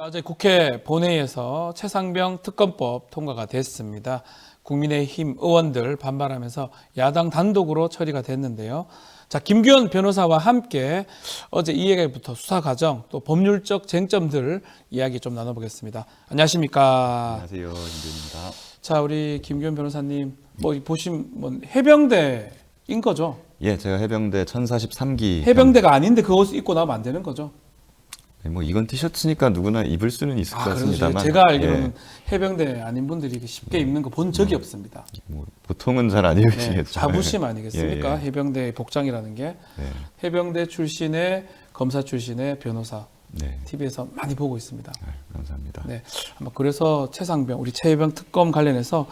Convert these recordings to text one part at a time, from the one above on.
어제 국회 본회의에서 최상병 특검법 통과가 됐습니다. 국민의힘 의원들 반발하면서 야당 단독으로 처리가 됐는데요. 자, 김규현 변호사와 함께 어제 이 얘기부터 수사 과정 또 법률적 쟁점들 이야기 좀 나눠보겠습니다. 안녕하십니까? 안녕하세요, 임규현입니다. 자, 우리 김규현 변호사님 보시면 해병대인 거죠? 예, 제가 해병대 1043기 해병대가 아닌데 그 옷 입고 나오면 안 되는 거죠? 뭐 이건 티셔츠니까 누구나 입을 수는 있을 것 같습니다만, 그렇죠. 제가 알기로는 해병대 아닌 분들이 쉽게 입는 거 본 적이 없습니다. 뭐 보통은 잘 안 입으시겠죠. 네, 자부심 아니겠습니까? 예. 해병대 복장이라는 게. 네. 해병대 출신의 검사 출신의 변호사. 네. TV에서 많이 보고 있습니다. 감사합니다. 네, 아마 그래서 최상병 우리 최해병 특검 관련해서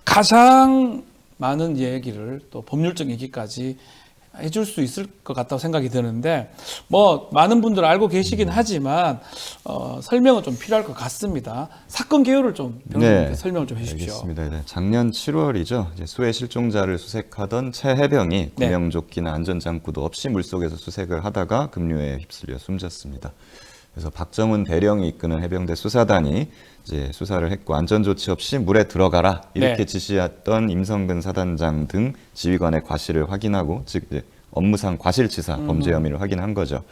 가장 많은 얘기를 또 법률적 얘기까지 해줄 수 있을 것 같다고 생각이 드는데 많은 분들 알고 계시긴 하지만 설명은 좀 필요할 것 같습니다. 사건 개요를 좀 변호사님께 설명을 좀 해주십시오. 알겠습니다. 네, 작년 7월이죠. 이제 수해 실종자를 수색하던 최해병이 구명조끼나 안전장구도 없이 물속에서 수색을 하다가 급류에 휩쓸려 숨졌습니다. 그래서 박정훈 대령이 이끄는 해병대 수사단이 이제 수사를 했고 안전조치 없이 물에 들어가라 이렇게 지시했던 임성근 사단장 등 지휘관의 과실을 확인하고 즉 이제 업무상 과실치사 범죄 혐의를 확인한 거죠.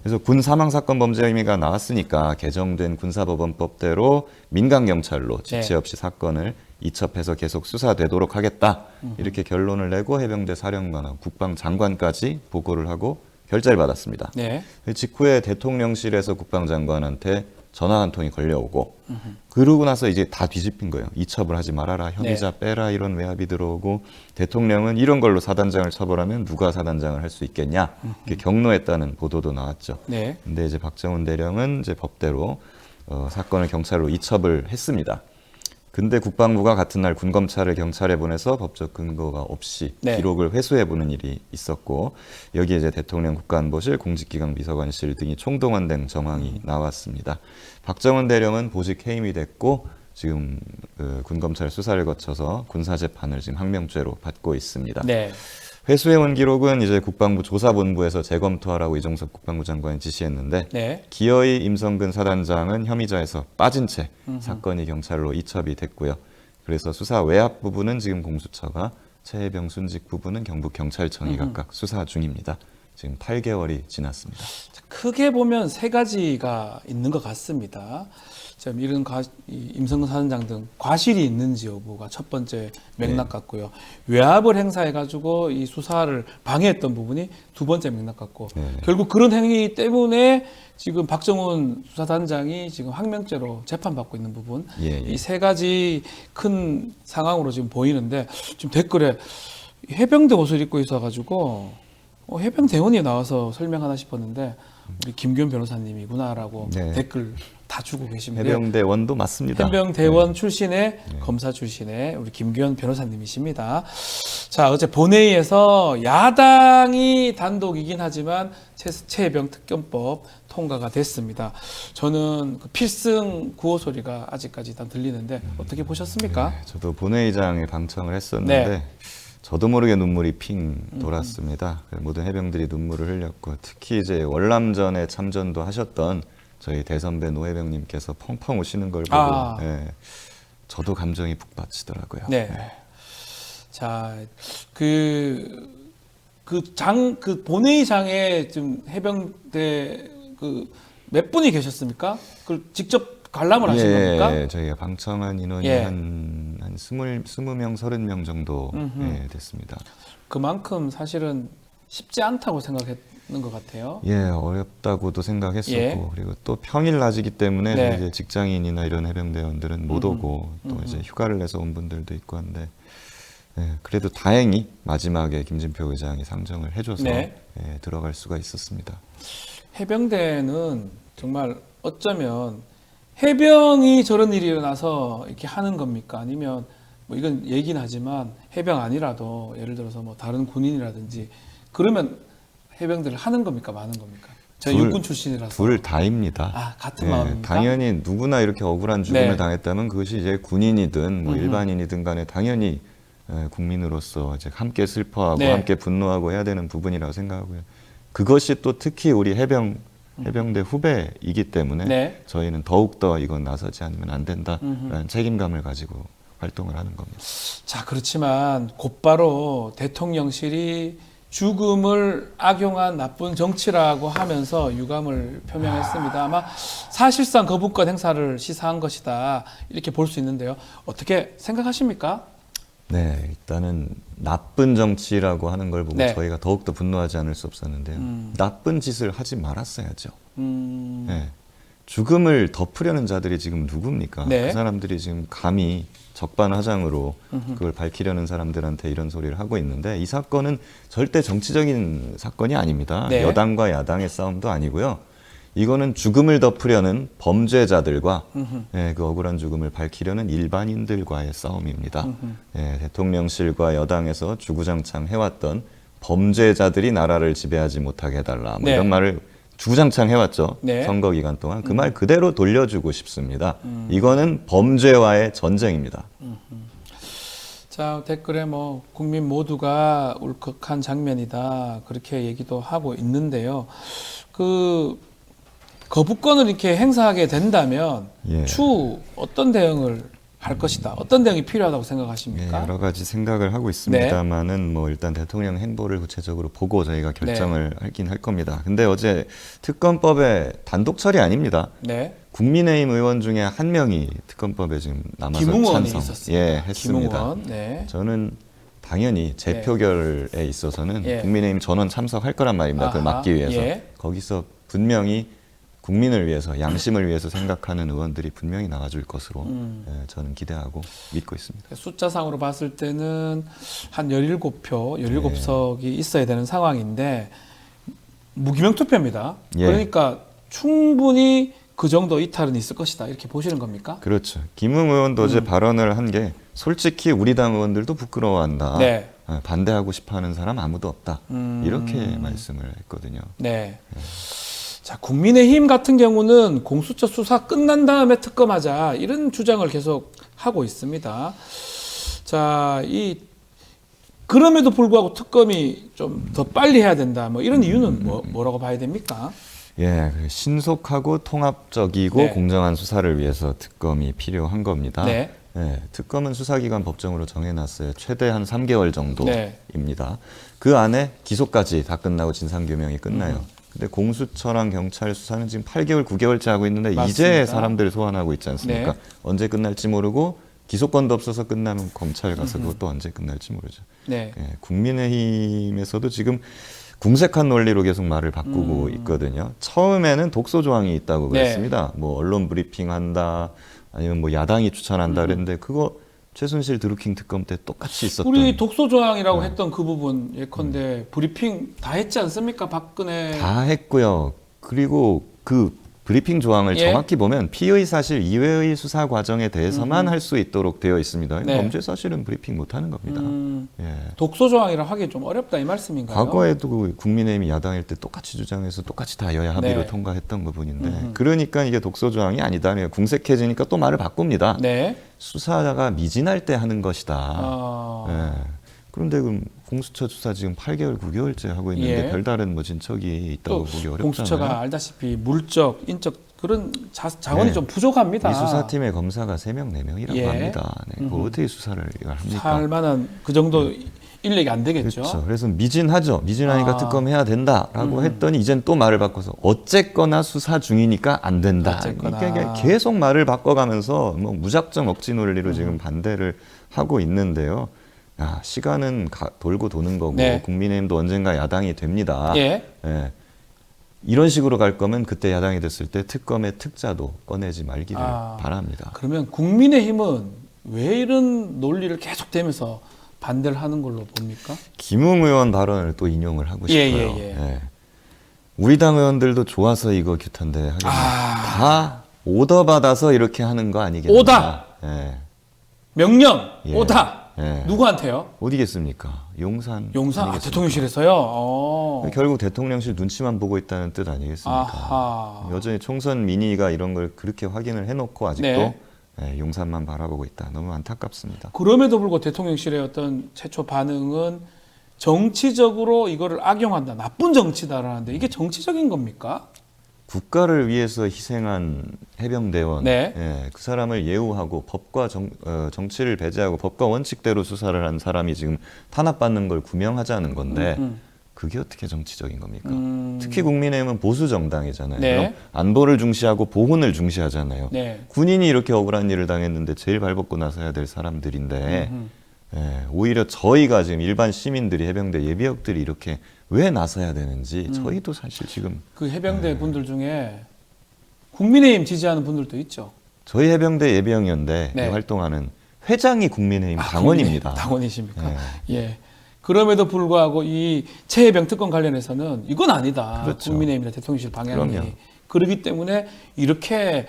그래서 군 사망사건 범죄 혐의가 나왔으니까 개정된 군사법원법대로 민간경찰로 지체 없이 사건을 이첩해서 계속 수사되도록 하겠다 이렇게 결론을 내고 해병대 사령관하고 국방장관까지 보고를 하고 결재를 받았습니다. 네. 직후에 대통령실에서 국방장관한테 전화 한 통이 걸려오고 그러고 나서 이제 다 뒤집힌 거예요. 이첩을 하지 말아라, 혐의자 빼라 이런 외압이 들어오고 대통령은 이런 걸로 사단장을 처벌하면 누가 사단장을 할 수 있겠냐 이렇게 경로했다는 보도도 나왔죠. 네. 근데 이제 박정훈 대령은 이제 법대로 사건을 경찰로 이첩을 했습니다. 근데 국방부가 같은 날 군검찰을 경찰에 보내서 법적 근거가 없이 기록을 회수해보는 일이 있었고 여기에 이제 대통령 국가안보실, 공직기강 비서관실 등이 총동원된 정황이 나왔습니다. 박정훈 대령은 보직 해임이 됐고 지금 군검찰 수사를 거쳐서 군사재판을 지금 항명죄로 받고 있습니다. 네. 회수해온 기록은 이제 국방부 조사본부에서 재검토하라고 이종석 국방부 장관이 지시했는데 기어이 임성근 사단장은 혐의자에서 빠진 채 사건이 경찰로 이첩이 됐고요. 그래서 수사 외압 부분은 지금 공수처가 최해병 순직 부분은 경북경찰청이 각각 수사 중입니다. 지금 8개월이 지났습니다. 크게 보면 세 가지가 있는 것 같습니다. 이런 임성근 사단장 등 과실이 있는지 여부가 첫 번째 맥락 같고요. 외압을 행사해가지고 이 수사를 방해했던 부분이 두 번째 맥락 같고 결국 그런 행위 때문에 지금 박정훈 수사단장이 지금 항명죄로 재판받고 있는 부분 이 세 가지 큰 상황으로 지금 보이는데 지금 댓글에 해병대 옷을 입고 있어가지고 해병대원이 나와서 설명하나 싶었는데 우리 김규현 변호사님이구나라고 댓글 다 주고 계십니다. 해병대원도 맞습니다. 해병대원 출신의 검사 출신의 우리 김규현 변호사님이십니다. 자, 어제 본회의에서 야당이 단독이긴 하지만 최해병 특검법 통과가 됐습니다. 저는 그 필승 구호 소리가 아직까지 일단 들리는데 어떻게 보셨습니까? 저도 본회의장에 방청을 했었는데 저도 모르게 눈물이 핑 돌았습니다. 모든 해병들이 눈물을 흘렸고 특히 이제 월남전에 참전도 하셨던 저희 대선배 노해병님께서 펑펑 우시는 걸 보고 저도 감정이 북받치더라고요. 네. 자, 그 본회의장에 좀 해병대 몇 분이 계셨습니까? 그걸 직접 관람을 하신 겁니까? 저희가 방청한 인원이 한 20명, 30명 정도 됐습니다. 그만큼 사실은 쉽지 않다고 생각했는 것 같아요. 어렵다고도 생각했었고 그리고 또 평일 낮이기 때문에 이제 직장인이나 이런 해병대원들은 못 오고 또 이제 휴가를 내서 온 분들도 있고 한데 그래도 다행히 마지막에 김진표 의장이 상정을 해줘서 들어갈 수가 있었습니다. 해병대는 정말 어쩌면 해병이 저런 일이 일어나서 이렇게 하는 겁니까? 아니면 이건 얘기는 하지만 해병 아니라도 예를 들어서 다른 군인이라든지 그러면 해병대를 하는 겁니까? 마는 겁니까? 저 육군 출신이라서 둘 다입니다. 같은 마음입니까? 당연히 누구나 이렇게 억울한 죽음을 당했다면 그것이 이제 군인이든 일반인이든 간에 당연히 국민으로서 이제 함께 슬퍼하고 함께 분노하고 해야 되는 부분이라고 생각하고요. 그것이 또 특히 우리 해병 해병대 후배이기 때문에 네. 저희는 더욱더 이건 나서지 않으면 안 된다라는 책임감을 가지고 활동을 하는 겁니다. 자, 그렇지만 곧바로 대통령실이 죽음을 악용한 나쁜 정치라고 하면서 유감을 표명했습니다. 아마 사실상 거부권 행사를 시사한 것이다 이렇게 볼 수 있는데요. 어떻게 생각하십니까? 네, 일단은 나쁜 정치라고 하는 걸 보고 네. 저희가 더욱더 분노하지 않을 수 없었는데요. 나쁜 짓을 하지 말았어야죠. 네. 죽음을 덮으려는 자들이 지금 누굽니까? 네. 그 사람들이 지금 감히 적반하장으로 그걸 밝히려는 사람들한테 이런 소리를 하고 있는데 이 사건은 절대 정치적인 사건이 아닙니다. 네. 여당과 야당의 싸움도 아니고요. 이거는 죽음을 덮으려는 범죄자들과 그 억울한 죽음을 밝히려는 일반인들과의 싸움입니다. 대통령실과 여당에서 주구장창 해왔던 범죄자들이 나라를 지배하지 못하게 해달라. 뭐 네. 이런 말을 주구장창 해왔죠. 네. 선거 기간 동안. 그 말 그대로 돌려주고 싶습니다. 이거는 범죄와의 전쟁입니다. 자, 댓글에 뭐 국민 모두가 울컥한 장면이다 그렇게 얘기도 하고 있는데요. 그 거부권을 이렇게 행사하게 된다면 예. 추후 어떤 대응을 할 것이다. 어떤 대응이 필요하다고 생각하십니까? 여러 가지 생각을 하고 있습니다만은 뭐 일단 대통령 행보를 구체적으로 보고 저희가 결정을 하긴 할 겁니다. 근데 어제 특검법에 단독 처리 아닙니다. 네. 국민의힘 의원 중에 한 명이 특검법에 지금 남아서 김웅원이 찬성 있었습니다. 했습니다. 김웅원. 네. 저는 당연히 재표결에 있어서는 예. 국민의힘 전원 참석할 거란 말입니다. 그걸 아하, 막기 위해서. 예. 거기서 분명히 국민을 위해서 양심을 위해서 생각하는 의원들이 분명히 나와줄 것으로 저는 기대하고 믿고 있습니다. 숫자상으로 봤을 때는 한 17표, 17석이 있어야 되는 상황인데 무기명 투표입니다. 예. 그러니까 충분히 그 정도 이탈은 있을 것이다. 이렇게 보시는 겁니까? 그렇죠. 김웅 의원도 어제 발언을 한 게 솔직히 우리 당 의원들도 부끄러워한다. 네. 반대하고 싶어하는 사람 아무도 없다. 이렇게 말씀을 했거든요. 네. 자, 국민의힘 같은 경우는 공수처 수사 끝난 다음에 특검하자 이런 주장을 계속 하고 있습니다. 자, 그럼에도 불구하고 특검이 좀 더 빨리 해야 된다. 뭐 이런 이유는 뭐라고 봐야 됩니까? 예, 신속하고 통합적이고 네. 공정한 수사를 위해서 특검이 필요한 겁니다. 네. 예, 특검은 수사기간 법정으로 정해놨어요. 최대 한 3개월 정도입니다. 네. 그 안에 기소까지 다 끝나고 진상규명이 끝나요. 근데 공수처랑 경찰 수사는 지금 8개월, 9개월째 하고 있는데 맞습니다. 이제 사람들을 소환하고 있지 않습니까? 네. 언제 끝날지 모르고 기소권도 없어서 끝나면 검찰 가서 그것도 언제 끝날지 모르죠. 네. 예, 국민의힘에서도 지금 궁색한 논리로 계속 말을 바꾸고 있거든요. 처음에는 독소 조항이 있다고 네. 그랬습니다. 뭐 언론 브리핑한다, 아니면 뭐 야당이 추천한다 그랬는데 그거 최순실 드루킹 특검 때 똑같이 있었던. 우리 독소 조항이라고 했던 그 부분 예컨대 브리핑 다 했지 않습니까? 박근혜. 다 했고요. 그리고 그 브리핑 조항을 예. 정확히 보면 피의 사실 이외의 수사 과정에 대해서만 할 수 있도록 되어 있습니다. 네. 범죄 사실은 브리핑 못 하는 겁니다. 예. 독소 조항이라 하기 좀 어렵다 이 말씀인가요? 과거에도 그 국민의힘이 야당일 때 똑같이 주장해서 똑같이 다 여야 합의로 네. 통과했던 부분인데 그러니까 이게 독소 조항이 아니다. 궁색해지니까 또 말을 바꿉니다. 네. 수사가 미진할 때 하는 것이다. 어... 예. 그런데 그럼 공수처 수사 지금 8개월, 9개월째 하고 있는데 예. 별다른 뭐 진척이 있다고 또 보기 어렵잖아요. 공수처가 알다시피 물적, 인적 그런 자원이 네. 좀 부족합니다. 이 수사팀의 검사가 3명, 4명이라고 예. 합니다. 네. 그거 어떻게 수사를 이걸 합니까? 할 만한 그 정도 인력이 안 되겠죠. 그렇죠. 그래서 미진하죠. 미진하니까 아. 특검해야 된다라고 했더니 이젠 또 말을 바꿔서 어쨌거나 수사 중이니까 안 된다. 어쨌거나. 그러니까 계속 말을 바꿔가면서 뭐 무작정 억지 논리로 지금 반대를 하고 있는데요. 시간은 돌고 도는 거고 네. 국민의힘도 언젠가 야당이 됩니다. 예. 예. 이런 식으로 갈 거면 그때 야당이 됐을 때 특검의 특자도 꺼내지 말기를 바랍니다. 그러면 국민의힘은 왜 이런 논리를 계속 대면서 반대를 하는 걸로 봅니까? 김웅 의원 발언을 또 인용을 하고 예, 싶어요. 예, 예. 예. 우리 당 의원들도 좋아서 이거 규탄대 하겠네요. 다 오더 받아서 이렇게 하는 거 아니겠나? 오다! 예. 명령! 예. 오다! 예. 누구한테요? 어디겠습니까? 용산. 용산? 대통령실에서요? 결국 대통령실 눈치만 보고 있다는 뜻 아니겠습니까? 아하. 여전히 총선 민의가 이런 걸 그렇게 확인을 해놓고 아직도 네. 용산만 바라보고 있다. 너무 안타깝습니다. 그럼에도 불구하고 대통령실의 어떤 최초 반응은 정치적으로 이거를 악용한다. 나쁜 정치다라는데 이게 정치적인 겁니까? 국가를 위해서 희생한 해병대원, 네. 예, 그 사람을 예우하고 법과 정치를 배제하고 법과 원칙대로 수사를 한 사람이 지금 탄압받는 걸 구명하자는 건데 그게 어떻게 정치적인 겁니까? 특히 국민의힘은 보수 정당이잖아요. 네. 그럼 안보를 중시하고 보훈을 중시하잖아요. 네. 군인이 이렇게 억울한 일을 당했는데 제일 발벗고 나서야 될 사람들인데 예, 오히려 저희가 지금 일반 시민들이 해병대 예비역들이 이렇게 왜 나서야 되는지 저희도 사실 지금 그 해병대 분들 중에 국민의힘 지지하는 분들도 있죠. 저희 해병대 예비역연대 네. 활동하는 회장이 국민의힘 당원입니다. 당원이십니까? 네. 예. 그럼에도 불구하고 이 최혜병 특검 관련해서는 이건 아니다. 그렇죠. 국민의힘이나 대통령실 방향이. 그럼요. 그렇기 때문에 이렇게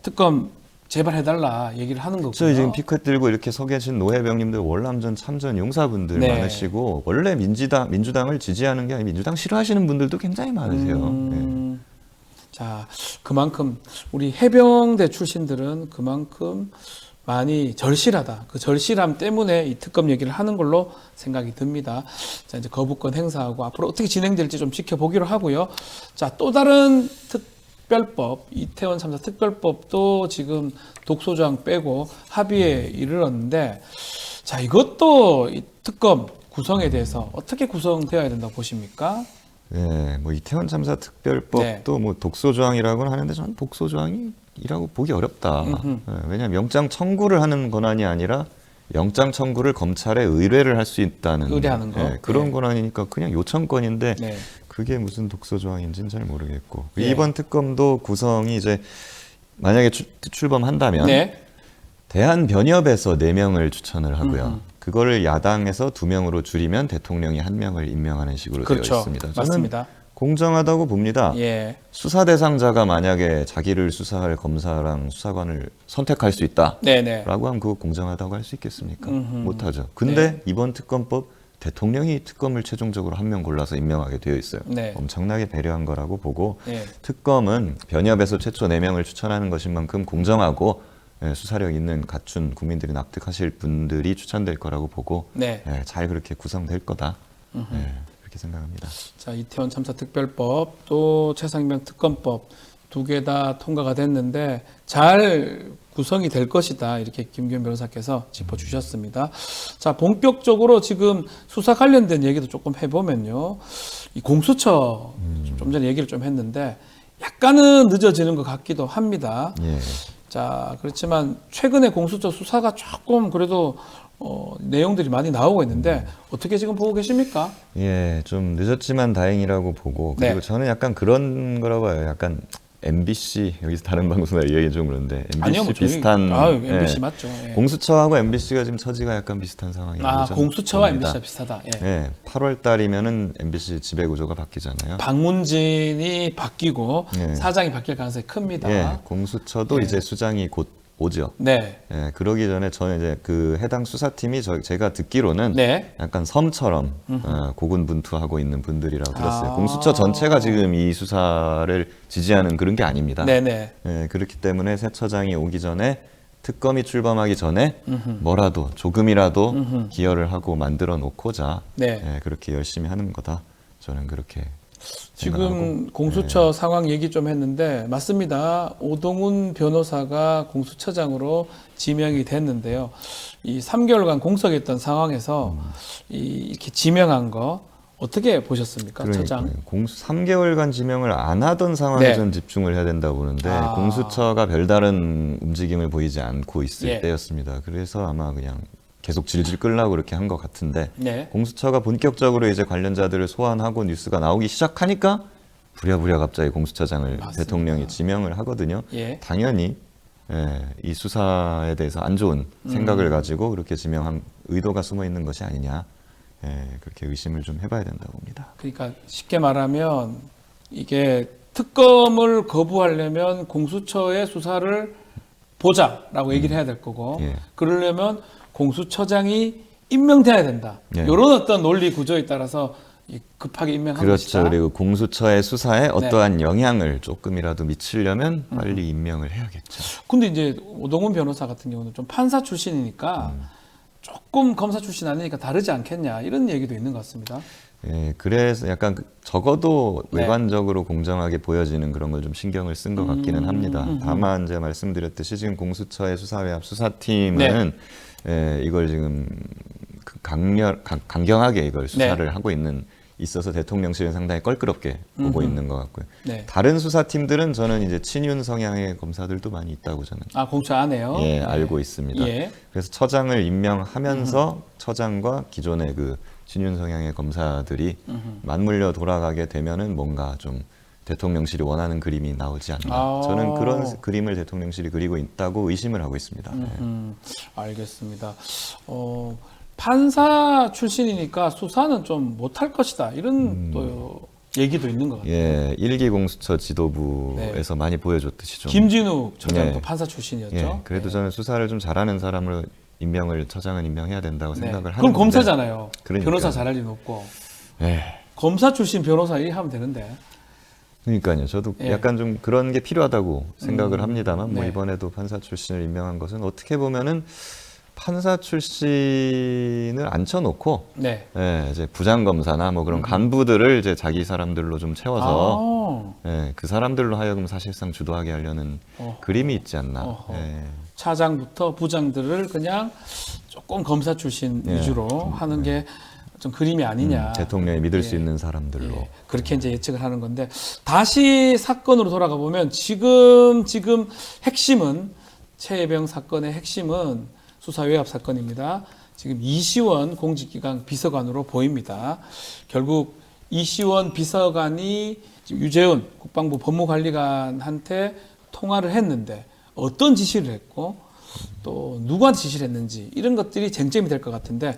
특검 제발해달라 얘기를 하는 거고요. 저희 지금 피켓 들고 이렇게 서 계신 노회병님들 월남전 참전 용사분들 네. 많으시고 원래 민주당을 지지하는 게 아니라 민주당 싫어하시는 분들도 굉장히 많으세요. 네. 자, 그만큼 우리 해병대 출신들은 그만큼 많이 절실하다. 그 절실함 때문에 이 특검 얘기를 하는 걸로 생각이 듭니다. 자, 이제 거부권 행사하고 앞으로 어떻게 진행될지 좀 지켜보기로 하고요. 자, 또 다른 특별법, 이태원 참사 특별법도 지금 독소조항 빼고 합의에 이르렀는데, 자, 이것도 이 특검 구성에 대해서 어떻게 구성되어야 된다고 보십니까? 네, 뭐 이태원 참사 특별법도 네. 뭐 독소 조항이라고는 하는데 저는 독소 조항이라고 보기 어렵다. 네, 왜냐하면 영장 청구를 하는 권한이 아니라 영장 청구를 검찰에 의뢰를 할 수 있다는 의뢰하는 거. 그런 네. 권한이니까 그냥 요청권인데 네. 그게 무슨 독소 조항인지는 잘 모르겠고 네. 이번 특검도 구성이 이제 만약에 출범한다면 네. 대한변협에서 4명을 추천을 하고요. 그거를 야당에서 2명으로 줄이면 대통령이 1명을 임명하는 식으로 그렇죠. 되어 있습니다. 저는 맞습니다. 공정하다고 봅니다. 예. 수사 대상자가 만약에 자기를 수사할 검사랑 수사관을 선택할 수 있다라고 네네. 하면 그거 공정하다고 할 수 있겠습니까? 못하죠. 근데 네. 이번 특검법 대통령이 특검을 최종적으로 1명 골라서 임명하게 되어 있어요. 네. 엄청나게 배려한 거라고 보고 네. 특검은 변협에서 최초 4명을 추천하는 것인 만큼 공정하고 수사력 있는 갖춘 국민들이 납득하실 분들이 추천될 거라고 보고 네. 잘 그렇게 구성될 거다. 그렇게 생각합니다. 자, 이태원 참사 특별법 또 최상병 특검법 두 개 다 통과가 됐는데 잘 구성이 될 것이다. 이렇게 김기현 변호사께서 짚어주셨습니다. 자, 본격적으로 지금 수사 관련된 얘기도 조금 해보면요. 이 공수처 좀 전에 얘기를 좀 했는데 약간은 늦어지는 것 같기도 합니다. 예. 자, 그렇지만 최근에 공수처 수사가 조금 그래도 내용들이 많이 나오고 있는데 어떻게 지금 보고 계십니까? 예, 좀 늦었지만 다행이라고 보고 그리고 네. 저는 약간 그런 거라고 봐요. 약간 MBC 여기서 다른 방송에 얘기 좀 그러는데 MBC 아니요, 뭐 비슷한 MBC 맞죠. 예. 공수처하고 MBC가 지금 처지가 약간 비슷한 상황이라고 아, 저는 공수처와 봅니다. MBC가 비슷하다. 예. 예, 8월 달이면은 MBC 지배 구조가 바뀌잖아요. 방문진이 바뀌고 예. 사장이 바뀔 가능성이 큽니다. 예, 공수처도 예. 이제 수장이 곧 오죠. 네, 예, 그러기 전에 저는 이제 그 해당 수사팀이 제가 듣기로는 네, 약간 섬처럼 고군분투하고 있는 분들이라고 들었어요. 아. 공수처 전체가 지금 이 수사를 지지하는 그런 게 아닙니다. 네, 네. 예, 그렇기 때문에 새 처장이 오기 전에 특검이 출범하기 전에 뭐라도 조금이라도 기여를 하고 만들어 놓고자 네. 예, 그렇게 열심히 하는 거다. 저는 그렇게 생각하고. 지금 공수처 상황 얘기 좀 했는데 맞습니다. 오동훈 변호사가 공수처장으로 지명이 됐는데요. 이 3개월간 공석했던 상황에서 이렇게 지명한 거 어떻게 보셨습니까, 처장? 공수 3개월간 지명을 안 하던 상황에 네. 전 집중을 해야 된다고 보는데 아. 공수처가 별다른 움직임을 보이지 않고 있을 예. 때였습니다. 그래서 아마 그냥 계속 질질 끌려고 그렇게 한 것 같은데 네. 공수처가 본격적으로 이제 관련자들을 소환하고 뉴스가 나오기 시작하니까 부랴부랴 갑자기 공수처장을 맞습니다. 대통령이 지명을 하거든요. 예. 당연히 이 수사에 대해서 안 좋은 생각을 가지고 그렇게 지명한 의도가 숨어 있는 것이 아니냐. 그렇게 의심을 좀 해봐야 된다고 봅니다. 그러니까 쉽게 말하면 이게 특검을 거부하려면 공수처의 수사를 보자라고 얘기를 해야 될 거고 예. 그러려면 공수처장이 임명돼야 된다. 예. 이런 어떤 논리 구조에 따라서 급하게 임명한 것이다. 그렇죠. 그리고 공수처의 수사에 어떠한 영향을 조금이라도 미치려면 빨리 임명을 해야겠죠. 근데 이제 오동훈 변호사 같은 경우는 좀 판사 출신이니까 조금 검사 출신 아니니까 다르지 않겠냐 이런 얘기도 있는 것 같습니다. 예, 그래서 약간 적어도 네. 외관적으로 공정하게 보여지는 그런 걸 좀 신경을 쓴 것 같기는 합니다. 다만 제가 말씀드렸듯이 지금 공수처의 수사외압 수사팀은 이걸 지금 강경하게 이걸 수사를 하고 있어서 대통령실은 상당히 껄끄럽게 보고 있는 것 같고요. 네. 다른 수사팀들은 저는 이제 친윤 성향의 검사들도 많이 있다고 저는 공처 안에요? 예, 알고 있습니다. 예. 그래서 처장을 임명하면서 처장과 기존의 그 친윤 성향의 검사들이 맞물려 돌아가게 되면은 뭔가 좀 대통령실이 원하는 그림이 나오지 않나. 저는 그런 그림을 대통령실이 그리고 있다고 의심을 하고 있습니다. 알겠습니다. 판사 출신이니까 수사는 좀 못할 것이다. 이런 또 얘기도 있는 것 같아요. 예, 1기 공수처 지도부에서 많이 보여줬듯이 좀 김진욱 처장도 네. 판사 출신이었죠. 예, 그래도 저는 수사를 좀 잘하는 사람을 처장은 임명해야 된다고 생각을 하는데. 그럼 검사잖아요. 그러니까요. 변호사 잘할 리는 없고. 예. 검사 출신 변호사 일하면 되는데. 그러니까요. 저도 예. 약간 좀 그런 게 필요하다고 생각을 합니다만 뭐 네. 이번에도 판사 출신을 임명한 것은 어떻게 보면은 판사 출신을 앉혀놓고 네. 이제 부장검사나 뭐 그런 간부들을 이제 자기 사람들로 좀 채워서 그 사람들로 하여금 사실상 주도하게 하려는 그림이 있지 않나. 어허. 예. 차장부터 부장들을 그냥 조금 검사 출신 위주로 하는 게 좀 그림이 아니냐. 대통령이 믿을 수 있는 사람들로. 예, 그렇게 이제 예측을 하는 건데 다시 사건으로 돌아가 보면 지금 핵심은 최혜병 사건의 핵심은 수사 외압 사건입니다. 지금 이시원 공직기강 비서관으로 보입니다. 결국 이시원 비서관이 지금 유재훈 국방부 법무관리관한테 통화를 했는데 어떤 지시를 했고 또 누구한테 지시를 했는지 이런 것들이 쟁점이 될 것 같은데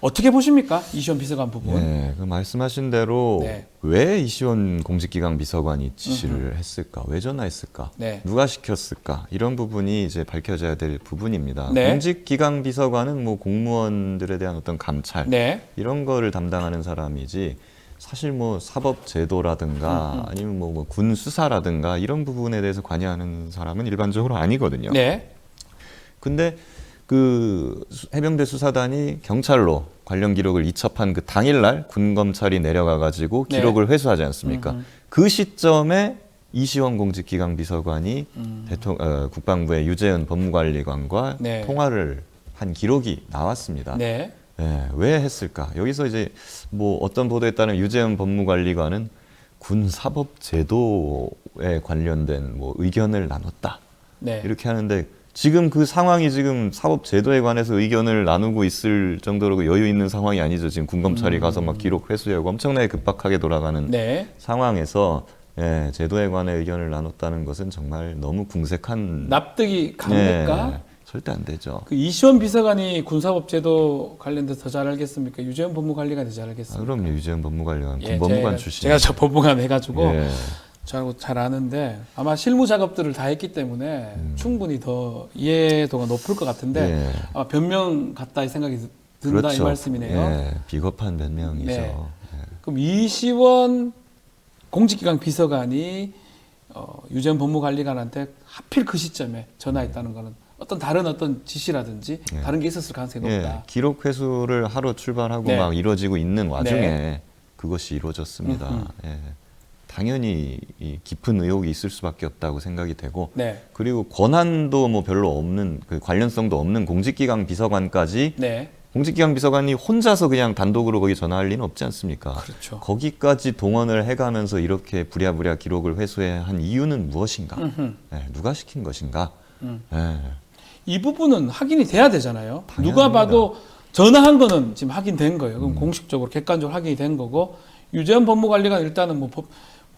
어떻게 보십니까? 이시원 비서관 부분. 네, 그 말씀하신 대로 네. 왜 이시원 공직기강 비서관이 지시를 했을까? 왜 전화했을까? 네. 누가 시켰을까? 이런 부분이 이제 밝혀져야 될 부분입니다. 네. 공직기강 비서관은 뭐 공무원들에 대한 어떤 감찰 네. 이런 거를 담당하는 사람이지 사실 뭐 사법제도라든가 아니면 뭐 군 수사라든가 이런 부분에 대해서 관여하는 사람은 일반적으로 아니거든요. 네. 근데 그 해병대 수사단이 경찰로 관련 기록을 이첩한 그 당일날 군 검찰이 내려가 가지고 네. 기록을 회수하지 않습니까? 그 시점에 이시원 공직기강 비서관이 국방부의 유재현 법무관리관과 네. 통화를 한 기록이 나왔습니다. 네. 예, 왜 했을까? 여기서 이제 뭐 어떤 보도에 따르면 유재현 법무관리관은 군 사법 제도에 관련된 뭐 의견을 나눴다. 네. 이렇게 하는데 지금 그 상황이 지금 사법 제도에 관해서 의견을 나누고 있을 정도로 여유 있는 상황이 아니죠. 지금 군검찰이 가서 막 기록 회수하고 엄청나게 급박하게 돌아가는 네. 상황에서 제도에 관해 의견을 나눴다는 것은 정말 너무 궁색한 납득이 갑니까? 절대 안 되죠. 그 이시원 비서관이 군사법제도 관련돼서 더 잘 알겠습니까? 유재현 법무관리관이 더 잘 알겠습니까? 그럼요. 유재현 법무관리관 예, 법무관 출신. 제가 저 법무관 해가지고 예. 잘 아는데 아마 실무 작업들을 다 했기 때문에 충분히 더 이해도가 높을 것 같은데 예. 아마 변명 같다 이 생각이 든다 그렇죠. 이 말씀이네요. 예, 비겁한 변명이죠. 네. 예. 그럼 이시원 공직기강 비서관이 유재현 법무관리관한테 하필 그 시점에 전화했다는 거는 다른 어떤 지시라든지 다른 게 있었을 가능성이 높다. 예, 기록 회수를 하러 출발하고 네. 막 이루어지고 있는 와중에 네. 그것이 이루어졌습니다. 예. 당연히 이 깊은 의혹이 있을 수밖에 없다고 생각이 되고 네. 그리고 권한도 뭐 별로 없는 그 관련성도 없는 공직기강 비서관까지 네. 공직기강 비서관이 혼자서 그냥 단독으로 거기 전화할 리는 없지 않습니까? 그렇죠. 거기까지 동원을 해가면서 이렇게 부랴부랴 기록을 회수해야 한 이유는 무엇인가? 예, 누가 시킨 것인가? 예. 이 부분은 확인이 돼야 되잖아요. 당연합니다. 누가 봐도 전화한 거는 지금 확인된 거예요. 그럼 공식적으로 객관적으로 확인이 된 거고 유재현 법무관리관 일단은 뭐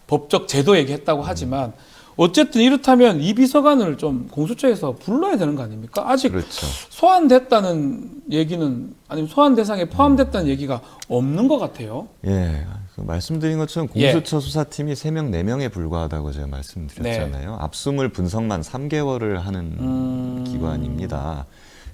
법적 제도 얘기했다고 하지만 어쨌든 이렇다면 이 비서관을 좀 공수처에서 불러야 되는 거 아닙니까? 아직 그렇죠. 소환됐다는 얘기는 아니면 소환 대상에 포함됐다는 얘기가 없는 것 같아요. 예, 말씀드린 것처럼 공수처 수사팀이 3명, 4명에 불과하다고 제가 말씀드렸잖아요. 압수물 분석만 3개월을 하는 기관입니다.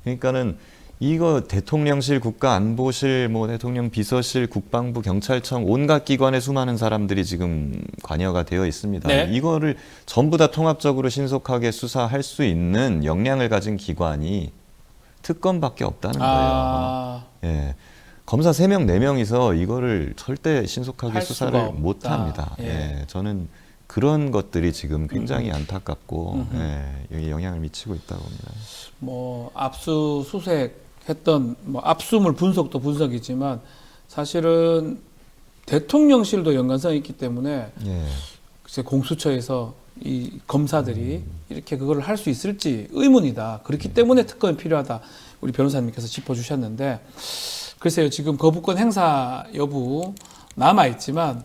그러니까는 이거 대통령실, 국가안보실, 뭐 대통령 비서실, 국방부, 경찰청 온갖 기관의 수많은 사람들이 지금 관여가 되어 있습니다. 네. 이거를 전부 다 통합적으로 신속하게 수사할 수 있는 역량을 가진 기관이 특검밖에 없다는 거예요. 예. 검사 3명, 4명이서 이거를 절대 신속하게 할 수사를 수가 없다. 못 합니다. 예. 예, 저는 그런 것들이 지금 굉장히 안타깝고 여기 영향을 미치고 있다고 봅니다. 뭐 압수수색했던 뭐 압수물 분석도 분석이지만 사실은 대통령실도 연관성이 있기 때문에 예. 글쎄 공수처에서 이 검사들이 이렇게 그걸 할 수 있을지 의문이다. 그렇기 때문에 특검이 필요하다. 우리 변호사님께서 짚어주셨는데 글쎄요, 지금 거부권 행사 여부 남아 있지만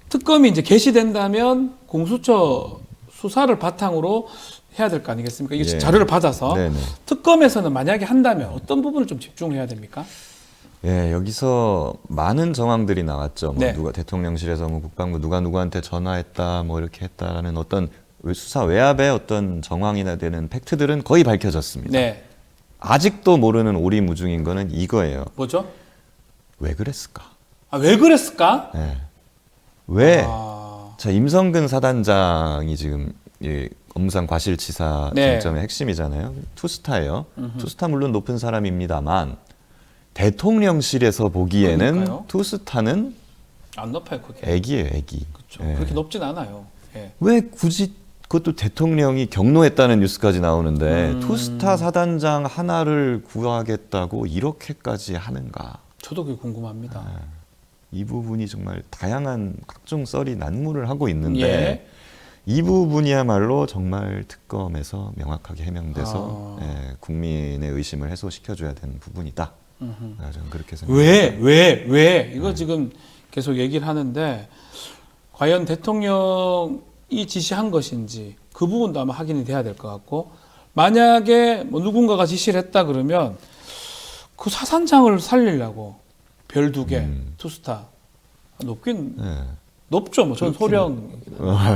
특검이 이제 개시된다면 공수처 수사를 바탕으로 해야 될 거 아니겠습니까? 이게 예. 자료를 받아서 네네. 특검에서는 만약에 한다면 어떤 부분을 좀 집중을 해야 됩니까? 예, 여기서 많은 정황들이 나왔죠. 뭐 네. 누가 대통령실에서 뭐 국방부 누가 누구한테 전화했다, 뭐 이렇게 했다라는 어떤 수사 외압의 어떤 정황이나 되는 팩트들은 거의 밝혀졌습니다. 네, 아직도 모르는 오리무중인 거는 이거예요. 뭐죠? 왜 그랬을까? 아, 왜 그랬을까? 예. 왜? 아, 자, 임성근 사단장이 지금 이 업무상 과실치사 네. 쟁점의 핵심이잖아요. 투스타예요. 투스타 물론 높은 사람입니다만 대통령실에서 보기에는 그러니까요. 투스타는 안 높아요, 그게. 애기예요, 애기. 그렇죠. 예. 그렇게 높진 않아요. 예. 왜 굳이 그것도 대통령이 경로했다는 뉴스까지 나오는데 투스타 사단장 하나를 구하겠다고 이렇게까지 하는가? 저도 그게 궁금합니다. 이 부분이 정말 다양한 각종 썰이 난무를 하고 있는데 예. 이 부분이야말로 정말 특검에서 명확하게 해명돼서 국민의 의심을 해소시켜줘야 되는 부분이다. 저는 그렇게 생각합니다. 왜? 이거 지금 계속 얘기를 하는데 과연 대통령이 지시한 것인지 그 부분도 아마 확인이 돼야 될 것 같고 만약에 뭐 누군가가 지시를 했다 그러면 그 사단장을 살리려고 별 2개 투스타 높긴 예. 높죠. 뭐 저는 소령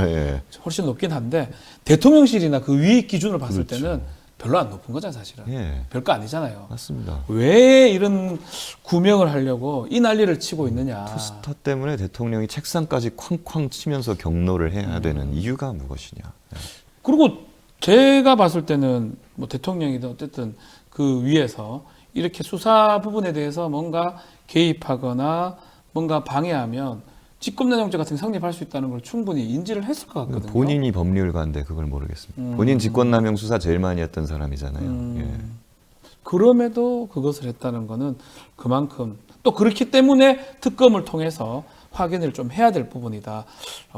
예. 훨씬 높긴 한데 대통령실이나 그 위 기준으로 봤을 그렇죠. 때는 별로 안 높은 거잖아요, 사실은. 예. 별거 아니잖아요. 맞습니다. 왜 이런 구명을 하려고 이 난리를 치고 있느냐. 투스타 때문에 대통령이 책상까지 쾅쾅 치면서 경로를 해야 되는 이유가 무엇이냐. 그리고 제가 봤을 때는 뭐 대통령이든 어쨌든 그 위에서 이렇게 수사 부분에 대해서 뭔가 개입하거나 뭔가 방해하면 직권남용죄 같은 게 성립할 수 있다는 걸 충분히 인지를 했을 것 같거든요. 본인이 법률가인데 그걸 모르겠습니다. 본인 직권남용 수사 제일 많이 했던 사람이잖아요. 예. 그럼에도 그것을 했다는 거는 그만큼 또 그렇기 때문에 특검을 통해서 확인을 좀 해야 될 부분이다.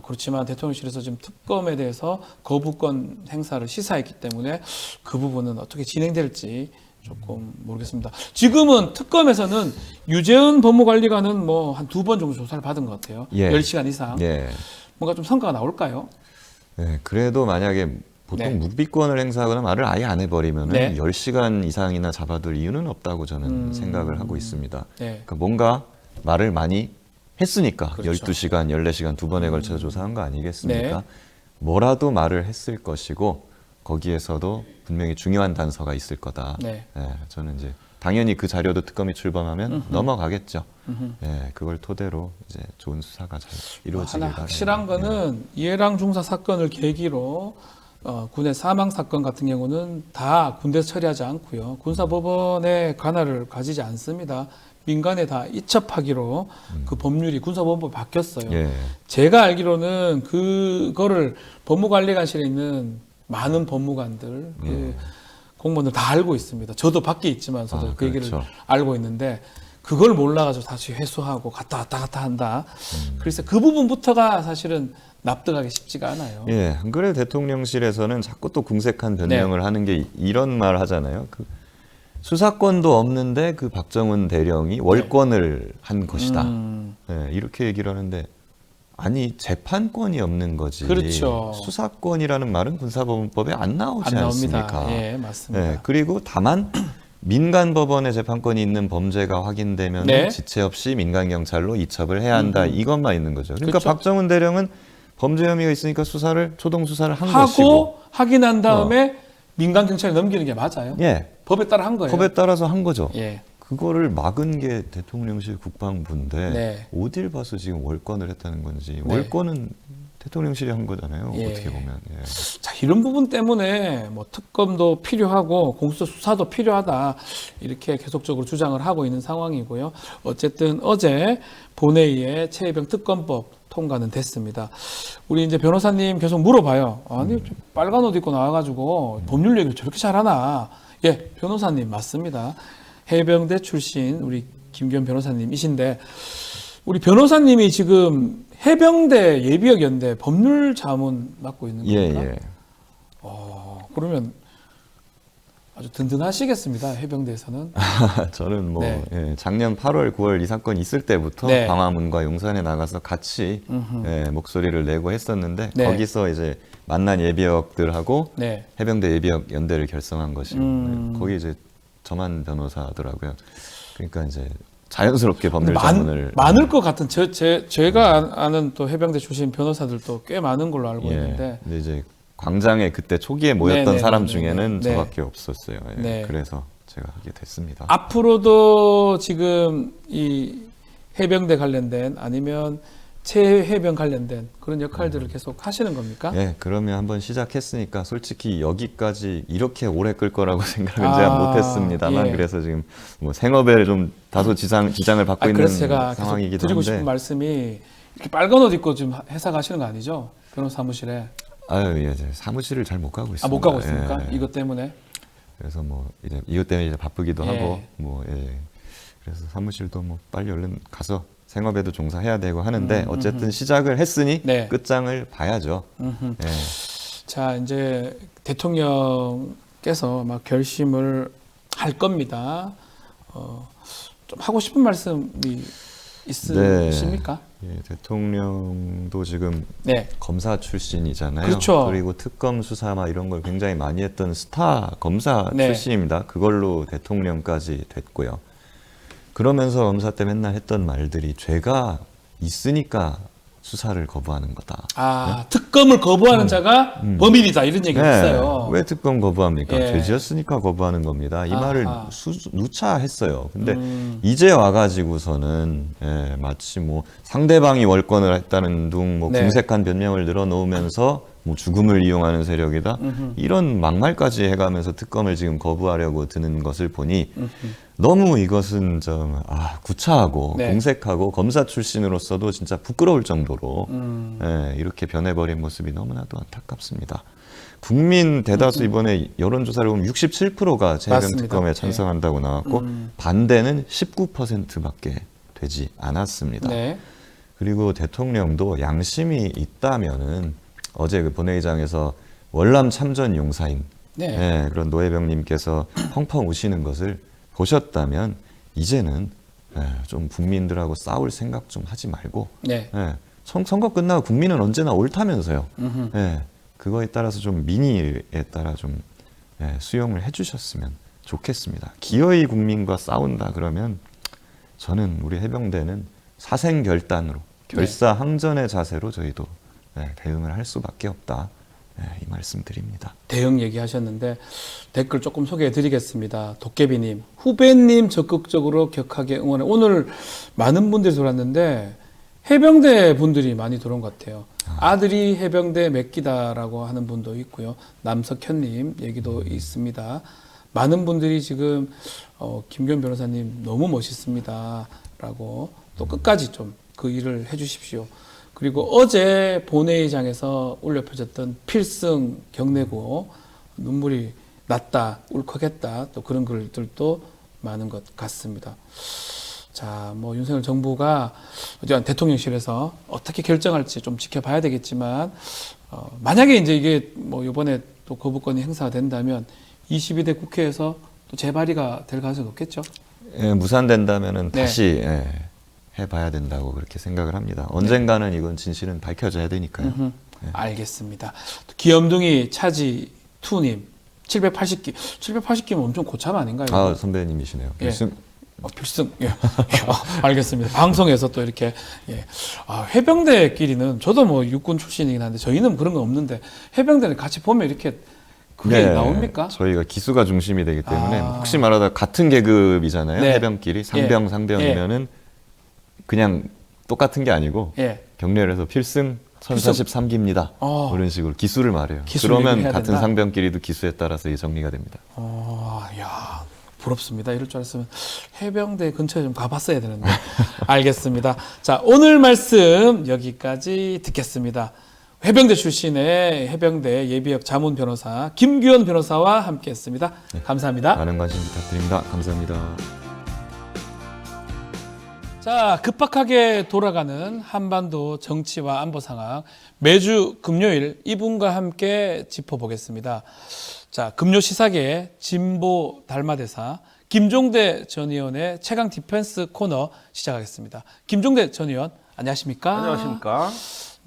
그렇지만 대통령실에서 지금 특검에 대해서 거부권 행사를 시사했기 때문에 그 부분은 어떻게 진행될지 조금 모르겠습니다. 지금은 특검에서는 유재은 법무관리관은 뭐 한 2번 정도 조사를 받은 것 같아요. 예. 10시간 이상. 예. 뭔가 좀 성과가 나올까요? 예. 그래도 만약에 보통 네. 묵비권을 행사하거나 말을 아예 안 해버리면 네. 10시간 이상이나 잡아둘 이유는 없다고 저는 생각을 하고 있습니다. 네. 그러니까 뭔가 말을 많이 했으니까 그렇죠. 12시간, 14시간 2번에 걸쳐 조사한 거 아니겠습니까? 네. 뭐라도 말을 했을 것이고 거기에서도 분명히 중요한 단서가 있을 거다. 네. 예, 저는 이제 당연히 그 자료도 특검이 출범하면 넘어가겠죠. 예, 그걸 토대로 이제 좋은 수사가 잘 이루어지길 하나 바랍니다. 확실한 거는 이해랑 중사 사건을 계기로 군의 사망 사건 같은 경우는 다 군대에서 처리하지 않고요. 군사법원의 관할을 가지지 않습니다. 민간에 다 이첩하기로 그 법률이 군사법원법이 바뀌었어요. 예. 제가 알기로는 그거를 법무관리관실에 있는 많은 법무관들, 그 공무원들 다 알고 있습니다. 저도 밖에 있지만서도 그 얘기를 그렇죠. 알고 있는데 그걸 몰라가지고 다시 회수하고 갔다 한다. 그래서 그 부분부터가 사실은 납득하기 쉽지가 않아요. 예, 안 그래도 대통령실에서는 자꾸 또 궁색한 변명을 하는 게 이런 말 하잖아요. 그 수사권도 없는데 그 박정훈 대령이 월권을 한 것이다. 예, 이렇게 얘기를 하는데 아니 재판권이 없는 거지. 그렇죠. 수사권이라는 말은 군사법원법에 안 나오지 안 않습니까? 나옵니다. 예, 맞습니다. 예, 그리고 다만 민간 법원에 재판권이 있는 범죄가 확인되면 네. 지체 없이 민간 경찰로 이첩을 해야 한다. 이것만 있는 거죠. 그러니까 그렇죠. 박정훈 대령은 범죄 혐의가 있으니까 초동 수사를 한 하고 것이고, 확인한 다음에 민간 경찰에 넘기는 게 맞아요. 예, 법에 따라 한 거예요. 법에 따라서 한 거죠. 예. 그거를 막은 게 대통령실 국방부인데 네. 어딜 봐서 지금 월권을 했다는 건지 네. 월권은 대통령실이 한 거잖아요. 예. 어떻게 보면. 예. 자, 이런 부분 때문에 뭐 특검도 필요하고 공수처 수사도 필요하다 이렇게 계속적으로 주장을 하고 있는 상황이고요. 어쨌든 어제 본회의에 최혜병 특검법 통과는 됐습니다. 우리 이제 변호사님 계속 물어봐요. 아니 좀 빨간 옷 입고 나와가지고 법률 얘기를 저렇게 잘하나? 예, 변호사님 맞습니다. 해병대 출신 우리 김기현 변호사님이신데 우리 변호사님이 지금 해병대 예비역 연대 법률 자문 맡고 있는 겁니까? 예. 그러면 아주 든든하시겠습니다. 해병대에서는. 저는 뭐 네. 예, 작년 8월, 9월 이 사건 있을 때부터 네. 광화문과 용산에 나가서 같이 예, 목소리를 내고 했었는데 네. 거기서 이제 만난 예비역들하고 네. 해병대 예비역 연대를 결성한 것이고 예, 거기 이제 저만 변호사더라고요. 그러니까 이제 자연스럽게 법률 자문을 많을 것 같은 제가 아는 또 해병대 출신 변호사들도 꽤 많은 걸로 알고 예, 있는데 근데 이제 광장에 그때 초기에 모였던 네네네네. 사람 중에는 네. 저밖에 없었어요. 예, 네. 그래서 제가 하게 됐습니다. 앞으로도 지금 이 해병대 관련된 아니면 체해병 관련된 그런 역할들을 계속 하시는 겁니까? 예, 그러면 한번 시작했으니까 솔직히 여기까지 이렇게 오래 끌 거라고 생각은 제가 못했습니다만 예. 그래서 지금 뭐 생업에 좀 다소 지장을 받고 있는 그래서 제가 계속 상황이기도 드리고 한데 싶은 말씀이 이렇게 빨간 옷 입고 지금 회사 가시는 거 아니죠? 변호사 사무실에. 아유, 예, 사무실을 잘 못 가고 있습니다. 못 가고 있습니까? 예. 이것 때문에? 그래서 뭐 이제 이것 때문에 이제 바쁘기도 예. 하고 뭐 예. 그래서 사무실도 뭐 빨리 얼른 가서 생업에도 종사해야 되고 하는데 어쨌든 시작을 했으니 네. 끝장을 봐야죠. 예. 자, 이제 대통령께서 막 결심을 할 겁니다. 좀 하고 싶은 말씀이 있으십니까? 예, 대통령도 지금 네. 검사 출신이잖아요. 그렇죠. 그리고 특검 수사 막 이런 걸 굉장히 많이 했던 스타 검사 네. 출신입니다. 그걸로 대통령까지 됐고요. 그러면서 검사 때 맨날 했던 말들이 죄가 있으니까 수사를 거부하는 거다. 특검을 거부하는 자가 범인이다 이런 얘기를 했어요. 왜 특검 거부합니까? 예. 죄 지었으니까 거부하는 겁니다. 이 아하. 말을 누차 했어요. 근데 이제 와가지고서는 예, 마치 뭐 상대방이 월권을 했다는 둥 뭐 네. 궁색한 변명을 늘어놓으면서 뭐 죽음을 이용하는 세력이다 이런 막말까지 해가면서 특검을 지금 거부하려고 드는 것을 보니 너무 이것은 좀 구차하고 네. 공색하고 검사 출신으로서도 진짜 부끄러울 정도로 예, 이렇게 변해버린 모습이 너무나도 안타깝습니다. 국민 대다수 이번에 여론조사를 보면 67%가 재해병 맞습니다. 특검에 찬성한다고 나왔고 반대는 19%밖에 되지 않았습니다. 네. 그리고 대통령도 양심이 있다면은 어제 그 본회의장에서 월남 참전 용사인 네. 예, 그런 노회병님께서 펑펑 우시는 것을 보셨다면 이제는 좀 국민들하고 싸울 생각 좀 하지 말고 네. 선거 끝나고 국민은 언제나 옳다면서요. 그거에 따라서 좀 민의에 따라 좀 수용을 해주셨으면 좋겠습니다. 기어이 국민과 싸운다 그러면 저는 우리 해병대는 사생결단으로 결사항전의 자세로 저희도 대응을 할 수밖에 없다. 이 말씀 드립니다. 대응 얘기하셨는데 댓글 조금 소개해 드리겠습니다. 도깨비님, 후배님 적극적으로 격하게 응원해. 오늘 많은 분들이 들어왔는데 해병대 분들이 많이 들어온 것 같아요. 아들이 해병대 몇 기다라고 하는 분도 있고요. 남석현님 얘기도 있습니다. 많은 분들이 지금 김기현 변호사님 너무 멋있습니다라고 또 끝까지 좀 그 일을 해주십시오. 그리고 어제 본회의장에서 울려 퍼졌던 필승 경례구 눈물이 났다, 울컥했다 또 그런 글들도 많은 것 같습니다. 자, 뭐 윤석열 정부가 어제 대통령실에서 어떻게 결정할지 좀 지켜봐야 되겠지만 만약에 이제 이게 뭐 이번에 또 거부권이 행사가 된다면 22대 국회에서 또 재발의가 될 가능성이 높겠죠? 무산된다면은 네. 다시 해봐야 된다고 그렇게 생각을 합니다. 언젠가는 이건 진실은 밝혀져야 되니까요. 알겠습니다. 또 귀염둥이 차지 투님 780기 780기면 엄청 고참 아닌가요? 선배님이시네요. 예. 필승. 필승. 예. 알겠습니다. 방송에서 또 이렇게 해병대끼리는 저도 뭐 육군 출신이긴 한데 저희는 그런 건 없는데 해병대는 같이 보면 이렇게 그게 나옵니까? 저희가 기수가 중심이 되기 때문에 혹시 말하다 같은 계급이잖아요. 네. 해병끼리 상병이면은 그냥 똑같은 게 아니고 경례를 해서 필승 1043기입니다. 이런 식으로 기수를 말해요. 그러면 같은 된다. 상병끼리도 기수에 따라서 정리가 됩니다. 야, 부럽습니다. 이럴 줄 알았으면 해병대 근처에 좀 가봤어야 되는데. 알겠습니다. 자, 오늘 말씀 여기까지 듣겠습니다. 해병대 출신의 해병대 예비역 자문 변호사 김규현 변호사와 함께했습니다. 감사합니다. 많은 관심 부탁드립니다. 감사합니다. 자, 급박하게 돌아가는 한반도 정치와 안보 상황 매주 금요일 이분과 함께 짚어보겠습니다. 자, 금요 시사계 진보 달마대사 김종대 전 의원의 최강 디펜스 코너 시작하겠습니다. 김종대 전 의원, 안녕하십니까? 안녕하십니까?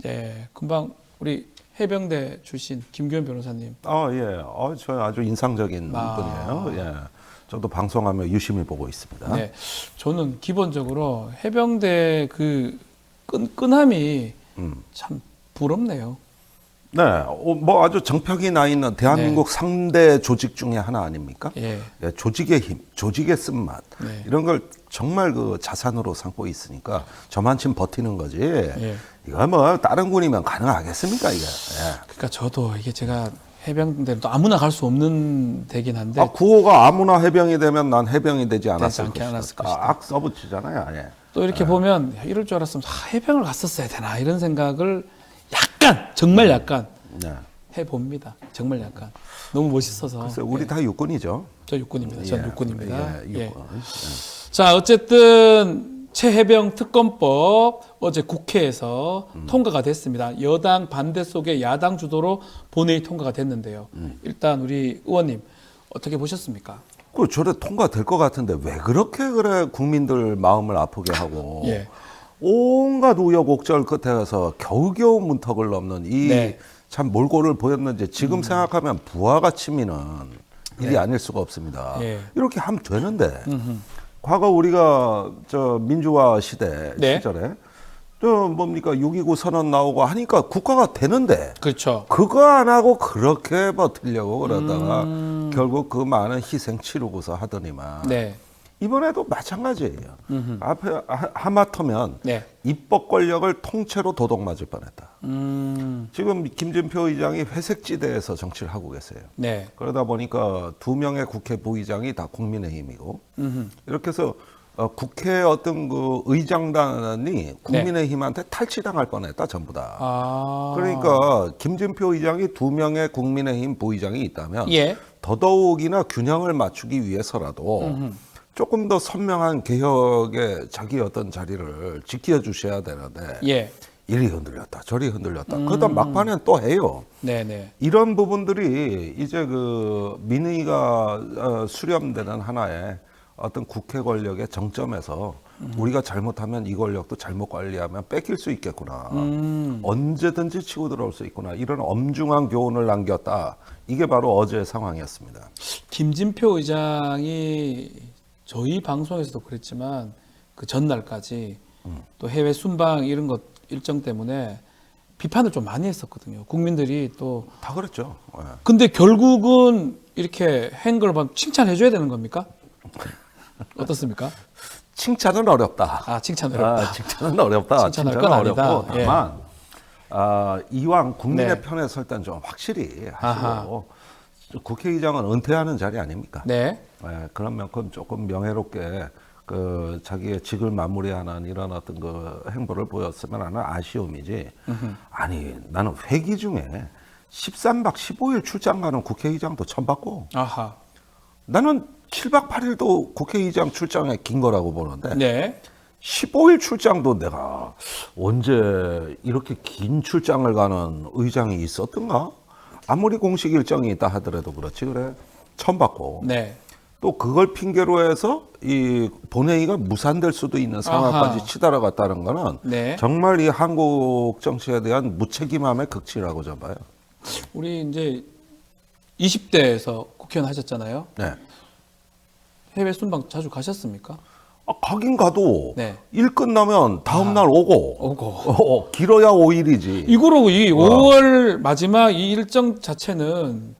네, 금방 우리 해병대 출신 김규현 변호사님. 예. 저 아주 인상적인 분이에요. 예. 저도 방송하며 유심히 보고 있습니다. 네, 저는 기본적으로 해병대 그 끈함이 참 부럽네요. 네, 뭐 아주 정평이 나 있는 대한민국 상대 조직 중에 하나 아닙니까? 예. 예, 조직의 힘, 조직의 쓴맛 네. 이런 걸 정말 그 자산으로 삼고 있으니까 저만큼 버티는 거지. 이거 뭐 다른 군이면 가능하겠습니까 이게? 예. 그러니까 저도 이게 제가 해병대는 또 아무나 갈 수 없는 데긴 한데 구호가 아무나 해병이 되면 난 해병이 되지 않았을 않게 않았을 것이다. 것이다. 악 써붙이잖아요. 예. 또 이렇게 보면 이럴 줄 알았으면 해병을 갔었어야 되나 이런 생각을 약간 정말 약간 네. 해봅니다. 정말 약간 너무 멋있어서. 글쎄, 우리 다 육군이죠. 저 육군입니다. 전 육군입니다. 예, 예. 육군. 자, 어쨌든 최해병 특검법 어제 국회에서 통과가 됐습니다. 여당 반대 속에 야당 주도로 본회의 통과가 됐는데요. 일단 우리 의원님 어떻게 보셨습니까? 그 저래 통과될 것 같은데 왜 그렇게 그래 국민들 마음을 아프게 하고 예. 온갖 우여곡절 끝에서 겨우겨우 문턱을 넘는 이 네. 참 몰골을 보였는지 지금 생각하면 부하가 치미는 일이 아닐 수가 없습니다. 예. 이렇게 하면 되는데 과거 우리가 저 민주화 시대 네. 시절에 저 뭡니까 6.29 선언 나오고 하니까 국가가 되는데 그렇죠. 그거 안 하고 그렇게 버티려고 그러다가 결국 그 많은 희생 치르고서 하더니만 네. 이번에도 마찬가지예요. 앞에 하마터면 네. 입법 권력을 통째로 도둑 맞을 뻔했다. 지금 김진표 의장이 회색지대에서 정치를 하고 계세요. 네. 그러다 보니까 2명의 국회 부의장이 다 국민의힘이고 이렇게 해서 국회 어떤 그 의장단이 국민의힘한테 탈취당할 뻔했다 전부 다. 그러니까 김진표 의장이 2명의 국민의힘 부의장이 있다면 예. 더더욱이나 균형을 맞추기 위해서라도 조금 더 선명한 개혁의 자기 어떤 자리를 지켜주셔야 되는데 예. 이리 흔들렸다 저리 흔들렸다 그러다 막판엔 또 해요. 네네. 이런 부분들이 이제 그 민의가 수렴되는 하나의 어떤 국회 권력의 정점에서 우리가 잘못하면 이 권력도 잘못 관리하면 뺏길 수 있겠구나. 언제든지 치고 들어올 수 있구나. 이런 엄중한 교훈을 남겼다. 이게 바로 어제의 상황이었습니다. 김진표 의장이 저희 방송에서도 그랬지만 그 전날까지 또 해외 순방 이런 것 일정 때문에 비판을 좀 많이 했었거든요. 국민들이 또 다 그랬죠. 예. 근데 결국은 이렇게 한 걸 보면 칭찬해 줘야 되는 겁니까? 어떻습니까? 칭찬은 어렵다. 아, 칭찬 어렵다. 칭찬은 어렵다. 칭찬할 건 아니다. 어렵고 예. 다만 이왕 국민의 네. 편에 설 땐 좀 확실히 아하. 하시고 국회의장은 은퇴하는 자리 아닙니까? 네. 예, 그런 만큼 조금 명예롭게 그 자기의 직을 마무리하는 이런 어떤 그 행보를 보였으면 하는 아쉬움이지. 아니 나는 회기 중에 13박 15일 출장 가는 국회의장도 처음 봤고 아하. 나는 7박 8일도 국회의장 출장에 긴 거라고 보는데 네. 15일 출장도 내가 언제 이렇게 긴 출장을 가는 의장이 있었던가? 아무리 공식 일정이 있다 하더라도 그렇지 그래 처음 봤고 네. 또 그걸 핑계로 해서 이 본회의가 무산될 수도 있는 상황까지 아하. 치달아갔다는 거는 네. 정말 이 한국 정치에 대한 무책임함의 극치라고 저 봐요. 우리 이제 20대에서 국회의원 하셨잖아요. 네. 해외 순방 자주 가셨습니까? 가긴 가도 네. 일 끝나면 다음 날 오고 길어야 5일이지. 이거로 이 5월 마지막 이 일정 자체는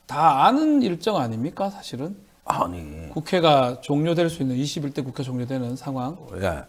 다 아는 일정 아닙니까, 사실은? 아니. 국회가 종료될 수 있는 21대 국회 종료되는 상황. 예.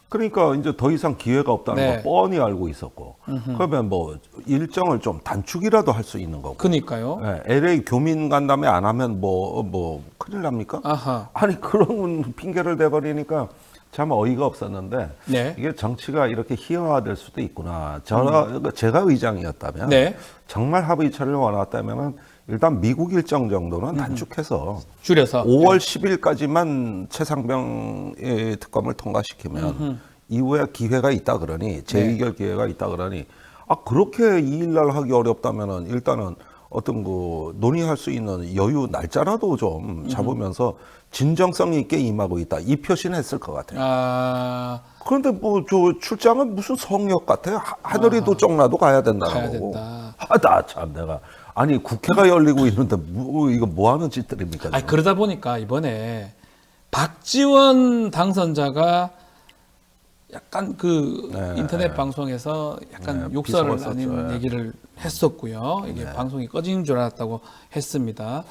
그러니까 이제 더 이상 기회가 없다는 네. 거 뻔히 알고 있었고, 그러면 뭐 일정을 좀 단축이라도 할 수 있는 거고. 그니까요. 예, LA 교민 간담회 안 하면 뭐 큰일 납니까? 아하. 아니 그런 핑계를 대버리니까 참 어이가 없었는데 네. 이게 정치가 이렇게 희화화될 수도 있구나. 제가 의장이었다면 네. 정말 합의체를 원했다면은 일단 미국 일정 정도는 단축해서 줄여서. 5월 10일까지만 최상병 특검을 통과시키면 이후에 기회가 있다 그러니 재의결 기회가 있다 그러니 그렇게 2일날 하기 어렵다면은 일단은 어떤 그 논의할 수 있는 여유 날짜라도 좀 잡으면서 진정성 있게 임하고 있다 이 표시는 했을 것 같아요. 아, 그런데 뭐 저 출장은 무슨 성역 같아요. 하늘이도 쫑나도 가야 된다는 가야 거고. 된다. 나 참 내가 아니 국회가 열리고 있는데 이거 뭐 하는 짓들입니까? 아니, 그러다 보니까 이번에 박지원 당선자가 약간 그 인터넷 방송에서 약간 네, 욕설을 비속어 아닌 썼죠. 얘기를 했었고요. 이게 방송이 꺼지는 줄 알았다고 했습니다.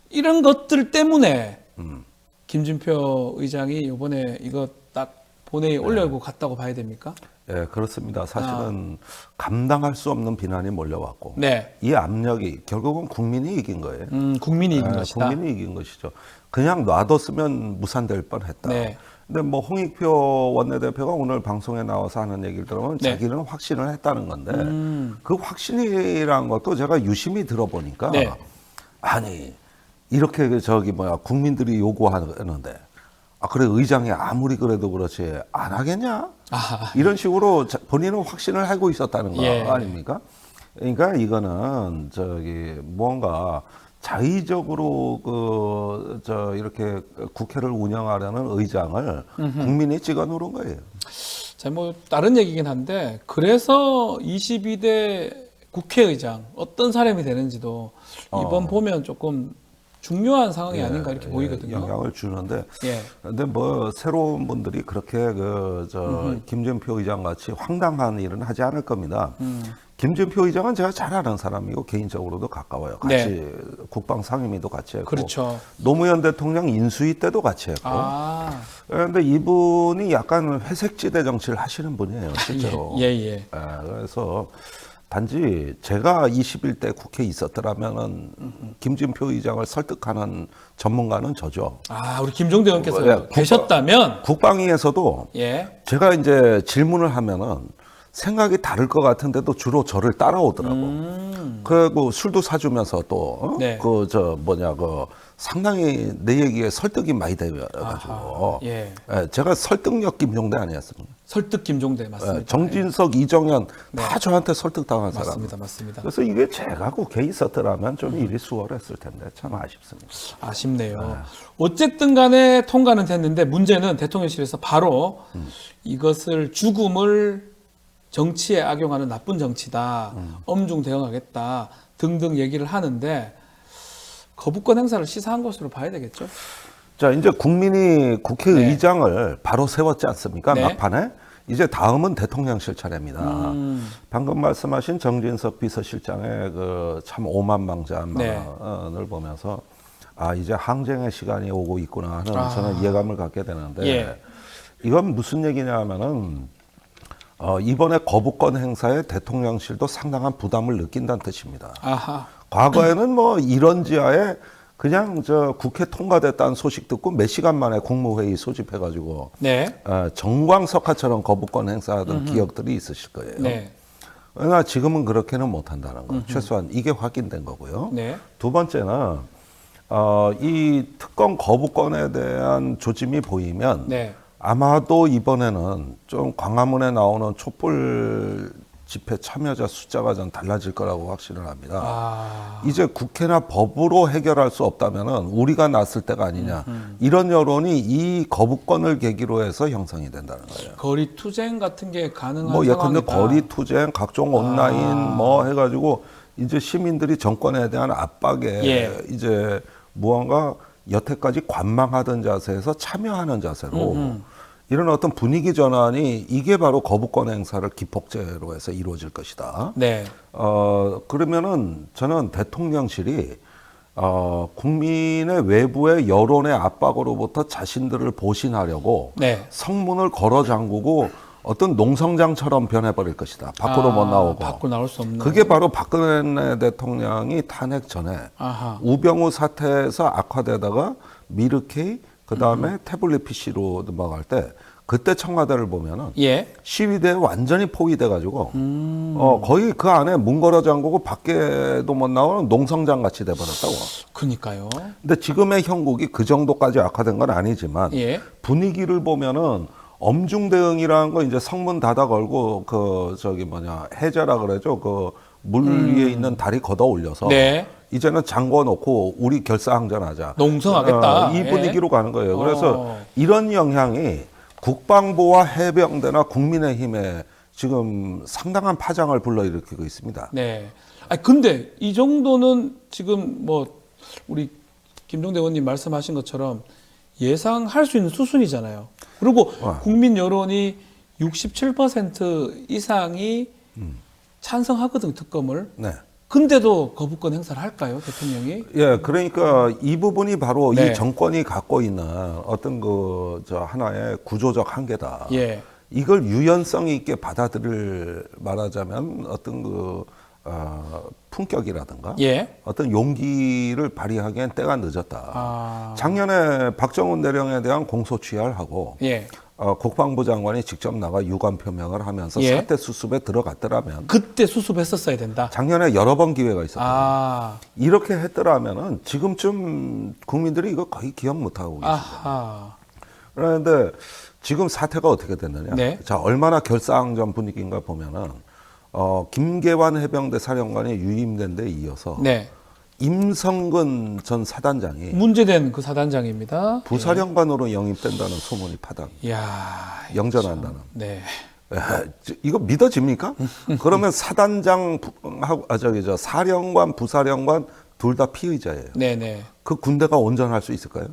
이런 것들 때문에 김진표 의장이 이번에 이거 딱 본회의에 올려고 갔다고 봐야 됩니까? 예, 그렇습니다. 사실은 감당할 수 없는 비난이 몰려왔고 네. 이 압력이 결국은 국민이 이긴 거예요. 국민이 이긴 예, 것이다. 국민이 이긴 것이죠. 그냥 놔뒀으면 무산될 뻔했다. 네. 근데 뭐 홍익표 원내대표가 오늘 방송에 나와서 하는 얘기를 들으면 네. 자기는 확신을 했다는 건데 그 확신이란 것도 제가 유심히 들어보니까 네. 아니 이렇게 국민들이 요구하는데 그래 의장이 아무리 그래도 그렇지 안 하겠냐? 이런 식으로 본인은 확신을 하고 있었다는 거 예. 아닙니까? 그러니까 이거는 무언가 자의적으로 이렇게 국회를 운영하려는 의장을 국민이 찍어 누른 거예요. 자, 뭐 다른 얘기긴 한데 그래서 22대 국회의장 어떤 사람이 되는지도 이번 보면 조금 중요한 상황이 아닌가 이렇게 보이거든요. 영향을 주는데. 예. 근데 뭐 새로운 분들이 그렇게 김진표 의장 같이 황당한 일은 하지 않을 겁니다. 김진표 의장은 제가 잘 아는 사람이고 개인적으로도 가까워요. 같이 국방 상임위도 같이 했고. 그렇죠. 노무현 대통령 인수위 때도 같이 했고. 그런데 이분이 약간 회색지대 정치를 하시는 분이에요, 실제로. 예. 그래서 단지 제가 21대 국회에 있었더라면은 김진표 의장을 설득하는 전문가는 저죠. 우리 김종대 의원께서 계셨다면 국방위에서도 예. 제가 이제 질문을 하면은 생각이 다를 것 같은데도 주로 저를 따라오더라고. 그리고 술도 사주면서 또 네. 상당히 내 얘기에 설득이 많이 돼가지고 예. 제가 설득력 김종대 아니었습니까? 설득 김종대 맞습니다. 정진석, 이정현 다 저한테 설득당한 사람. 맞습니다. 그래서 이게 제가 국회에 있었더라면 좀 일이 수월했을 텐데 참 아쉽습니다. 아쉽네요. 어쨌든 간에 통과는 됐는데 문제는 대통령실에서 바로 이것을 죽음을 정치에 악용하는 나쁜 정치다. 엄중 대응하겠다. 등등 얘기를 하는데 거부권 행사를 시사한 것으로 봐야 되겠죠? 자, 이제 국민이 국회의장을 바로 세웠지 않습니까? 네. 막판에. 이제 다음은 대통령실 차례입니다. 방금 말씀하신 정진석 비서실장의 참 오만망자만을 보면서 이제 항쟁의 시간이 오고 있구나 하는 저는 예감을 갖게 되는데 이건 무슨 얘기냐면은 이번에 거부권 행사에 대통령실도 상당한 부담을 느낀다는 뜻입니다. 과거에는 뭐 이런 지하에 그냥 국회 통과됐다는 소식 듣고 몇 시간 만에 국무회의 소집해가지고 정광석화처럼 거부권 행사하던 기억들이 있으실 거예요. 그러나 지금은 그렇게는 못한다는 거예요. 최소한 이게 확인된 거고요. 두 번째는 이 특검 거부권에 대한 조짐이 보이면 아마도 이번에는 좀 광화문에 나오는 촛불 집회 참여자 숫자가 좀 달라질 거라고 확신을 합니다. 이제 국회나 법으로 해결할 수 없다면은 우리가 났을 때가 아니냐. 이런 여론이 이 거부권을 계기로 해서 형성이 된다는 거예요. 거리 투쟁 같은 게 가능한 뭐 예컨대 상황이다. 거리 투쟁, 각종 온라인 뭐 해가지고 이제 시민들이 정권에 대한 압박에 이제 무언가 여태까지 관망하던 자세에서 참여하는 자세로 이런 어떤 분위기 전환이 이게 바로 거부권 행사를 기폭제로 해서 이루어질 것이다. 그러면은 저는 대통령실이 국민의 외부의 여론의 압박으로부터 자신들을 보신하려고 네. 성문을 걸어 잠그고 어떤 농성장처럼 변해버릴 것이다. 밖으로 못 나오고. 밖으로 나올 수 없는. 그게 바로 박근혜 대통령이 탄핵 전에 아하. 우병우 사태에서 악화되다가 미르케이 그다음에 태블릿 PC로 넘어갈 때 그때 청와대를 보면은 예. 시위대에 완전히 포위돼 가지고 거의 그 안에 문 걸어 잠그고 밖에도 못 나오는 농성장 같이 돼 버렸다고. 그니까요. 근데 지금의 형국이 그 정도까지 악화된 건 아니지만 예. 분위기를 보면은 엄중 대응이라는 거 이제 성문 닫아 걸고 그 저기 뭐냐 해제라 그러죠. 그 물 위에 있는 다리 걷어 올려서 네. 이제는 잠궈 놓고 우리 결사항전하자. 농성하겠다. 이 예. 분위기로 가는 거예요. 그래서 어. 이런 영향이 국방부와 해병대나 국민의힘에 지금 상당한 파장을 불러일으키고 있습니다. 네. 아니 근데 이 정도는 지금 뭐 우리 김종대 의원님 말씀하신 것처럼 예상할 수 있는 수순이잖아요. 그리고 국민 여론이 67% 이상이 찬성하거든 특검을. 네. 근데도 거부권 행사를 할까요, 대통령이? 예, 그러니까 이 부분이 바로 네. 이 정권이 갖고 있는 어떤 그 저 하나의 구조적 한계다. 예. 이걸 유연성 있게 받아들일 말하자면 어떤 그 품격이라든가 예. 어떤 용기를 발휘하기엔 때가 늦었다. 아. 작년에 박정훈 대령에 대한 공소 취하하고 예. 국방부 장관이 직접 나가 유감 표명을 하면서 예. 사태 수습에 들어갔더라면 그때 수습했었어야 된다. 작년에 여러 번 기회가 있었거든요. 아. 이렇게 했더라면은 지금쯤 국민들이 이거 거의 기억 못 하고 계시죠. 아하. 그런데 지금 사태가 어떻게 됐느냐? 네. 자, 얼마나 결사항전 분위기인가 보면은 김계환 해병대 사령관이 유임된 데 이어서 네. 임성근 전 사단장이 문제된 그 사단장입니다. 부사령관으로 영입된다는 소문이 파단. 이야. 영전한다는. 네. 이거 믿어집니까? 그러면 사단장하고 사령관, 부사령관 둘 다 피의자예요. 네네. 그 군대가 온전할 수 있을까요?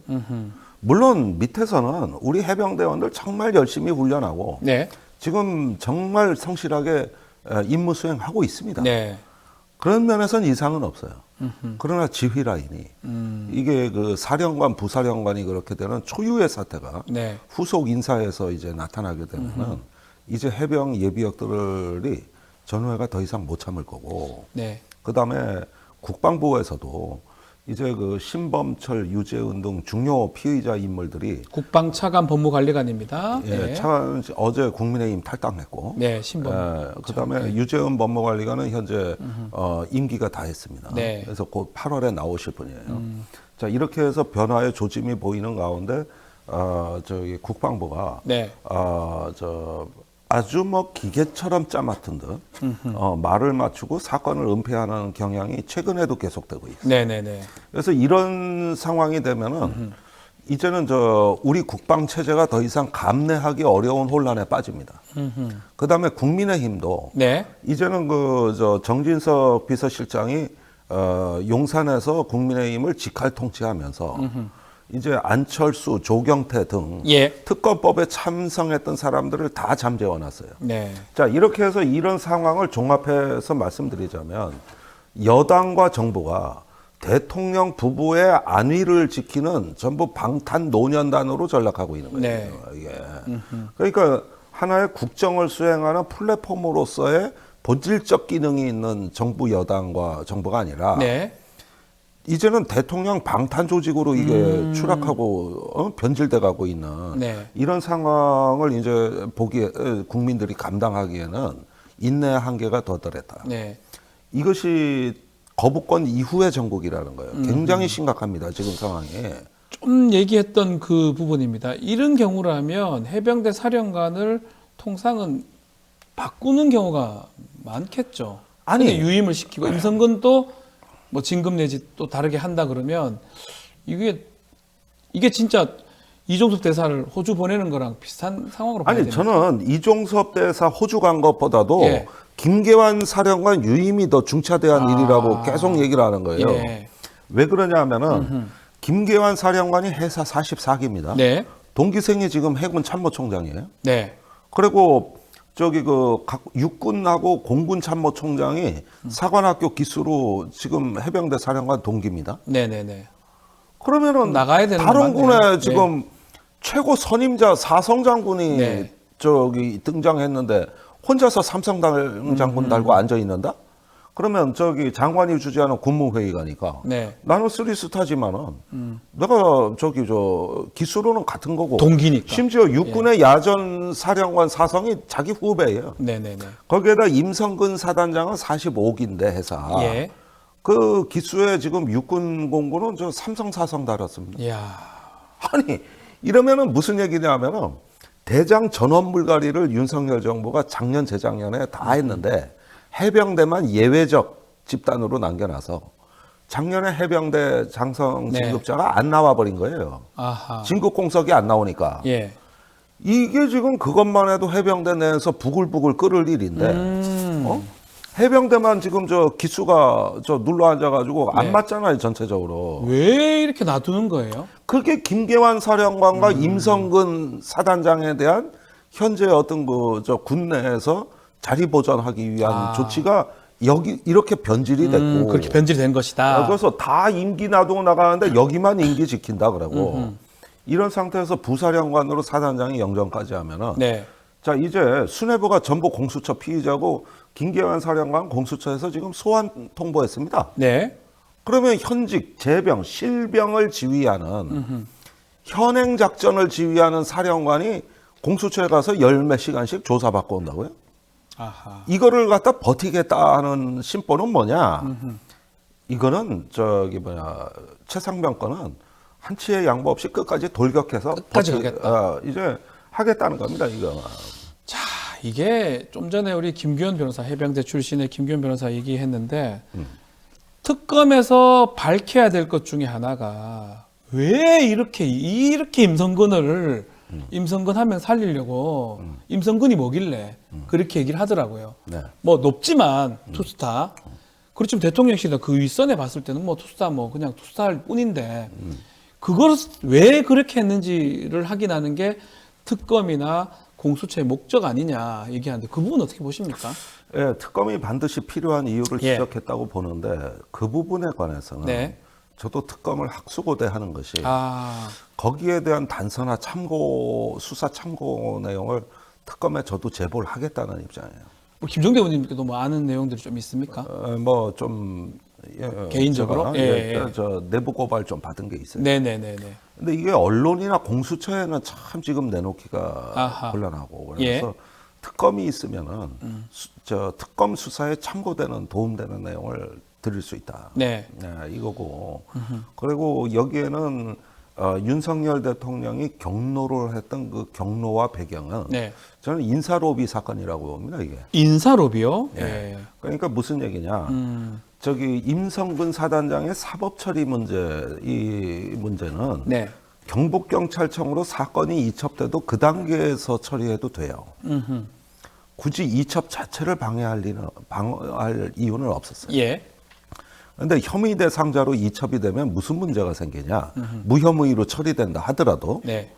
물론 밑에서는 우리 해병대원들 정말 열심히 훈련하고 네. 지금 정말 성실하게 임무 수행하고 있습니다. 네. 그런 면에서는 이상은 없어요. 그러나 지휘 라인이 이게 그 사령관, 부사령관이 그렇게 되는 초유의 사태가 네. 후속 인사에서 이제 나타나게 되면은 이제 해병 예비역들이 전후회가 더 이상 못 참을 거고 네. 그다음에 국방부에서도 이제 그 신범철, 유재은 등 중요 피의자 인물들이 국방차관 법무관리관입니다. 예, 네. 어제 국민의힘 탈당했고 네, 신범. 그다음에 유재은 법무관리관은 현재 임기가 다 했습니다. 네. 그래서 곧 8월에 나오실 분이에요. 자, 이렇게 해서 변화의 조짐이 보이는 가운데 저기 국방부가 네. 아주 뭐 기계처럼 짜맞은 듯 말을 맞추고 사건을 은폐하는 경향이 최근에도 계속되고 있어요. 네네네. 그래서 이런 상황이 되면은 이제는 우리 국방 체제가 더 이상 감내하기 어려운 혼란에 빠집니다. 그다음에 국민의힘도 네. 이제는 정진석 비서실장이 용산에서 국민의힘을 직할 통치하면서 이제 안철수, 조경태 등 예. 특검법에 참석했던 사람들을 다 잠재워 놨어요. 네. 자, 이렇게 해서 이런 상황을 종합해서 말씀드리자면 여당과 정부가 대통령 부부의 안위를 지키는 전부 방탄 노년단으로 전락하고 있는 거예요. 네. 이게. 그러니까 하나의 국정을 수행하는 플랫폼으로서의 본질적 기능이 있는 정부 여당과 정부가 아니라 네. 이제는 대통령 방탄 조직으로 이게 추락하고 변질돼 가고 있는 네. 이런 상황을 이제 국민들이 감당하기에는 인내의 한계가 도달했다. 네. 이것이 거부권 이후의 정국이라는 거예요. 굉장히 심각합니다. 지금 상황이. 좀 얘기했던 그 부분입니다. 이런 경우라면 해병대 사령관을 통상은 바꾸는 경우가 많겠죠. 아니. 근데 유임을 시키고 임성근 또 뭐 진급 내지 또 다르게 한다 그러면 이게 진짜 이종섭 대사를 호주 보내는 거랑 비슷한 상황으로 봐야 아니 됩니다. 저는 이종섭 대사 호주 간 것보다도 예. 김계환 사령관 유임이 더 중차대한 일이라고 계속 얘기를 하는 거예요. 예. 왜 그러냐면은 김계환 사령관이 해사 44기입니다. 네. 동기생이 지금 해군 참모총장이에요. 네. 그리고 저기 각 육군하고 공군 참모총장이 사관학교 기수로 지금 해병대 사령관 동기입니다. 네네네. 그러면은 나가야 되는 다른 건 맞네요. 군에 지금 최고 선임자 사성 장군이 네. 저기 등장했는데 혼자서 삼성 장군 달고 앉아 있는다? 그러면 저기 장관이 주재하는 국무회의 가니까 네. 나는 쓰리스타지만은 내가 저기 기수로는 같은 거고 동기니까. 심지어 육군의 야전 사령관 사성이 자기 후배예요. 네네네. 거기에다 임성근 사단장은 45기인데 해서 예. 그 기수에 지금 육군 공군은 저 삼성 사성 달았습니다. 이야. 아니 이러면은 무슨 얘기냐면은 대장 전원 물갈이를 윤석열 정부가 작년 재작년에 다 했는데 해병대만 예외적 집단으로 남겨놔서 작년에 해병대 장성 네. 진급자가 안 나와 버린 거예요. 아하. 진급 공석이 안 나오니까 예. 이게 지금 그것만 해도 해병대 내에서 부글부글 끓을 일인데 어? 해병대만 지금 저 기수가 저 눌러 앉아가지고 안 네. 맞잖아요 전체적으로. 왜 이렇게 놔두는 거예요? 그게 김계환 사령관과 임성근 사단장에 대한 현재 어떤 저 군내에서 자리 보전하기 위한 조치가 여기 이렇게 변질이 됐고 그렇게 변질이 된 것이다. 그래서 다 임기 놔두고 나가는데 여기만 임기 지킨다 그러고 이런 상태에서 부사령관으로 사단장이 영전까지 하면은 네. 자 이제 수뇌부가 전부 공수처 피의자고 김계환 사령관 공수처에서 지금 소환 통보했습니다. 네. 그러면 현직 제병 실병을 지휘하는 현행 작전을 지휘하는 사령관이 공수처에 가서 열 몇 시간씩 조사받고 온다고요? 아하. 이거를 갖다 버티겠다 하는 심보는 뭐냐? 이거는 최상병 거는 한치의 양보 없이 끝까지 돌격해서 끝까지 가겠다. 이제 하겠다는 겁니다. 이거. 자, 이게 좀 전에 우리 김규현 변호사, 해병대 출신의 김규현 변호사 얘기했는데 특검에서 밝혀야 될 것 중에 하나가 왜 이렇게 임성근 하면 살리려고 임성근이 뭐길래 그렇게 얘기를 하더라고요. 네. 뭐 높지만 투스타. 그렇지만 대통령실이나 그 윗선에 봤을 때는 뭐 투스타 뭐 그냥 투스타일 뿐인데 그걸 왜 그렇게 했는지를 확인하는 게 특검이나 공수처의 목적 아니냐 얘기하는데 그 부분 어떻게 보십니까? 예, 특검이 반드시 필요한 이유를 예. 지적했다고 보는데 그 부분에 관해서는 네. 저도 특검을 학수고대하는 것이 아, 거기에 대한 단서나 수사 참고 내용을 특검에 저도 제보를 하겠다는 입장이에요. 뭐 김종대 의원님께도 뭐 아는 내용들이 좀 있습니까? 뭐좀 개인적으로? 저 내부 고발 좀 받은 게 있어요. 네네네네. 근데 이게 언론이나 공수처에는 참 지금 내놓기가 아하. 곤란하고 그래서 예. 특검이 있으면은 특검 수사에 참고되는 도움되는 내용을 드릴 수 있다. 네. 네, 이거고 그리고 여기에는 윤석열 대통령이 경로를 했던 그 경로와 배경은 네. 저는 인사로비 사건이라고 봅니다. 이게. 인사로비요? 예. 그러니까 무슨 얘기냐? 저기 임성근 사단장의 사법 처리 문제 이 문제는 네. 경북경찰청으로 사건이 이첩돼도 그 단계에서 처리해도 돼요. 굳이 이첩 자체를 방해할 이유는 없었어요. 예. 그런데 혐의 대상자로 이첩이 되면 무슨 문제가 생기냐? 무혐의로 처리된다 하더라도 네.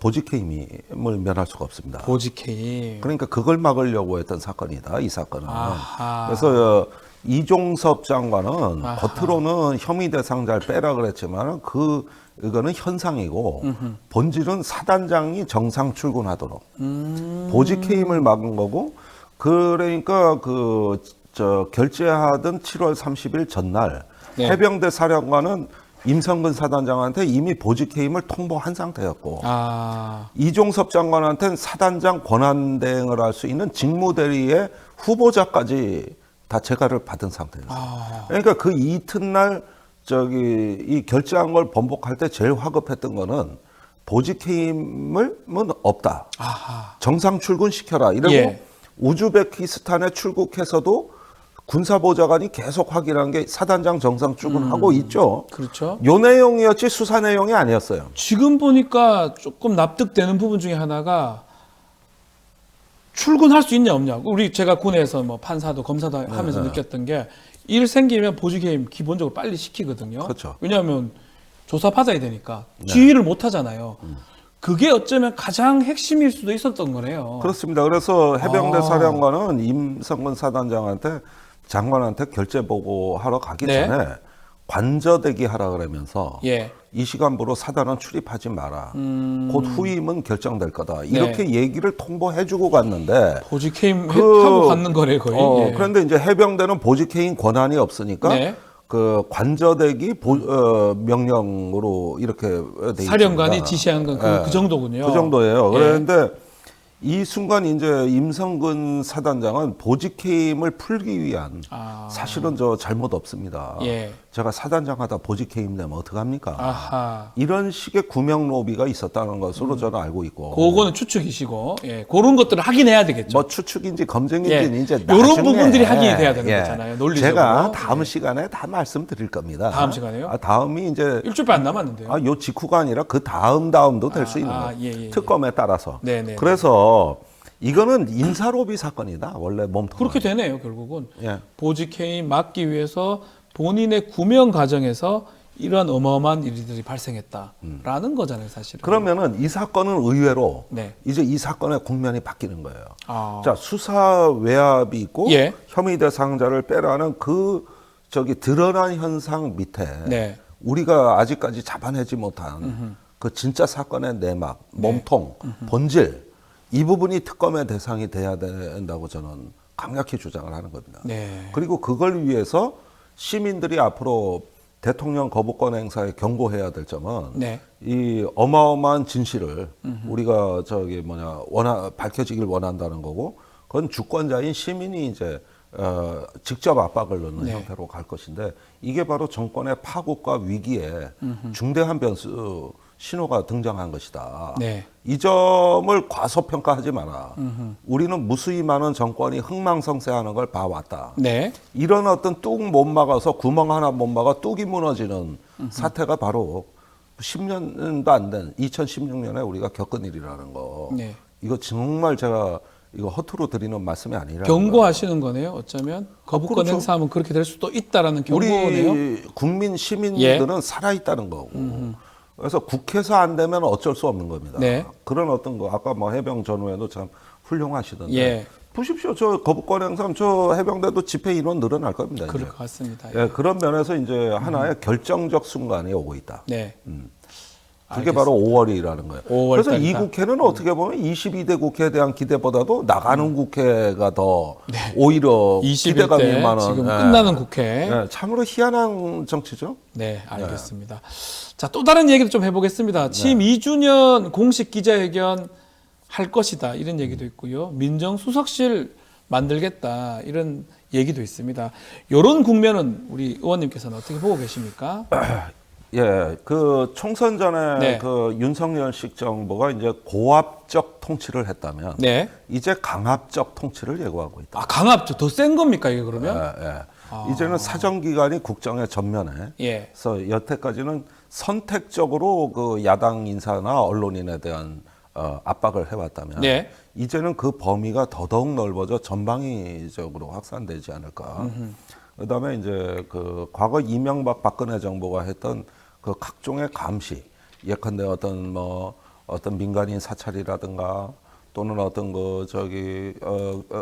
보직해임을 면할 수가 없습니다. 보직해임. 그러니까 그걸 막으려고 했던 사건이다. 이 사건은. 아하. 그래서 이종섭 장관은 아하. 겉으로는 혐의 대상자를 빼라 그랬지만 이거는 현상이고 본질은 사단장이 정상 출근하도록 보직해임을 막은 거고 그러니까 결재하던 7월 30일 전날 네. 해병대 사령관은 임성근 사단장한테 이미 보직해임을 통보한 상태였고 아, 이종섭 장관한테는 사단장 권한 대행을 할 수 있는 직무대리의 후보자까지 다 재가를 받은 상태였어요. 아. 그러니까 그 이튿날 이 결제한 걸 번복할 때 제일 화급했던 거는 보직해임은 없다. 아하. 정상 출근시켜라. 이러고 예. 우즈베키스탄에 출국해서도 군사보좌관이 계속 확인한 게 사단장 정상 출근하고 있죠. 그렇죠. 요 내용이었지 수사 내용이 아니었어요. 지금 보니까 조금 납득되는 부분 중에 하나가 출근할 수 있냐 없냐. 제가 군에서 뭐 판사도 검사도 하면서 느꼈던 게 일 생기면 보직해임 기본적으로 빨리 시키거든요. 그렇죠. 왜냐하면 조사 받아야 되니까 지휘를 못 하잖아요. 그게 어쩌면 가장 핵심일 수도 있었던 거네요. 그렇습니다. 그래서 해병대 아. 사령관은 임성근 사단장한테 장관한테 결재 보고하러 가기 네. 전에 관저대기 하라 그러면서 예. 이 시간부로 사단은 출입하지 마라. 곧 후임은 결정될 거다. 이렇게 얘기를 통보해주고 갔는데 보직해임 그- 하고 갔는 거래 거의. 예. 그런데 이제 해병대는 보직해임 권한이 없으니까 네. 그 관저대기 명령으로 이렇게 돼 사령관이 있습니다. 지시한 건 그 정도군요. 그 정도예요. 예. 그런데 이 순간 이제 임성근 사단장은 보직해임을 풀기 위한 아. 사실은 저 잘못 없습니다. 예. 제가 사단장 하다 보직해임 되면 어떡합니까? 아하. 이런 식의 구명 로비가 있었다는 것으로 저는 알고 있고. 그거는 추측이시고, 예, 그런 것들을 확인해야 되겠죠. 뭐 추측인지 검증인지 예. 이제 요런 나중에 부분들이 확인이 돼야 되는 거잖아요, 논리적으로. 제가 다음 예. 시간에 다 말씀드릴 겁니다. 다음 시간에요? 다음이 이제 일주일밖에 안 남았는데요. 요 직후가 아니라 그 다음도 될 수 있는 아, 거예요. 예, 예, 특검에 따라서. 네네. 그래서 이거는 인사로비 사건이다. 원래 몸통. 그렇게 되네요, 결국은. 예. 보직해임 막기 위해서 본인의 구명 과정에서 이런 어마어마한 일들이 발생했다라는 거잖아요, 사실은. 그러면은 이 사건은 의외로 네. 이제 이 사건의 국면이 바뀌는 거예요. 아. 자, 수사 외압이 있고 예. 혐의 대상자를 빼라는 그 드러난 현상 밑에 네. 우리가 아직까지 잡아내지 못한 그 진짜 사건의 내막, 네. 몸통, 본질 이 부분이 특검의 대상이 돼야 된다고 저는 강력히 주장을 하는 겁니다. 네. 그리고 그걸 위해서 시민들이 앞으로 대통령 거부권 행사에 경고해야 될 점은 네. 이 어마어마한 진실을 우리가 밝혀지길 원한다는 거고 그건 주권자인 시민이 이제 직접 압박을 넣는 네. 형태로 갈 것인데 이게 바로 정권의 파국과 위기에 중대한 변수 신호가 등장한 것이다. 네. 이 점을 과소평가하지 마라. 우리는 무수히 많은 정권이 흥망성쇠하는 걸 봐왔다. 네. 이런 어떤 뚝 못 막아서 구멍 하나 못 막아 뚝이 무너지는 사태가 바로 10년도 안 된 2016년에 우리가 겪은 일이라는 거. 네. 이거 정말 제가 이거 허투루 드리는 말씀이 아니라 경고하시는 거네요, 어쩌면. 거부권 그렇죠. 행사하면 그렇게 될 수도 있다라는 경고네요. 우리 국민 시민들은 살아있다는 거고. 그래서 국회에서 안 되면 어쩔 수 없는 겁니다. 네. 그런 어떤 거 아까 뭐 해병 전후에도 참 훌륭하시던데. 예. 보십시오. 저 거부권 행사하면 저 해병대도 집회 인원 늘어날 겁니다. 이제. 그럴 것 같습니다. 예, 그런 면에서 이제 하나의 결정적 순간이 오고 있다. 네. 그게 바로 5월이라는 거예요. 5월 그래서 이 달이다. 국회는 어떻게 보면 22대 국회에 대한 기대보다도 나가는 국회가 더 오히려 20일 기대감이 때 많은 지금 예. 끝나는 국회. 예, 참으로 희한한 정치죠. 네, 알겠습니다. 자, 또 다른 얘기를 좀 해보겠습니다. 취임 2주년 공식 기자회견 할 것이다. 이런 얘기도 있고요. 민정수석실 만들겠다. 이런 얘기도 있습니다. 이런 국면은 우리 의원님께서는 어떻게 보고 계십니까? 예, 그 총선 전에 네. 그 윤석열식 정부가 이제 고압적 통치를 했다면 네. 이제 강압적 통치를 예고하고 있다. 아, 강압죠. 더 센 겁니까, 이게 그러면? 예, 예. 이제는 사정기관이 국정의 전면에 예. 그래서 여태까지는 선택적으로 그 야당 인사나 언론인에 대한 압박을 해왔다면 네. 이제는 그 범위가 더더욱 넓어져 전방위적으로 확산되지 않을까. 그다음에 이제 그 과거 이명박 박근혜 정부가 했던 그 각종의 감시, 예컨대 어떤 민간인 사찰이라든가 또는 어떤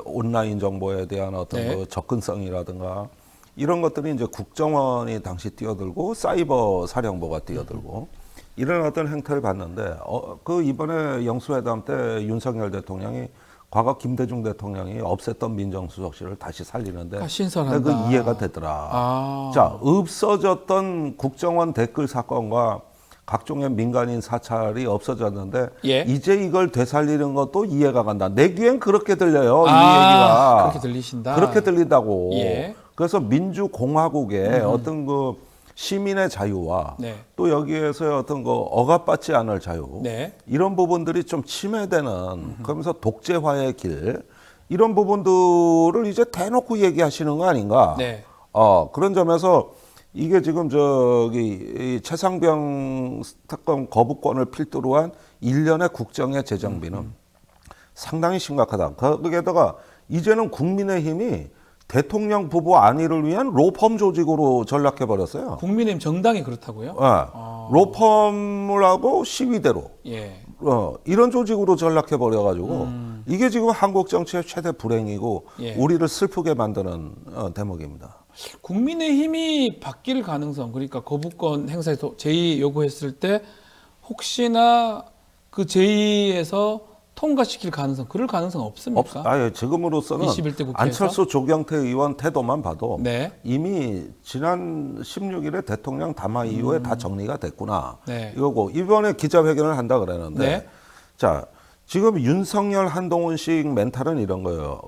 온라인 정보에 대한 어떤 네. 그 접근성이라든가 이런 것들이 이제 국정원이 당시 뛰어들고 사이버 사령부가 뛰어들고 이런 어떤 행태를 봤는데 그 이번에 영수회담 때 윤석열 대통령이 과거 김대중 대통령이 없앴던 민정수석실을 다시 살리는데 아, 신선하다. 그 이해가 되더라. 아. 자, 없어졌던 국정원 댓글 사건과 각종의 민간인 사찰이 없어졌는데 예. 이제 이걸 되살리는 것도 이해가 간다. 내 귀엔 그렇게 들려요. 이 아, 얘기가. 그렇게 들리신다. 그렇게 들린다고. 예. 그래서 민주공화국의 어떤 그 시민의 자유와 네. 또 여기에서의 어떤 그 억압받지 않을 자유 네. 이런 부분들이 좀 침해되는 그러면서 독재화의 길 이런 부분들을 이제 대놓고 얘기하시는 거 아닌가? 네. 그런 점에서 이게 지금 이 최상병 특검 거부권을 필두로 한 1년의 국정의 재정비는 상당히 심각하다. 거기에다가 이제는 국민의힘이 대통령 부부 안위를 위한 로펌 조직으로 전락해 버렸어요. 국민의힘 정당이 그렇다고요? 로펌을 하고 시위대로 예. 이런 조직으로 전락해 버려가지고 이게 지금 한국 정치의 최대 불행이고 예. 우리를 슬프게 만드는 대목입니다. 국민의힘이 바뀔 가능성, 그러니까 거부권 행사에서 제의 요구했을 때 혹시나 그 제의에서 통과시킬 가능성, 그럴 가능성 없습니까? 아예 지금으로서는 21대 국회에서? 안철수 조경태 의원 태도만 봐도 네. 이미 지난 16일에 대통령 담화 이후에 다 정리가 됐구나. 네. 이거고 이번에 기자회견을 한다 그랬는데 네. 자 지금 윤석열 한동훈식 멘탈은 이런 거예요.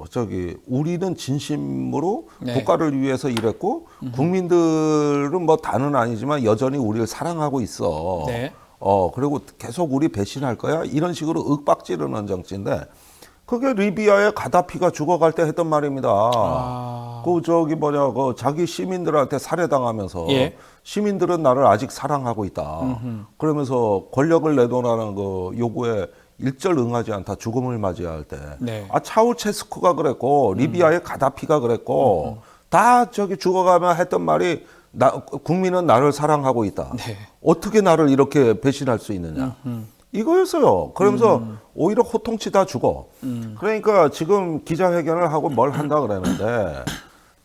우리는 진심으로 네. 국가를 위해서 일했고 국민들은 뭐 다는 아니지만 여전히 우리를 사랑하고 있어. 네. 그리고 계속 우리 배신할 거야. 이런 식으로 윽박지르는 정치인데 그게 리비아의 가다피가 죽어갈 때 했던 말입니다. 그 자기 시민들한테 살해당하면서 예. 시민들은 나를 아직 사랑하고 있다. 그러면서 권력을 내놓으라는 그 요구에 일절 응하지 않다. 죽음을 맞이할 때. 네. 차우체스쿠가 그랬고 리비아의 가다피가 그랬고 다 죽어가면 했던 말이 국민은 나를 사랑하고 있다. 네. 어떻게 나를 이렇게 배신할 수 있느냐. 이거였어요. 그러면서 오히려 호통치다 죽어. 그러니까 지금 기자회견을 하고 뭘 한다 그랬는데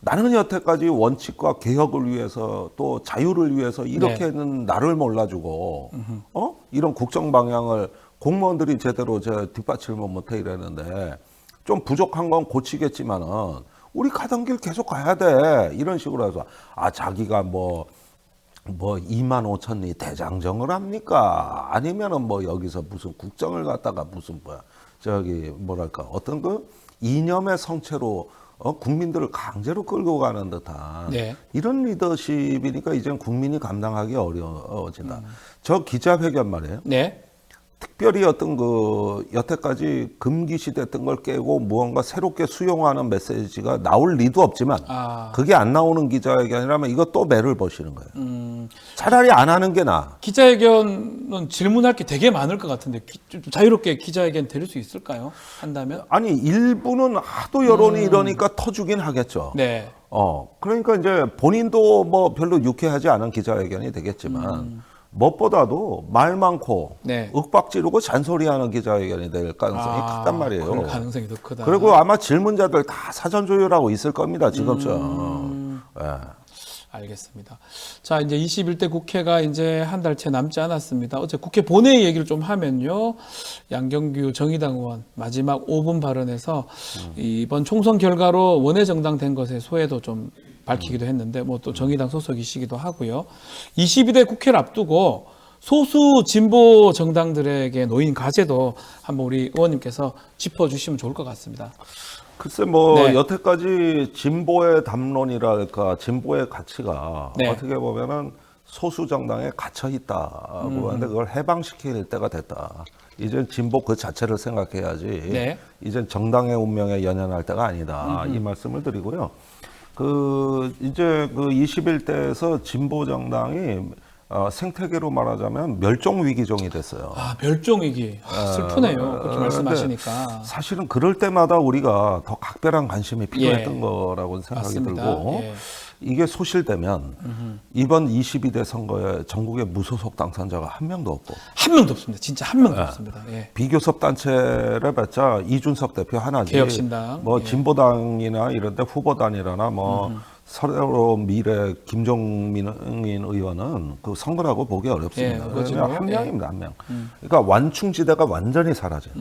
나는 여태까지 원칙과 개혁을 위해서 또 자유를 위해서 이렇게는 나를 몰라주고 이런 국정 방향을 공무원들이 제대로 뒷받침을 못해 이랬는데 좀 부족한 건 고치겠지만은 우리 가던 길 계속 가야 돼. 이런 식으로 해서 자기가 뭐 2만 5천리 대장정을 합니까? 아니면은 뭐 여기서 무슨 국정을 갖다가 무슨 어떤 그 이념의 성체로 국민들을 강제로 끌고 가는 듯한 네. 이런 리더십이니까 이제는 국민이 감당하기 어려워진다. 저 기자회견 말이에요. 네. 특별히 여태까지 금기시됐던 걸 깨고 무언가 새롭게 수용하는 메시지가 나올 리도 없지만 그게 안 나오는 기자회견이라면 이거 또 매를 버시는 거예요. 차라리 안 하는 게 나아. 기자회견은 질문할 게 되게 많을 것 같은데 좀 자유롭게 기자회견 드릴 수 있을까요? 한다면? 아니 일부는 하도 여론이 이러니까 터주긴 하겠죠. 네. 그러니까 이제 본인도 뭐 별로 유쾌하지 않은 기자회견이 되겠지만 무엇보다도 말 많고 네. 윽박지르고 잔소리하는 기자회견이 될 가능성이 크단 말이에요. 그럴 가능성이 더 크다. 그리고 아마 질문자들 다 사전 조율하고 있을 겁니다. 지금쯤. 예. 알겠습니다. 자, 이제 21대 국회가 이제 한 달째 남지 않았습니다. 어제 국회 본회의 얘기를 좀 하면요. 양경규 정의당 의원 마지막 5분 발언에서 이번 총선 결과로 원외 정당 된 것에 소회도 좀 밝히기도 했는데 뭐 또 정의당 소속이시기도 하고요. 22대 국회를 앞두고 소수 진보 정당들에게 놓인 과제도 한번 우리 의원님께서 짚어주시면 좋을 것 같습니다. 글쎄 뭐 네. 여태까지 진보의 담론이랄까 진보의 가치가 네. 어떻게 보면은 소수 정당에 갇혀 있다고 하는데 그걸 해방시킬 때가 됐다. 이제 진보 그 자체를 생각해야지. 네. 이제 정당의 운명에 연연할 때가 아니다. 이 말씀을 드리고요. 이제 21대에서 진보 정당이 생태계로 말하자면 멸종 위기종이 됐어요. 멸종 위기. 슬프네요. 그렇게 말씀하시니까. 사실은 그럴 때마다 우리가 더 각별한 관심이 필요했던 예. 거라고 생각이 맞습니다. 들고 예. 이게 소실되면 이번 22대 선거에 전국에 무소속 당선자가 한 명도 없고 한 명도 없습니다. 진짜 한 명도 없습니다. 예. 비교섭 단체를 봤자 이준석 대표 하나지. 개혁신당. 뭐 예. 진보당이나 이런데 후보단이라나 뭐 새로운 미래 김종민 의원은 그 선거라고 보기 어렵습니다. 예, 그렇죠. 왜냐하면 한 예. 명입니다, 한 명. 그러니까 완충지대가 완전히 사라져요.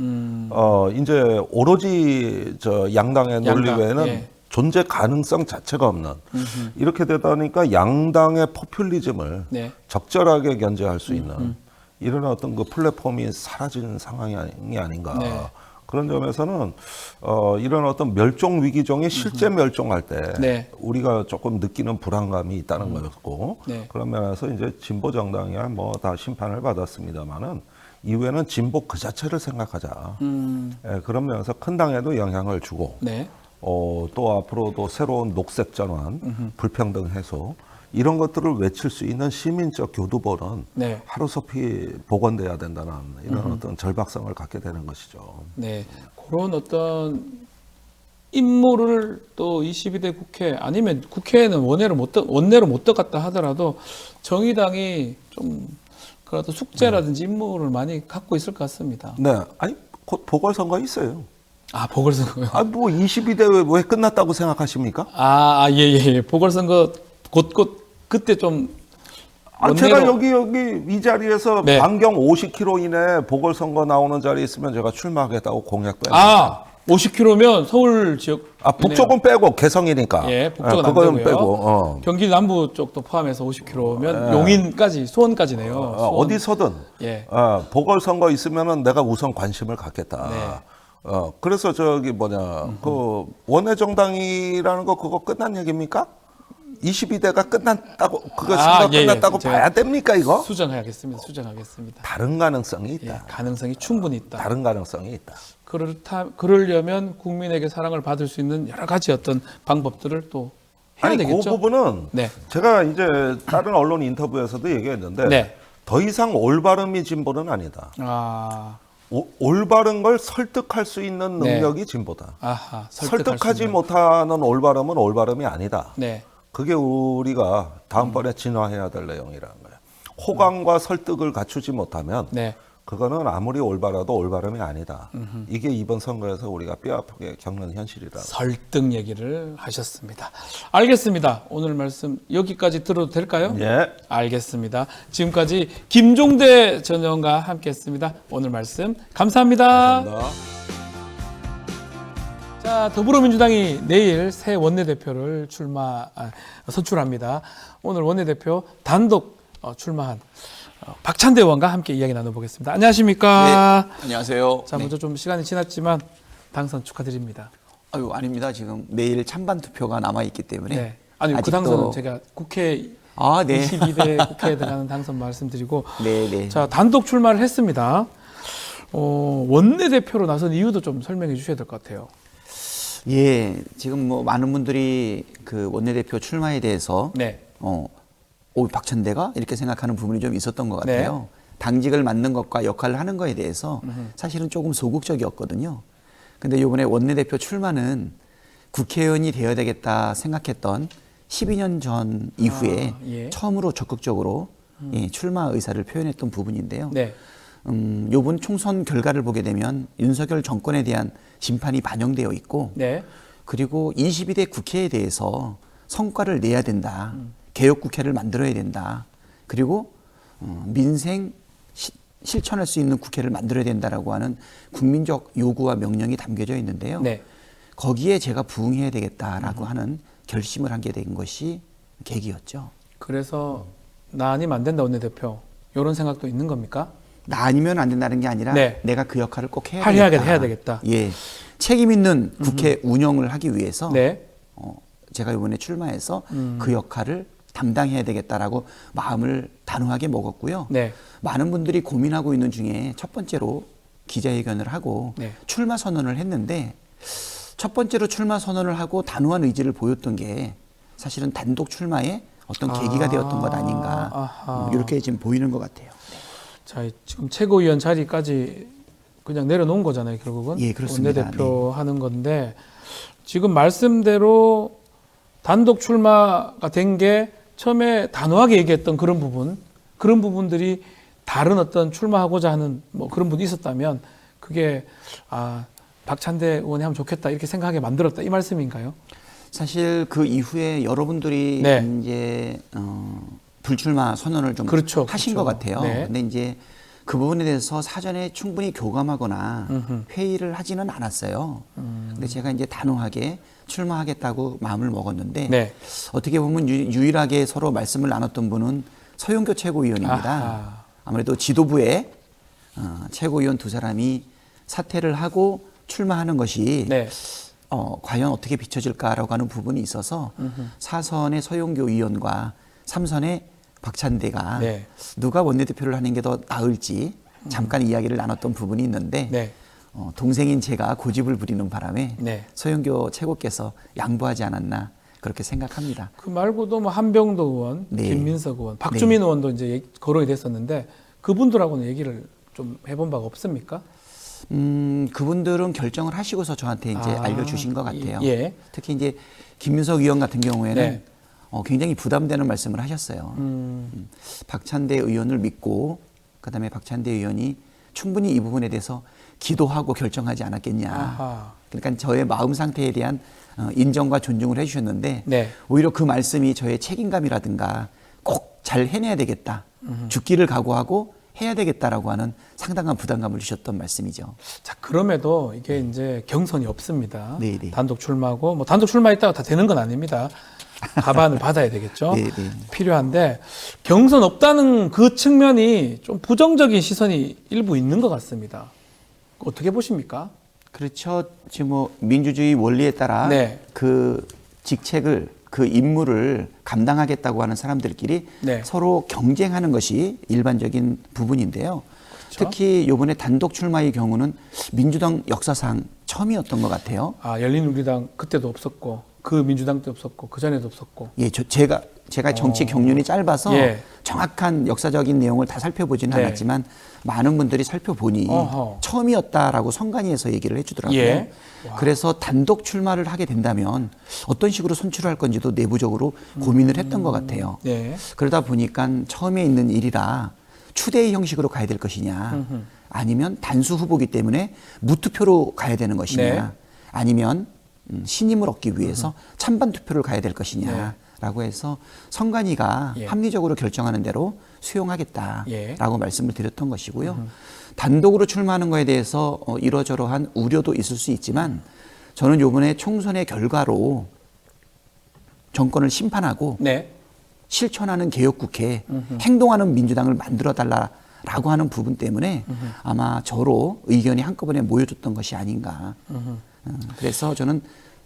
이제 오로지 양당의 논리 양당, 외에는 예. 존재 가능성 자체가 없는 이렇게 되다 보니까 양당의 포퓰리즘을 네. 적절하게 견제할 수 있는 이런 어떤 그 플랫폼이 사라진 상황이 아닌가. 네. 그런 점에서는 이런 어떤 멸종 위기종이 실제 멸종할 때 네. 우리가 조금 느끼는 불안감이 있다는 거였고 네. 그런 면에서 이제 진보 정당이야 뭐 다 심판을 받았습니다만은 이후에는 진보 그 자체를 생각하자. 예, 그런 면에서 큰 당에도 영향을 주고 네. 또 앞으로도 새로운 녹색 전환, 불평등 해소 이런 것들을 외칠 수 있는 시민적 교두보는 네. 하루속히 복원돼야 된다는 이런 어떤 절박성을 갖게 되는 것이죠. 네. 그런 어떤 임무를 또 22대 국회 아니면 국회에는 원내로 못 들어갔다 하더라도 정의당이 좀 그래도 숙제라든지 임무를 많이 갖고 있을 것 같습니다. 네. 아니, 곧 보궐선거 있어요. 아, 보궐선거요? 아, 뭐 22대 왜 끝났다고 생각하십니까? 예. 보궐선거 곧곧 그때 좀 아, 제가 여기 이 자리에서 네. 반경 50km 이내 보궐선거 나오는 자리 있으면 제가 출마하겠다고 공약도 했습니다. 50km면 서울 지역 북쪽은 빼고 개성이니까. 예, 북쪽은 안 그거는 되고요. 빼고. 경기 남부 쪽도 포함해서 50km면 용인까지 수원까지네요. 수원. 어디서든 예. 보궐선거 있으면은 내가 우선 관심을 갖겠다. 네. 그래서 그 원내 정당이라는 거 그거 끝난 얘기입니까? 22대가 끝났다고 그거 선거 끝났다고 제가 봐야 됩니까 이거? 수정하겠습니다. 다른 가능성이 있다. 예, 가능성이 충분히 있다. 다른 가능성이 있다. 그러려면 국민에게 사랑을 받을 수 있는 여러 가지 어떤 방법들을 또 해야 아니 되겠죠. 그 부분은 네. 제가 이제 다른 언론 인터뷰에서도 얘기했는데 네. 더 이상 올바름이 진보는 아니다. 올바른 걸 설득할 수 있는 네. 능력이 진보다. 아하, 설득하지 못하는 올바름은 올바름이 아니다. 네. 그게 우리가 다음번에 진화해야 될 내용이라는 거예요. 호감과 설득을 갖추지 못하면 네. 그거는 아무리 올바라도 올바름이 아니다. 이게 이번 선거에서 우리가 뼈아프게 겪는 현실이다. 설득 얘기를 하셨습니다. 알겠습니다. 오늘 말씀 여기까지 들어도 될까요? 예. 알겠습니다. 지금까지 김종대 전 의원과 함께했습니다. 오늘 말씀 감사합니다. 감사합니다. 자, 더불어민주당이 내일 새 원내대표를 선출합니다. 오늘 원내대표 단독 출마한 박찬대 의원과 함께 이야기 나눠보겠습니다. 안녕하십니까? 네, 안녕하세요. 자, 먼저 좀 시간이 지났지만 당선 축하드립니다. 아유, 아닙니다. 지금 내일 찬반 투표가 남아 있기 때문에. 네. 아니, 그 아직도- 당선은 제가 국회 네. 22대 국회에 들어가는 당선 말씀드리고 네. 자, 단독 출마를 했습니다. 원내대표로 나선 이유도 좀 설명해 주셔야 될 것 같아요. 예, 지금 뭐 많은 분들이 그 원내대표 출마에 대해서 네. 박찬대가 이렇게 생각하는 부분이 좀 있었던 것 같아요. 당직을 맡는 것과 역할을 하는 거에 대해서 사실은 조금 소극적이었거든요. 근데 이번에 원내대표 출마는 국회의원이 되어야 되겠다 생각했던 12년 전 이후에 예. 처음으로 적극적으로 출마 의사를 표현했던 부분인데요. 네. 요번 총선 결과를 보게 되면 윤석열 정권에 대한 심판이 반영되어 있고 네. 그리고 22대 국회에 대해서 성과를 내야 된다. 개혁 국회를 만들어야 된다. 그리고 민생 실천할 수 있는 국회를 만들어야 된다라고 하는 국민적 요구와 명령이 담겨져 있는데요. 네. 거기에 제가 부응해야 되겠다라고 하는 결심을 하게 된 것이 계기였죠. 그래서 나 아니면 안 된다 원내대표 이런 생각도 있는 겁니까? 나 아니면 안 된다는 게 아니라 네. 내가 그 역할을 꼭 해야 해야 되겠다. 예, 책임 있는 국회 운영을 하기 위해서 네. 제가 이번에 출마해서 그 역할을 담당해야 되겠다라고 마음을 단호하게 먹었고요. 네. 많은 분들이 고민하고 있는 중에 첫 번째로 기자회견을 하고 네. 출마 선언을 했는데 첫 번째로 출마 선언을 하고 단호한 의지를 보였던 게 사실은 단독 출마의 어떤 계기가 되었던 것 아닌가 아하. 이렇게 지금 보이는 것 같아요. 자, 지금 최고위원 자리까지 그냥 내려놓은 거잖아요, 결국은. 예, 그렇습니다. 원내대표 하는 건데 지금 말씀대로 단독 출마가 된 게 처음에 단호하게 얘기했던 그런 부분들이 다른 어떤 출마하고자 하는 뭐 그런 분이 있었다면 그게 박찬대 의원이 하면 좋겠다 이렇게 생각하게 만들었다 이 말씀인가요? 사실 그 이후에 여러분들이 네. 이제 불출마 선언을 좀 그렇죠, 하신 그렇죠. 것 같아요. 네. 근데 이제 그 부분에 대해서 사전에 충분히 교감하거나 회의를 하지는 않았어요. 근데 제가 이제 단호하게 출마하겠다고 마음을 먹었는데 네. 어떻게 보면 유일하게 서로 말씀을 나눴던 분은 서용교 최고위원입니다. 아하. 아무래도 지도부에 최고위원 두 사람이 사퇴를 하고 출마하는 것이 네. 과연 어떻게 비춰질까라고 하는 부분이 있어서 4선의 서용교 의원과 3선의 박찬대가 네. 누가 원내대표를 하는 게 더 나을지 잠깐 이야기를 나눴던 부분이 있는데 네. 동생인 제가 고집을 부리는 바람에 네. 서용교 최고께서 양보하지 않았나 그렇게 생각합니다. 그 말고도 뭐 한병도 의원, 네. 김민석 의원, 박주민 의원도 이제 거론이 됐었는데 그분들하고는 얘기를 좀 해본 바가 없습니까? 그분들은 결정을 하시고서 저한테 이제 알려주신 것 같아요. 예. 특히 이제 김민석 의원 같은 경우에는 네. 굉장히 부담되는 말씀을 하셨어요. 박찬대 의원을 믿고 그다음에 박찬대 의원이 충분히 이 부분에 대해서 기도하고 결정하지 않았겠냐. 아하. 그러니까 저의 마음 상태에 대한 인정과 존중을 해주셨는데 네. 오히려 그 말씀이 저의 책임감이라든가 꼭 잘 해내야 되겠다. 죽기를 각오하고 해야 되겠다라고 하는 상당한 부담감을 주셨던 말씀이죠. 자, 그럼에도 이게 이제 경선이 없습니다. 네네. 단독 출마하고 뭐 단독 출마했다고 다 되는 건 아닙니다. 가반을 받아야 되겠죠. 네네. 필요한데 경선 없다는 그 측면이 좀 부정적인 시선이 일부 있는 것 같습니다. 어떻게 보십니까? 그렇죠. 지금 뭐 민주주의 원리에 따라 네. 그 직책을 그 임무를 감당하겠다고 하는 사람들끼리 네. 서로 경쟁하는 것이 일반적인 부분인데요. 그렇죠. 특히 이번에 단독 출마의 경우는 민주당 역사상 처음이었던 것 같아요. 아, 열린우리당 그때도 없었고 그 민주당 때 없었고 그 전에도 없었고. 예, 제가 정치 경륜이 짧아서 예. 정확한 역사적인 내용을 다 살펴보지는 네. 않았지만 많은 분들이 살펴보니 어허. 처음이었다라고 선관위에서 얘기를 해주더라고요. 예. 그래서 단독 출마를 하게 된다면 어떤 식으로 선출할 건지도 내부적으로 고민을 했던 것 같아요. 네. 그러다 보니까 처음에 있는 일이라 추대의 형식으로 가야 될 것이냐, 아니면 단수 후보기 때문에 무투표로 가야 되는 것이냐, 네. 아니면 신임을 얻기 위해서 찬반 투표를 가야 될 것이냐라고 해서 선관위가 예. 합리적으로 결정하는 대로 수용하겠다라고 예. 말씀을 드렸던 것이고요. 단독으로 출마하는 것에 대해서 이러저러한 우려도 있을 수 있지만 저는 이번에 총선의 결과로 정권을 심판하고 네. 실천하는 개혁국회, 행동하는 민주당을 만들어달라라고 하는 부분 때문에 아마 저로 의견이 한꺼번에 모여졌던 것이 아닌가. 그래서 저는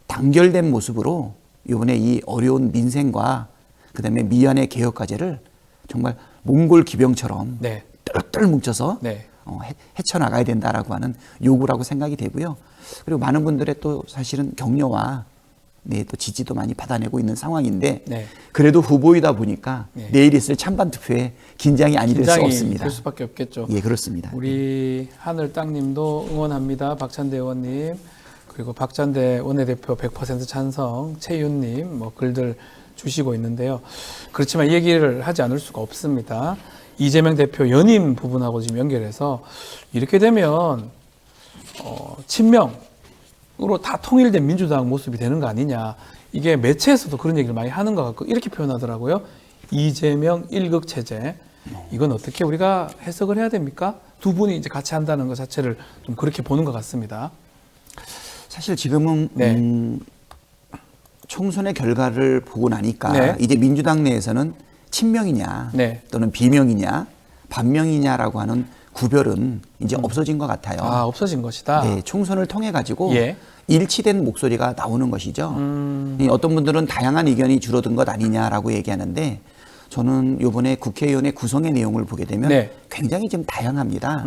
단결된 모습으로 이번에 이 어려운 민생과 그다음에 미연의 개혁 과제를 정말 몽골 기병처럼 네. 똘똘 뭉쳐서 네. 헤쳐나가야 된다라고 하는 요구라고 생각이 되고요. 그리고 많은 분들의 또 사실은 격려와 네, 또 지지도 많이 받아내고 있는 상황인데 네. 그래도 후보이다 보니까 네. 내일 있을 찬반 투표에 긴장이 아니 될 수 긴장이 없습니다. 될 수밖에 없겠죠. 예, 그렇습니다. 우리 하늘땅님도 응원합니다. 박찬대 의원님, 그리고 박찬대 원내대표 100% 찬성, 최윤님 뭐 글들 주시고 있는데요. 그렇지만 얘기를 하지 않을 수가 없습니다. 이재명 대표 연임 부분하고 지금 연결해서 이렇게 되면 친명으로 다 통일된 민주당 모습이 되는 거 아니냐. 이게 매체에서도 그런 얘기를 많이 하는 것 같고 이렇게 표현하더라고요. 이재명 일극 체제. 이건 어떻게 우리가 해석을 해야 됩니까? 두 분이 이제 같이 한다는 것 자체를 좀 그렇게 보는 것 같습니다. 사실 지금은 네. 총선의 결과를 보고 나니까 네. 이제 민주당 내에서는 친명이냐 네. 또는 비명이냐 반명이냐라고 하는 구별은 이제 없어진 것 같아요. 아, 없어진 것이다. 네, 총선을 통해 가지고 예. 일치된 목소리가 나오는 것이죠. 이 어떤 분들은 다양한 의견이 줄어든 것 아니냐라고 얘기하는데 저는 이번에 국회의원의 구성의 내용을 보게 되면 네. 굉장히 좀 다양합니다.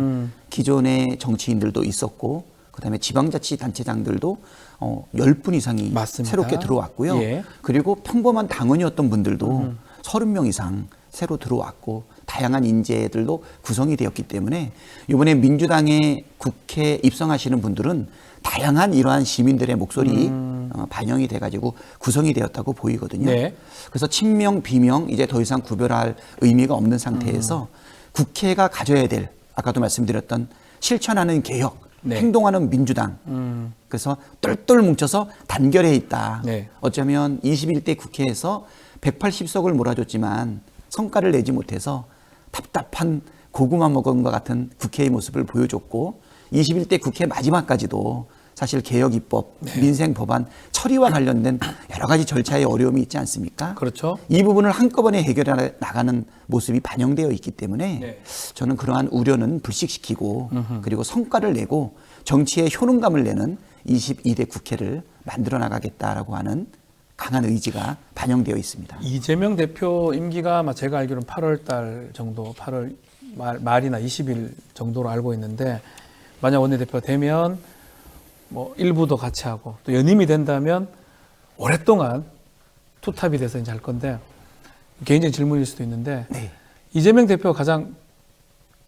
기존의 정치인들도 있었고 그다음에 지방자치단체장들도 10분 이상이 맞습니다. 새롭게 들어왔고요. 예. 그리고 평범한 당원이었던 분들도 30명 이상 새로 들어왔고 다양한 인재들도 구성이 되었기 때문에 이번에 민주당의 국회에 입성하시는 분들은 다양한 이러한 시민들의 목소리 반영이 돼가지고 구성이 되었다고 보이거든요. 네. 그래서 친명, 비명 이제 더 이상 구별할 의미가 없는 상태에서 국회가 가져야 될 아까도 말씀드렸던 실천하는 개혁, 네. 행동하는 민주당. 그래서 똘똘 뭉쳐서 단결해 있다. 네. 어쩌면 21대 국회에서 180석을 몰아줬지만 성과를 내지 못해서 답답한 고구마 먹은 것 같은 국회의 모습을 보여줬고 21대 국회 마지막까지도 사실 개혁 입법, 민생 법안 처리와 관련된 여러 가지 절차의 어려움이 있지 않습니까? 그렇죠. 이 부분을 한꺼번에 해결해 나가는 모습이 반영되어 있기 때문에 네. 저는 그러한 우려는 불식시키고 그리고 성과를 내고 정치의 효능감을 내는 22대 국회를 만들어 나가겠다라고 하는 강한 의지가 반영되어 있습니다. 이재명 대표 임기가 아마 제가 알기로는 8월 달 정도, 8월 말이나 20일 정도로 알고 있는데 만약 원내대표 되면 뭐 일부도 같이 하고 또 연임이 된다면 오랫동안 투탑이 돼서 이제 할 건데 개인적인 질문일 수도 있는데 네. 이재명 대표가 가장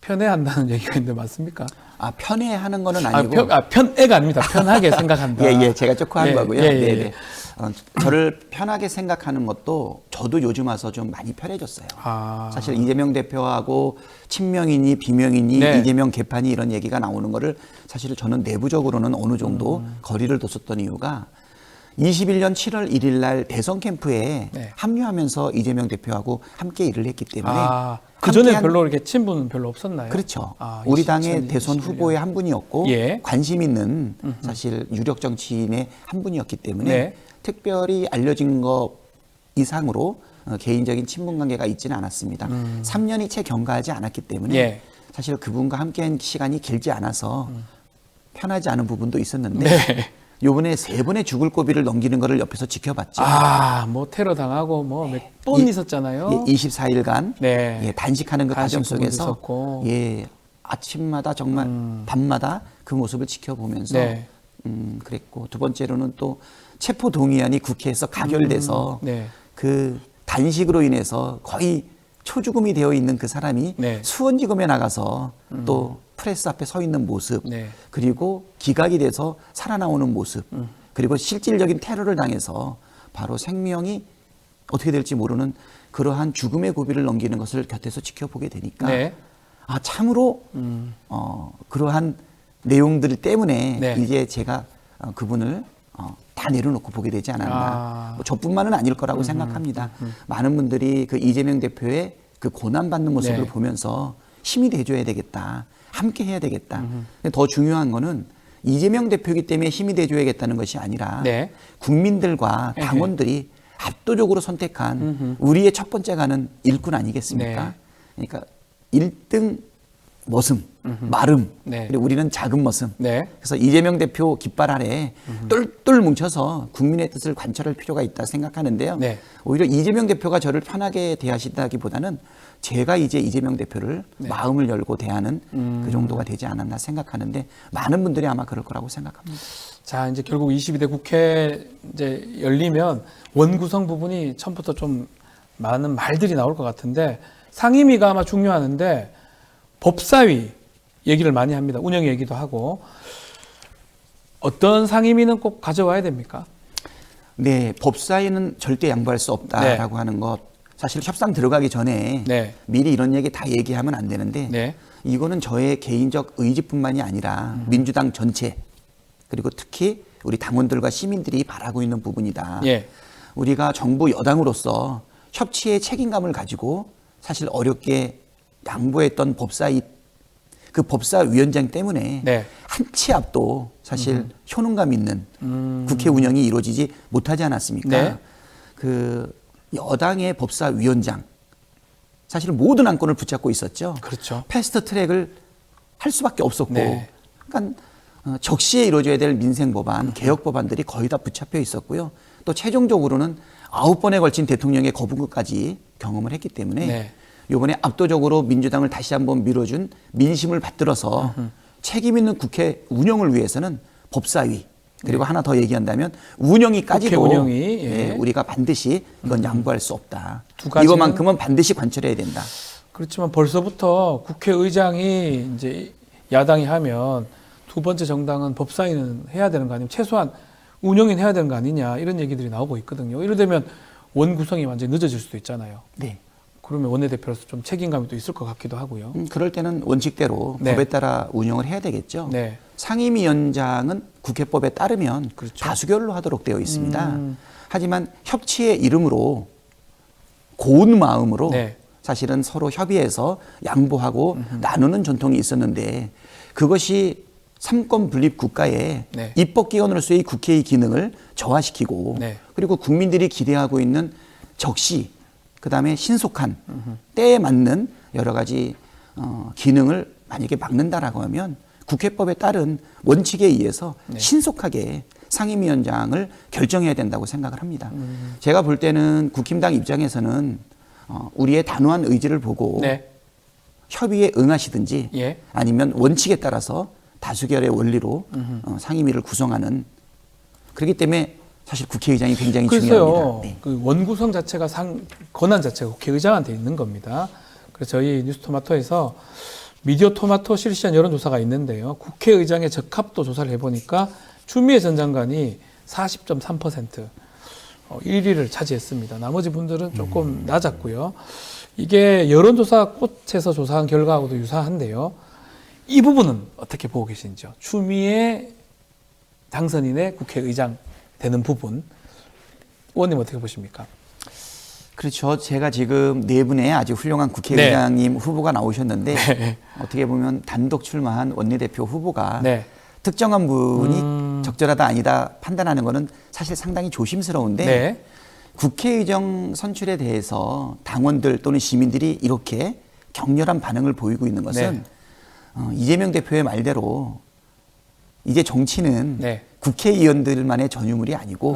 편애한다는 얘기가 있는데 맞습니까? 편애하는 거는 아니고. 편애가 아닙니다. 편하게 생각한다. 예, 제가 조금 한 거고요. 예. 네네. 저를 편하게 생각하는 것도 저도 요즘 와서 좀 많이 편해졌어요. 사실 이재명 대표하고 친명이니 비명이니 네. 이재명 개판이 이런 얘기가 나오는 거를 사실 저는 내부적으로는 어느 정도 거리를 뒀었던 이유가 21년 7월 1일 날 대선 캠프에 네. 합류하면서 이재명 대표하고 함께 일을 했기 때문에 그 전에 함께한- 별로 이렇게 친분은 별로 없었나요? 그렇죠. 20, 우리 당의 2021년. 대선 후보의 한 분이었고 예. 관심 있는 사실 유력 정치인의 한 분이었기 때문에 네. 특별히 알려진 것 이상으로 개인적인 친분 관계가 있지는 않았습니다. 3년이 채 경과하지 않았기 때문에 예. 사실 그분과 함께한 시간이 길지 않아서 편하지 않은 부분도 있었는데 네. 요번에 3번의 죽을 고비를 넘기는 거를 옆에서 지켜봤죠. 뭐 테러 당하고 뭐 몇 번 이- 있었잖아요. 24일간 네. 단식하는 그 과정 단식 부분도 속에서 있었고. 아침마다 정말 밤마다 그 모습을 지켜보면서 네. 그랬고 두 번째로는 또 체포 동의안이 국회에서 가결돼서 네. 그 단식으로 인해서 거의 초죽음이 되어 있는 그 사람이 네. 수원지검에 나가서 또 프레스 앞에 서 있는 모습 네. 그리고 기각이 돼서 살아나오는 모습 그리고 실질적인 테러를 당해서 바로 생명이 어떻게 될지 모르는 그러한 죽음의 고비를 넘기는 것을 곁에서 지켜보게 되니까 네. 참으로 그러한 내용들 때문에 네. 이제 제가 그분을 다 내려놓고 보게 되지 않았나. 뭐 저뿐만은 아닐 거라고 생각합니다. 많은 분들이 그 이재명 대표의 그 고난받는 모습을 네. 보면서 힘이 돼줘야 되겠다. 함께 해야 되겠다. 근데 더 중요한 거는 이재명 대표이기 때문에 힘이 돼줘야겠다는 것이 아니라 네. 국민들과 에헤. 당원들이 압도적으로 선택한 우리의 첫 번째 가는 일꾼 아니겠습니까? 네. 그러니까 1등 머슴, 마름, 네. 그리고 우리는 작은 머슴. 네. 그래서 이재명 대표 깃발 아래 똘똘 뭉쳐서 국민의 뜻을 관철할 필요가 있다 생각하는데요. 네. 오히려 이재명 대표가 저를 편하게 대하신다기보다는 제가 이제 이재명 대표를 마음을 열고 대하는 그 정도가 되지 않았나 생각하는데 많은 분들이 아마 그럴 거라고 생각합니다. 자, 이제 결국 22대 국회 이제 열리면 원구성 부분이 처음부터 좀 많은 말들이 나올 것 같은데 상임위가 아마 중요하는데 법사위 얘기를 많이 합니다. 운영 얘기도 하고 어떤 상임위는 꼭 가져와야 됩니까? 네, 법사위는 절대 양보할 수 없다라고 하는 것. 사실 협상 들어가기 전에 네. 미리 이런 얘기 다 얘기하면 안 되는데 네. 이거는 저의 개인적 의지뿐만이 아니라 민주당 전체 그리고 특히 우리 당원들과 시민들이 바라고 있는 부분이다. 예. 우리가 정부 여당으로서 협치의 책임감을 가지고 사실 어렵게 양보했던 법사위 그 법사위원장 때문에 네. 한 치 앞도 사실 효능감 있는 국회 운영이 이루어지지 못하지 않았습니까? 네. 그 여당의 법사위원장 사실 모든 안건을 붙잡고 있었죠. 그렇죠. 패스트 트랙을 할 수밖에 없었고, 네. 그러니까 적시에 이루어져야 될 민생 법안, 개혁 법안들이 거의 다 붙잡혀 있었고요. 또 최종적으로는 9번에 걸친 대통령의 거부까지 경험을 했기 때문에 네. 이번에 압도적으로 민주당을 다시 한번 밀어준 민심을 받들어서 책임 있는 국회 운영을 위해서는 법사위 그리고 하나 더 얘기한다면 운영위까지도 국회 운영위, 예. 우리가 반드시 이건 양보할 수 없다. 두 가지는- 이것만큼은 반드시 관철해야 된다. 그렇지만 벌써부터 국회의장이 이제 야당이 하면 두 번째 정당은 법사위는 해야 되는 거 아니면 최소한 운영인 해야 되는 거 아니냐 이런 얘기들이 나오고 있거든요. 이러되면 원 구성이 완전히 늦어질 수도 있잖아요. 네. 그러면 원내대표로서 좀 책임감이 또 있을 것 같기도 하고요. 그럴 때는 원칙대로 네. 법에 따라 운영을 해야 되겠죠. 네. 상임위원장은 국회법에 따르면 그렇죠. 다수결로 하도록 되어 있습니다. 하지만 협치의 이름으로 고운 마음으로 네. 사실은 서로 협의해서 양보하고 나누는 전통이 있었는데 그것이 삼권 분립 국가의 네. 입법기관으로서의 국회의 기능을 저하시키고 네. 그리고 국민들이 기대하고 있는 적시 그다음에 신속한 때에 맞는 여러 가지 기능을 만약에 막는다라고 하면 국회법에 따른 원칙에 의해서 네. 신속하게 상임위원장을 결정해야 된다고 생각을 합니다. 제가 볼 때는 국힘당 입장에서는 우리의 단호한 의지를 보고 네. 협의에 응하시든지 예. 아니면 원칙에 따라서 다수결의 원리로 상임위를 구성하는 그렇기 때문에 사실 국회의장이 굉장히 글쎄요. 중요합니다. 네. 그 원구성 자체가 권한 자체가 국회의장한테 있는 겁니다. 그래서 저희 뉴스토마토에서 미디어 토마토 실시한 여론조사가 있는데요. 국회의장의 적합도 조사를 해보니까 추미애 전 장관이 40.3% 1위를 차지했습니다. 나머지 분들은 조금 낮았고요. 이게 여론조사 꽃에서 조사한 결과하고도 유사한데요. 이 부분은 어떻게 보고 계신지요? 추미애 당선인의 국회의장 되는 부분, 의원님 어떻게 보십니까? 그렇죠. 제가 지금 네 분의 아주 훌륭한 국회의장님 후보가 나오셨는데 네. 어떻게 보면 단독 출마한 원내대표 후보가 네. 특정한 분이 적절하다 아니다 판단하는 것은 사실 상당히 조심스러운데 네. 국회의장 선출에 대해서 당원들 또는 시민들이 이렇게 격렬한 반응을 보이고 있는 것은 이재명 대표의 말대로 이제 정치는 네. 국회의원들만의 전유물이 아니고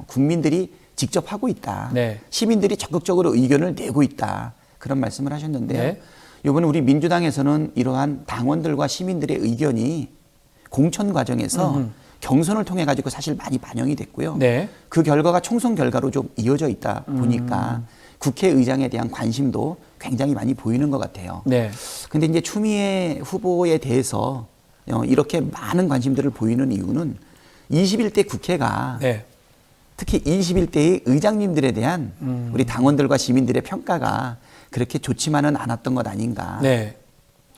국민들이 직접 하고 있다. 네. 시민들이 적극적으로 의견을 내고 있다. 그런 말씀을 하셨는데요. 네. 이번에 우리 민주당에서는 이러한 당원들과 시민들의 의견이 공천 과정에서 경선을 통해 가지고 사실 많이 반영이 됐고요. 네. 그 결과가 총선 결과로 좀 이어져 있다 보니까 국회의장에 대한 관심도 굉장히 많이 보이는 것 같아요. 네. 근데 이제 추미애 후보에 대해서 이렇게 많은 관심들을 보이는 이유는 21대 국회가 네. 특히 21대의 의장님들에 대한 우리 당원들과 시민들의 평가가 그렇게 좋지만은 않았던 것 아닌가. 네.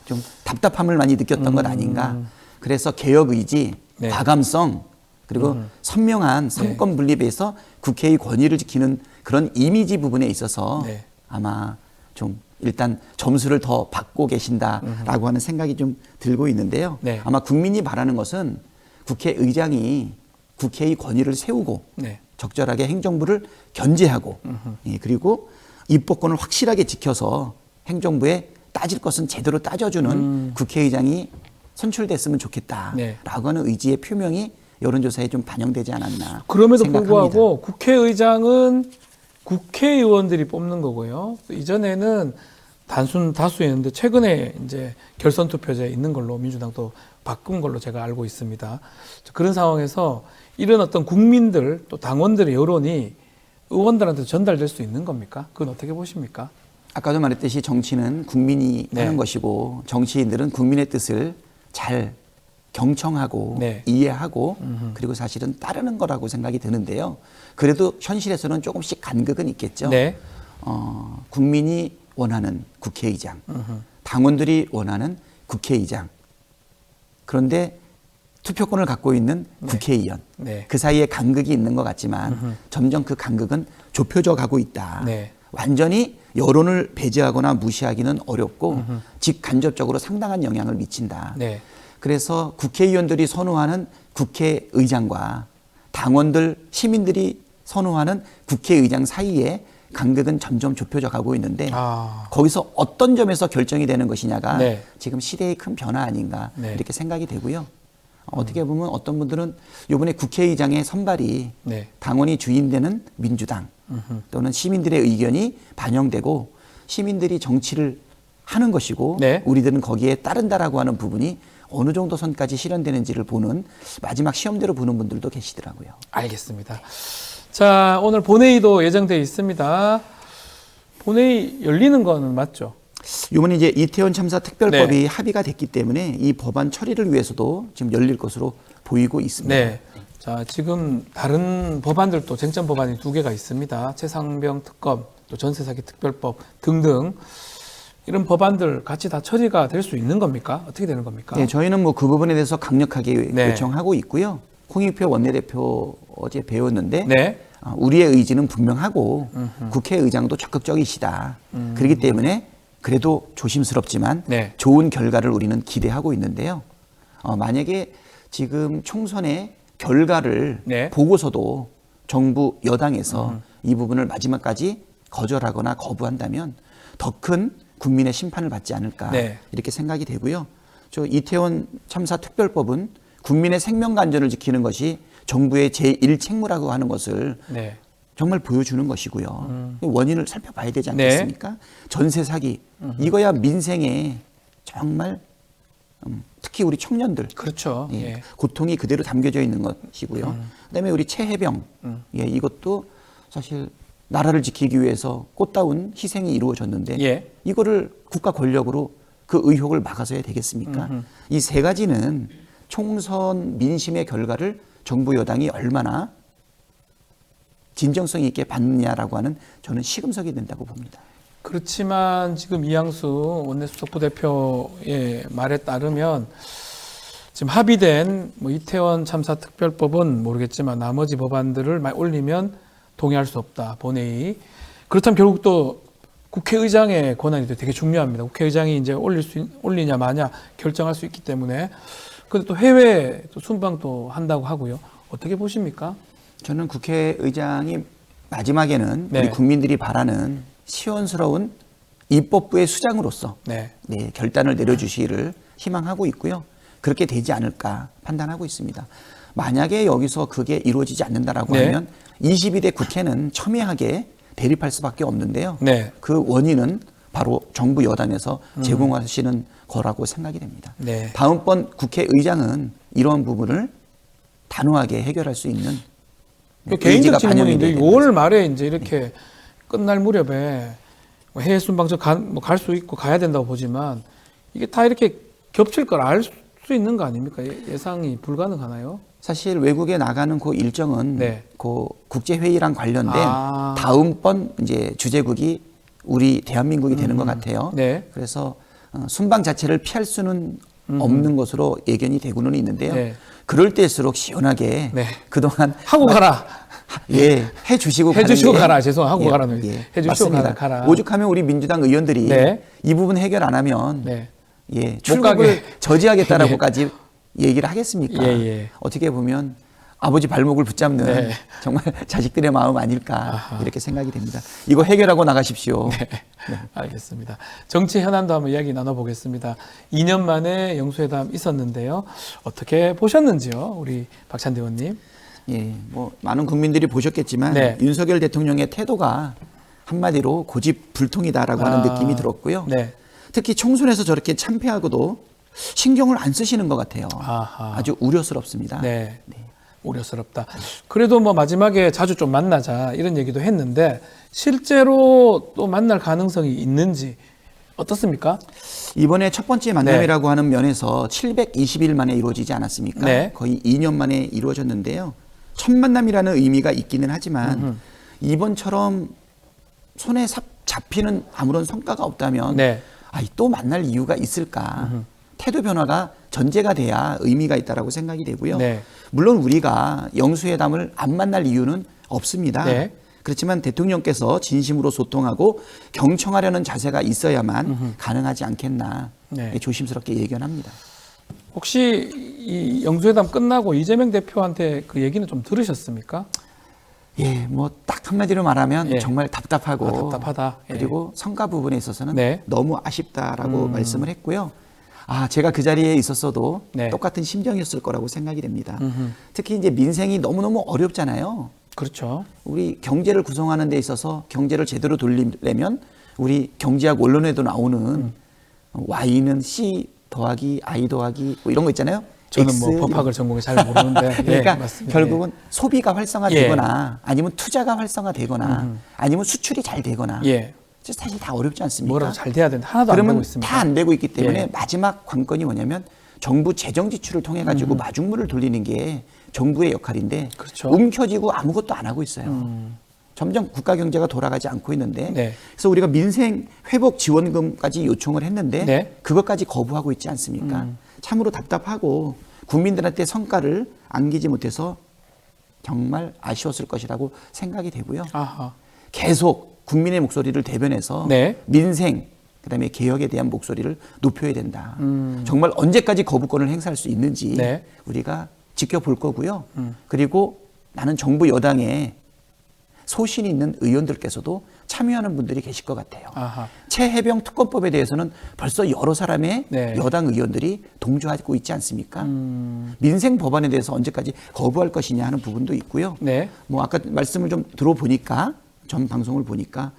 좀 답답함을 많이 느꼈던 것 아닌가. 그래서 개혁 의지, 네. 과감성, 그리고 선명한 삼권 분립에서 국회의 권위를 지키는 그런 이미지 부분에 있어서 네. 아마 좀 일단 점수를 더 받고 계신다라고 하는 생각이 좀 들고 있는데요. 네. 아마 국민이 바라는 것은 국회의장이 국회의 권위를 세우고 네. 적절하게 행정부를 견제하고 예, 그리고 입법권을 확실하게 지켜서 행정부에 따질 것은 제대로 따져주는 국회의장이 선출됐으면 좋겠다라고 네. 하는 의지의 표명이 여론조사에 좀 반영되지 않았나 그럼에도 생각합니다. 불구하고 국회의장은 국회의원들이 뽑는 거고요. 이전에는 단순 다수였는데 최근에 이제 결선 투표제에 있는 걸로 민주당도 바꾼 걸로 제가 알고 있습니다. 그런 상황에서 이런 어떤 국민들 또 당원들의 여론이 의원들한테 전달될 수 있는 겁니까? 그건 어떻게 보십니까? 아까도 말했듯이 정치는 국민이 네. 하는 것이고 정치인들은 국민의 뜻을 잘 경청하고 네. 이해하고 그리고 사실은 따르는 거라고 생각이 드는데요. 그래도 현실에서는 조금씩 간극은 있겠죠. 네. 국민이 원하는 국회의장, 당원들이 원하는 국회의장. 그런데 투표권을 갖고 있는 국회의원. 네. 그 사이에 간극이 있는 것 같지만 점점 그 간극은 좁혀져 가고 있다. 네. 완전히 여론을 배제하거나 무시하기는 어렵고 직간접적으로 상당한 영향을 미친다. 네. 그래서 국회의원들이 선호하는 국회의장과 당원들, 시민들이 선호하는 국회의장 사이에 간극은 점점 좁혀져 가고 있는데 거기서 어떤 점에서 결정이 되는 것이냐가 네. 지금 시대의 큰 변화 아닌가 네. 이렇게 생각이 되고요. 어떻게 보면 어떤 분들은 이번에 국회의장의 선발이 네. 당원이 주인되는 민주당 또는 시민들의 의견이 반영되고 시민들이 정치를 하는 것이고 네. 우리들은 거기에 따른다라고 하는 부분이 어느 정도 선까지 실현되는지를 보는 마지막 시험대로 보는 분들도 계시더라고요. 알겠습니다. 자, 오늘 본회의도 예정되어 있습니다. 본회의 열리는 거는 맞죠? 이번에 이제 이태원 참사 특별법이 네. 합의가 됐기 때문에 이 법안 처리를 위해서도 지금 열릴 것으로 보이고 있습니다. 네. 자, 지금 다른 법안들도 쟁점 법안이 2개가 있습니다. 최상병 특검, 또 전세사기 특별법 등등 이런 법안들 같이 다 처리가 될 수 있는 겁니까? 어떻게 되는 겁니까? 네, 저희는 뭐 그 부분에 대해서 강력하게 네. 요청하고 있고요. 홍익표 원내대표 어제 배웠는데 네. 우리의 의지는 분명하고 국회의장도 적극적이시다. 그렇기 때문에 그래도 조심스럽지만 네. 좋은 결과를 우리는 기대하고 있는데요. 만약에 지금 총선의 결과를 네. 보고서도 정부 여당에서 이 부분을 마지막까지 거절하거나 거부한다면 더 큰 국민의 심판을 받지 않을까 네. 이렇게 생각이 되고요. 저 이태원 참사 특별법은 국민의 생명과 안전을 지키는 것이 정부의 제1책무라고 하는 것을 네. 정말 보여주는 것이고요. 원인을 살펴봐야 되지 네. 않겠습니까? 전세 사기 이거야 민생에 정말 특히 우리 청년들 그렇죠. 예, 예. 고통이 그대로 담겨져 있는 것이고요. 그다음에 우리 최혜병 예, 이것도 사실 나라를 지키기 위해서 꽃다운 희생이 이루어졌는데 예. 이거를 국가 권력으로 그 의혹을 막아서야 되겠습니까? 이 세 가지는 총선 민심의 결과를 정부 여당이 얼마나 진정성 있게 받느냐라고 하는 저는 시금석이 된다고 봅니다. 그렇지만 지금 이양수 원내수석부 대표의 말에 따르면 지금 합의된 뭐 이태원 참사 특별법은 모르겠지만 나머지 법안들을 올리면 동의할 수 없다. 본회의. 그렇다면 결국 또 국회의장의 권한이 되게 중요합니다. 국회의장이 이제 올리냐 마냐 결정할 수 있기 때문에. 근데 또 해외 또 순방도 한다고 하고요. 어떻게 보십니까? 저는 국회의장이 마지막에는 네. 우리 국민들이 바라는 시원스러운 입법부의 수장으로서 네. 네, 결단을 내려주시기를 희망하고 있고요. 그렇게 되지 않을까 판단하고 있습니다. 만약에 여기서 그게 이루어지지 않는다라고 네. 하면 22대 국회는 첨예하게 대립할 수밖에 없는데요. 네. 그 원인은 바로 정부 여당에서 제공하시는 거라고 생각이 됩니다. 네. 다음번 국회의장은 이러한 부분을 단호하게 해결할 수 있는 개인적 의지가 반영이 질문인데 돼야 5월 말에 이제 이렇게 끝날 무렵에 뭐 해외 순방 갈 수 있고 가야 된다고 보지만 이게 다 이렇게 겹칠 걸 알 수 있는 거 아닙니까? 예상이 불가능하나요? 사실 외국에 나가는 그 일정은 네. 그 국제회의랑 관련된 아. 다음번 이제 주재국이 우리 대한민국이 되는 것 같아요. 네. 그래서 순방 자체를 피할 수는 없는 것으로 예견이 되고는 있는데요. 네. 그럴 때일수록 시원하게 네. 그동안 하고 가라. 예, 해주시고 해주시고 가는 게 가라. 죄송 하고 가라는 해주시고 맞습니다. 가라. 오죽하면 우리 민주당 의원들이 네. 이 부분 해결 안 하면 네. 예, 못 출국을 가게. 저지하겠다라고까지 얘기를 하겠습니까? 예, 예. 어떻게 보면 아버지 발목을 붙잡는 네. 정말 자식들의 마음 아닐까 아하. 이렇게 생각이 됩니다. 이거 해결하고 나가십시오. 네. 알겠습니다. 정치 현안도 한번 이야기 나눠보겠습니다. 2년 만에 영수회담 있었는데요. 어떻게 보셨는지요, 우리 박찬대 의원님? 예, 뭐 많은 국민들이 보셨겠지만 네. 윤석열 대통령의 태도가 한마디로 고집불통이다라고 하는 느낌이 들었고요. 네. 특히 총선에서 저렇게 참패하고도 신경을 안 쓰시는 것 같아요. 아하. 아주 우려스럽습니다. 네. 우려스럽다. 그래도 뭐 마지막에 자주 좀 만나자 이런 얘기도 했는데 실제로 또 만날 가능성이 있는지 어떻습니까? 이번에 첫 번째 만남이라고 하는 면에서 720일 만에 이루어지지 않았습니까? 네. 거의 2년 만에 이루어졌는데요. 첫 만남이라는 의미가 있기는 하지만 이번처럼 손에 잡히는 아무런 성과가 없다면 네. 또 만날 이유가 있을까? 태도 변화가 전제가 돼야 의미가 있다라고 생각이 되고요. 네. 물론 우리가 영수회담을 안 만날 이유는 없습니다. 네. 그렇지만 대통령께서 진심으로 소통하고 경청하려는 자세가 있어야만 가능하지 않겠나 네. 조심스럽게 예견합니다. 혹시 이 영수회담 끝나고 이재명 대표한테 그 얘기는 좀 들으셨습니까? 예, 뭐 딱 한마디로 말하면 예. 정말 답답하고 답답하다. 예. 그리고 성과 부분에 있어서는 네. 너무 아쉽다라고 말씀을 했고요. 제가 그 자리에 있었어도 네. 똑같은 심정이었을 거라고 생각이 됩니다. 특히 이제 민생이 너무너무 어렵잖아요. 그렇죠. 우리 경제를 구성하는 데 있어서 경제를 제대로 돌리려면 우리 경제학 원론에도 나오는 Y는 C 더하기 I 더하기 뭐 이런 거 있잖아요. 저는 X, 뭐 법학을 전공해 잘 모르는데 그러니까 예, 맞습니다. 결국은 소비가 활성화되거나 아니면 투자가 활성화되거나 아니면 수출이 잘 되거나 예. 사실 다 어렵지 않습니까? 뭐라도 잘 돼야 되는데 하나도 안 되고 그러면 있습니다. 다 안 되고 있기 때문에 예. 마지막 관건이 뭐냐면 정부 재정 지출을 통해 가지고 마중물을 돌리는 게 정부의 역할인데 그렇죠. 움켜쥐고 아무것도 안 하고 있어요. 점점 국가 경제가 돌아가지 않고 있는데 네. 그래서 우리가 민생 회복 지원금까지 요청을 했는데 네. 그것까지 거부하고 있지 않습니까? 참으로 답답하고 국민들한테 성과를 안기지 못해서 정말 아쉬웠을 것이라고 생각이 되고요. 아하. 계속 국민의 목소리를 대변해서 네. 민생 그다음에 개혁에 대한 목소리를 높여야 된다. 정말 언제까지 거부권을 행사할 수 있는지 네. 우리가 지켜볼 거고요. 그리고 나는 정부 여당에 소신 있는 의원들께서도 참여하는 분들이 계실 것 같아요. 아하. 최해병 특검법에 대해서는 벌써 여러 사람의 네. 여당 의원들이 동조하고 있지 않습니까? 민생 법안에 대해서 언제까지 거부할 것이냐 하는 부분도 있고요. 네. 뭐 아까 말씀을 좀 들어보니까 전 방송을 보니까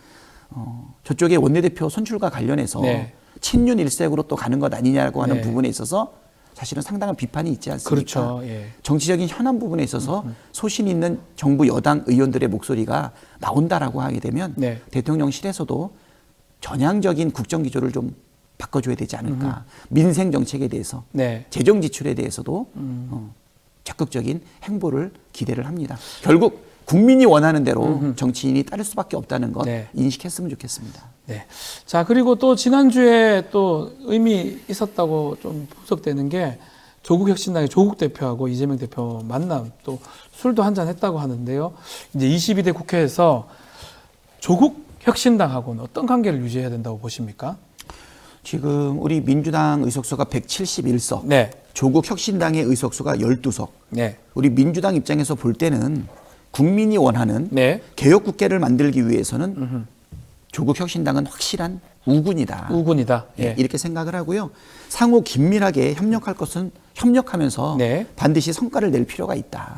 저쪽에 원내대표 선출과 관련해서 네. 친윤 일색으로 또 가는 것 아니냐고 하는 네. 부분에 있어서 사실은 상당한 비판이 있지 않습니까? 그렇죠. 예. 정치적인 현안 부분에 있어서 소신 있는 정부 여당 의원들의 목소리가 나온다라고 하게 되면 네. 대통령실에서도 전향적인 국정 기조를 좀 바꿔줘야 되지 않을까. 민생 정책에 대해서, 네. 재정 지출에 대해서도 적극적인 행보를 기대를 합니다. 결국 국민이 원하는 대로 정치인이 따를 수밖에 없다는 것 네. 인식했으면 좋겠습니다. 네. 자, 그리고 또 지난주에 또 의미 있었다고 좀 분석되는 게 조국 혁신당의 조국 대표하고 이재명 대표 만남, 또 술도 한잔 했다고 하는데요. 이제 22대 국회에서 조국 혁신당하고는 어떤 관계를 유지해야 된다고 보십니까? 지금 우리 민주당 의석수가 171석, 네. 조국 혁신당의 의석수가 12석. 네. 우리 민주당 입장에서 볼 때는 국민이 원하는 네. 개혁 국회를 만들기 위해서는 조국 혁신당은 확실한 우군이다. 우군이다. 예. 이렇게 생각을 하고요. 상호 긴밀하게 협력할 것은 협력하면서 네. 반드시 성과를 낼 필요가 있다.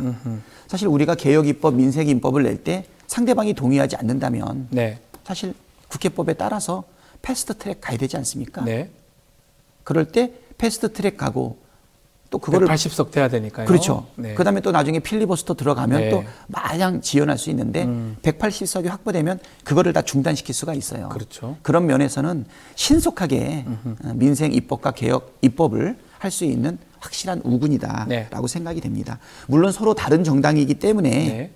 사실 우리가 개혁 입법, 민생 입법을 낼 때 상대방이 동의하지 않는다면 네. 사실 국회법에 따라서 패스트 트랙 가야 되지 않습니까? 네. 그럴 때 패스트 트랙 가고 또 그거를 180석 돼야 되니까요. 그렇죠. 네. 그다음에 또 나중에 필리버스터 들어가면 네. 또 마냥 지연할 수 있는데 180석이 확보되면 그거를 다 중단시킬 수가 있어요. 그렇죠. 그런 면에서는 신속하게 민생 입법과 개혁 입법을 할 수 있는 확실한 우군이다라고 네. 생각이 됩니다. 물론 서로 다른 정당이기 때문에 네.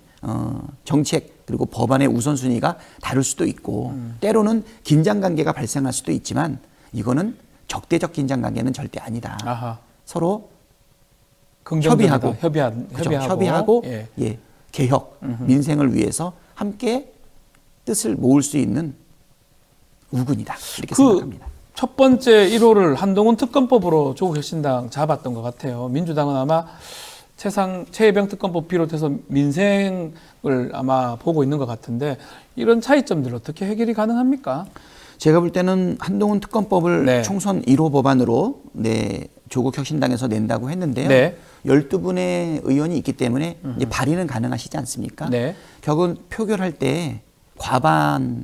정책 그리고 법안의 우선순위가 다를 수도 있고 때로는 긴장 관계가 발생할 수도 있지만 이거는 적대적 긴장 관계는 절대 아니다. 아하. 서로 긍정적이다. 그렇죠. 협의하고. 협의하고 예. 예, 개혁, 민생을 위해서 함께 뜻을 모을 수 있는 우군이다. 이렇게 생각합니다. 첫 번째 1호를 한동훈 특검법으로 조국 혁신당 잡았던 것 같아요. 민주당은 아마 최혜병 특검법 비롯해서 민생을 아마 보고 있는 것 같은데 이런 차이점들 어떻게 해결이 가능합니까? 제가 볼 때는 한동훈 특검법을 네. 총선 1호 법안으로 조국 혁신당에서 낸다고 했는데요. 네. 12분의 의원이 있기 때문에 이제 발의는 가능하시지 않습니까? 네. 결국은 표결할 때 과반에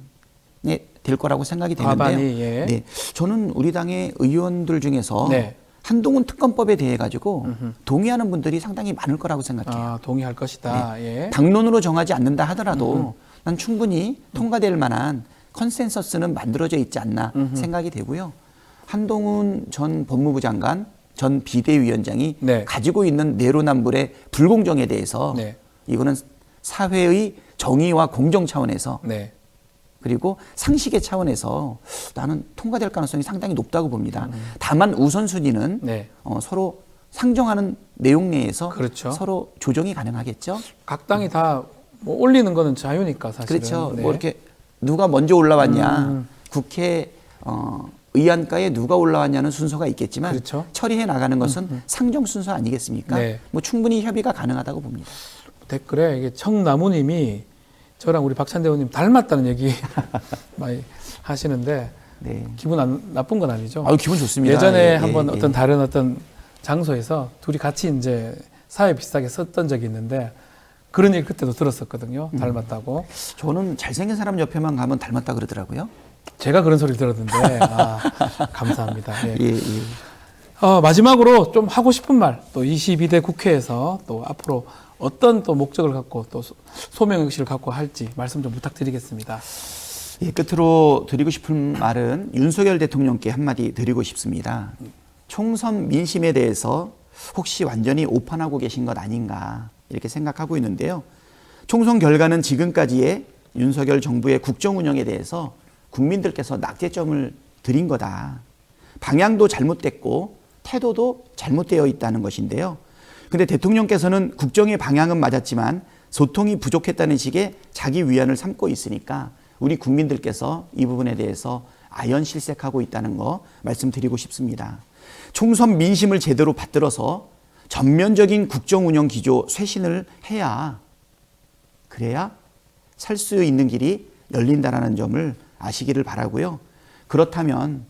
될 거라고 생각이 되는데요. 과반이, 예. 네. 저는 우리 당의 의원들 중에서 네. 한동훈 특검법에 대해 가지고 동의하는 분들이 상당히 많을 거라고 생각해요. 아, 동의할 것이다. 네. 예. 당론으로 정하지 않는다 하더라도 난 충분히 통과될 만한 컨센서스는 만들어져 있지 않나 생각이 되고요. 한동훈 전 법무부 장관, 전 비대위원장이 네. 가지고 있는 내로남불의 불공정에 대해서 네. 이거는 사회의 정의와 공정 차원에서 네. 그리고 상식의 차원에서 나는 통과될 가능성이 상당히 높다고 봅니다. 다만 우선순위는 네. 서로 상정하는 내용 내에서 그렇죠. 서로 조정이 가능하겠죠. 각 당이 다 뭐 올리는 거는 자유니까 사실은. 그렇죠. 네. 뭐 이렇게 누가 먼저 올라왔냐, 국회 의안가에 누가 올라왔냐는 순서가 있겠지만 그렇죠. 처리해 나가는 것은 상정 순서 아니겠습니까? 네. 뭐 충분히 협의가 가능하다고 봅니다. 댓글에 이게 청나무님이 저랑 우리 박찬대 의원님 닮았다는 얘기 많이 하시는데 네. 기분 나쁜 건 아니죠. 아유, 기분 좋습니다. 예전에 예, 한번 예, 어떤 예. 다른 어떤 장소에서 둘이 같이 이제 사회 비슷하게 썼던 적이 있는데 그런 얘기 그때도 들었었거든요. 닮았다고. 저는 잘생긴 사람 옆에만 가면 닮았다 그러더라고요. 제가 그런 소리를 들었는데 아, 감사합니다. 예. 예, 예. 마지막으로 좀 하고 싶은 말, 또 22대 국회에서 또 앞으로 어떤 또 목적을 갖고 또 소명 의식을 갖고 할지 말씀 좀 부탁드리겠습니다. 예, 끝으로 드리고 싶은 말은 윤석열 대통령께 한마디 드리고 싶습니다. 총선 민심에 대해서 혹시 완전히 오판하고 계신 것 아닌가 이렇게 생각하고 있는데요. 총선 결과는 지금까지의 윤석열 정부의 국정 운영에 대해서 국민들께서 낙제점을 드린 거다. 방향도 잘못됐고 태도도 잘못되어 있다는 것인데요. 근데 대통령께서는 국정의 방향은 맞았지만 소통이 부족했다는 식의 자기 위안을 삼고 있으니까 우리 국민들께서 이 부분에 대해서 아연실색하고 있다는 거 말씀드리고 싶습니다. 총선 민심을 제대로 받들어서 전면적인 국정 운영 기조 쇄신을 해야 그래야 살 수 있는 길이 열린다라는 점을 아시기를 바라고요. 그렇다면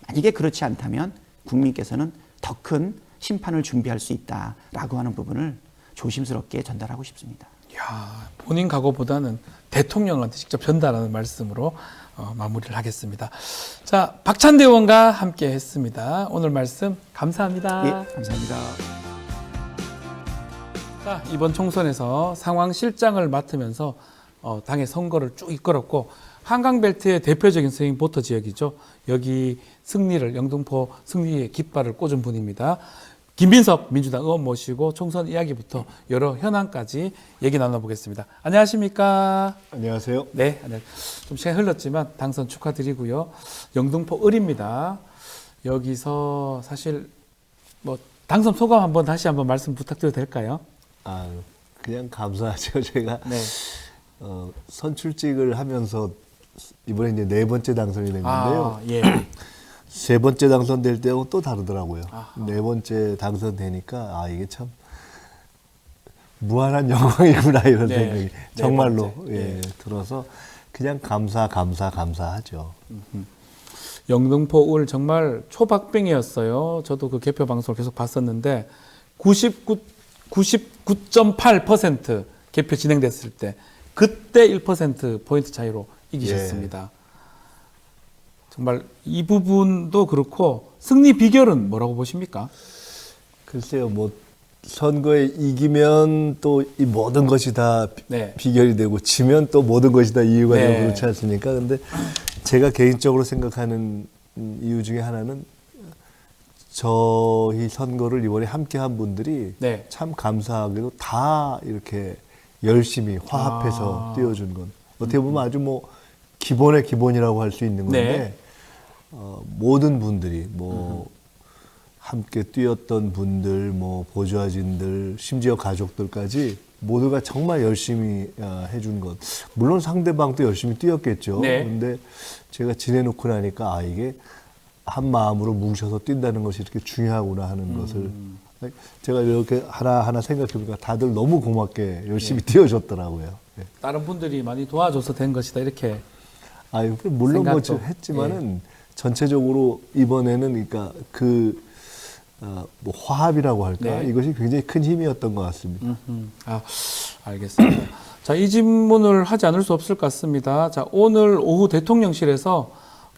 만약에 그렇지 않다면 국민께서는 더 큰 심판을 준비할 수 있다라고 하는 부분을 조심스럽게 전달하고 싶습니다. 야, 본인 각오보다는 대통령한테 직접 전달하는 말씀으로 마무리를 하겠습니다. 자, 박찬대 의원과 함께 했습니다. 오늘 말씀 감사합니다. 예, 감사합니다. 자, 이번 총선에서 상황 실장을 맡으면서 당의 선거를 쭉 이끌었고 한강벨트의 대표적인 스윙 보터 지역이죠. 여기 승리를 영등포 승리의 깃발을 꽂은 분입니다. 김빈석 민주당 의원 모시고 총선 이야기부터 여러 현안까지 얘기 나눠보겠습니다. 안녕하십니까? 안녕하세요. 네, 좀 시간이 흘렀지만 당선 축하드리고요. 영등포 을입니다. 여기서 사실 뭐 당선 소감 한번 다시 한번 말씀 부탁드려도 될까요? 아, 그냥 감사하죠. 제가 네. 선출직을 하면서 이번에 이제 4번째 당선이 된 건데요. 아, 예. 3번째 당선될 때하고 또 다르더라고요. 아하. 4번째 당선되니까 아, 이게 참 무한한 영광이구나 이런 네. 생각이 정말로 4번째. 예, 들어서 그냥 감사하죠. 영등포 을 정말 초박빙이었어요. 저도 그 개표 방송을 계속 봤었는데 99.8% 개표 진행됐을 때 그때 1% 포인트 차이로 이기셨습니다. 정말 이 부분도 그렇고 승리 비결은 뭐라고 보십니까? 글쎄요, 뭐 선거에 이기면 또 이 모든 것이 다 네. 비결이 되고 지면 또 모든 것이 다 이유가 네. 되고 그렇지 않습니까? 근데 제가 개인적으로 생각하는 이유 중에 하나는 저희 선거를 이번에 함께 한 분들이 네. 참 감사하게도 다 이렇게 열심히 화합해서 띄워준 건 어떻게 보면 아주 뭐 기본의 기본이라고 할 수 있는 건데 네. 모든 분들이 뭐 함께 뛰었던 분들, 뭐 보좌진들, 심지어 가족들까지 모두가 정말 열심히 해준 것. 물론 상대방도 열심히 뛰었겠죠. 네. 근데 제가 지내놓고 나니까 아 이게 한 마음으로 뭉쳐서 뛴다는 것이 이렇게 중요하구나 하는 것을 제가 이렇게 하나하나 생각해보니까 다들 너무 고맙게 열심히 뛰어줬더라고요. 예. 다른 분들이 많이 도와줘서 된 것이다 이렇게. 아유, 물론 뭐 생각도. 했지만은 전체적으로 이번에는 그러니까 뭐 화합이라고 할까 네. 이것이 굉장히 큰 힘이었던 것 같습니다. 아, 알겠습니다. 자, 이 질문을 하지 않을 수 없을 것 같습니다. 자, 오늘 오후 대통령실에서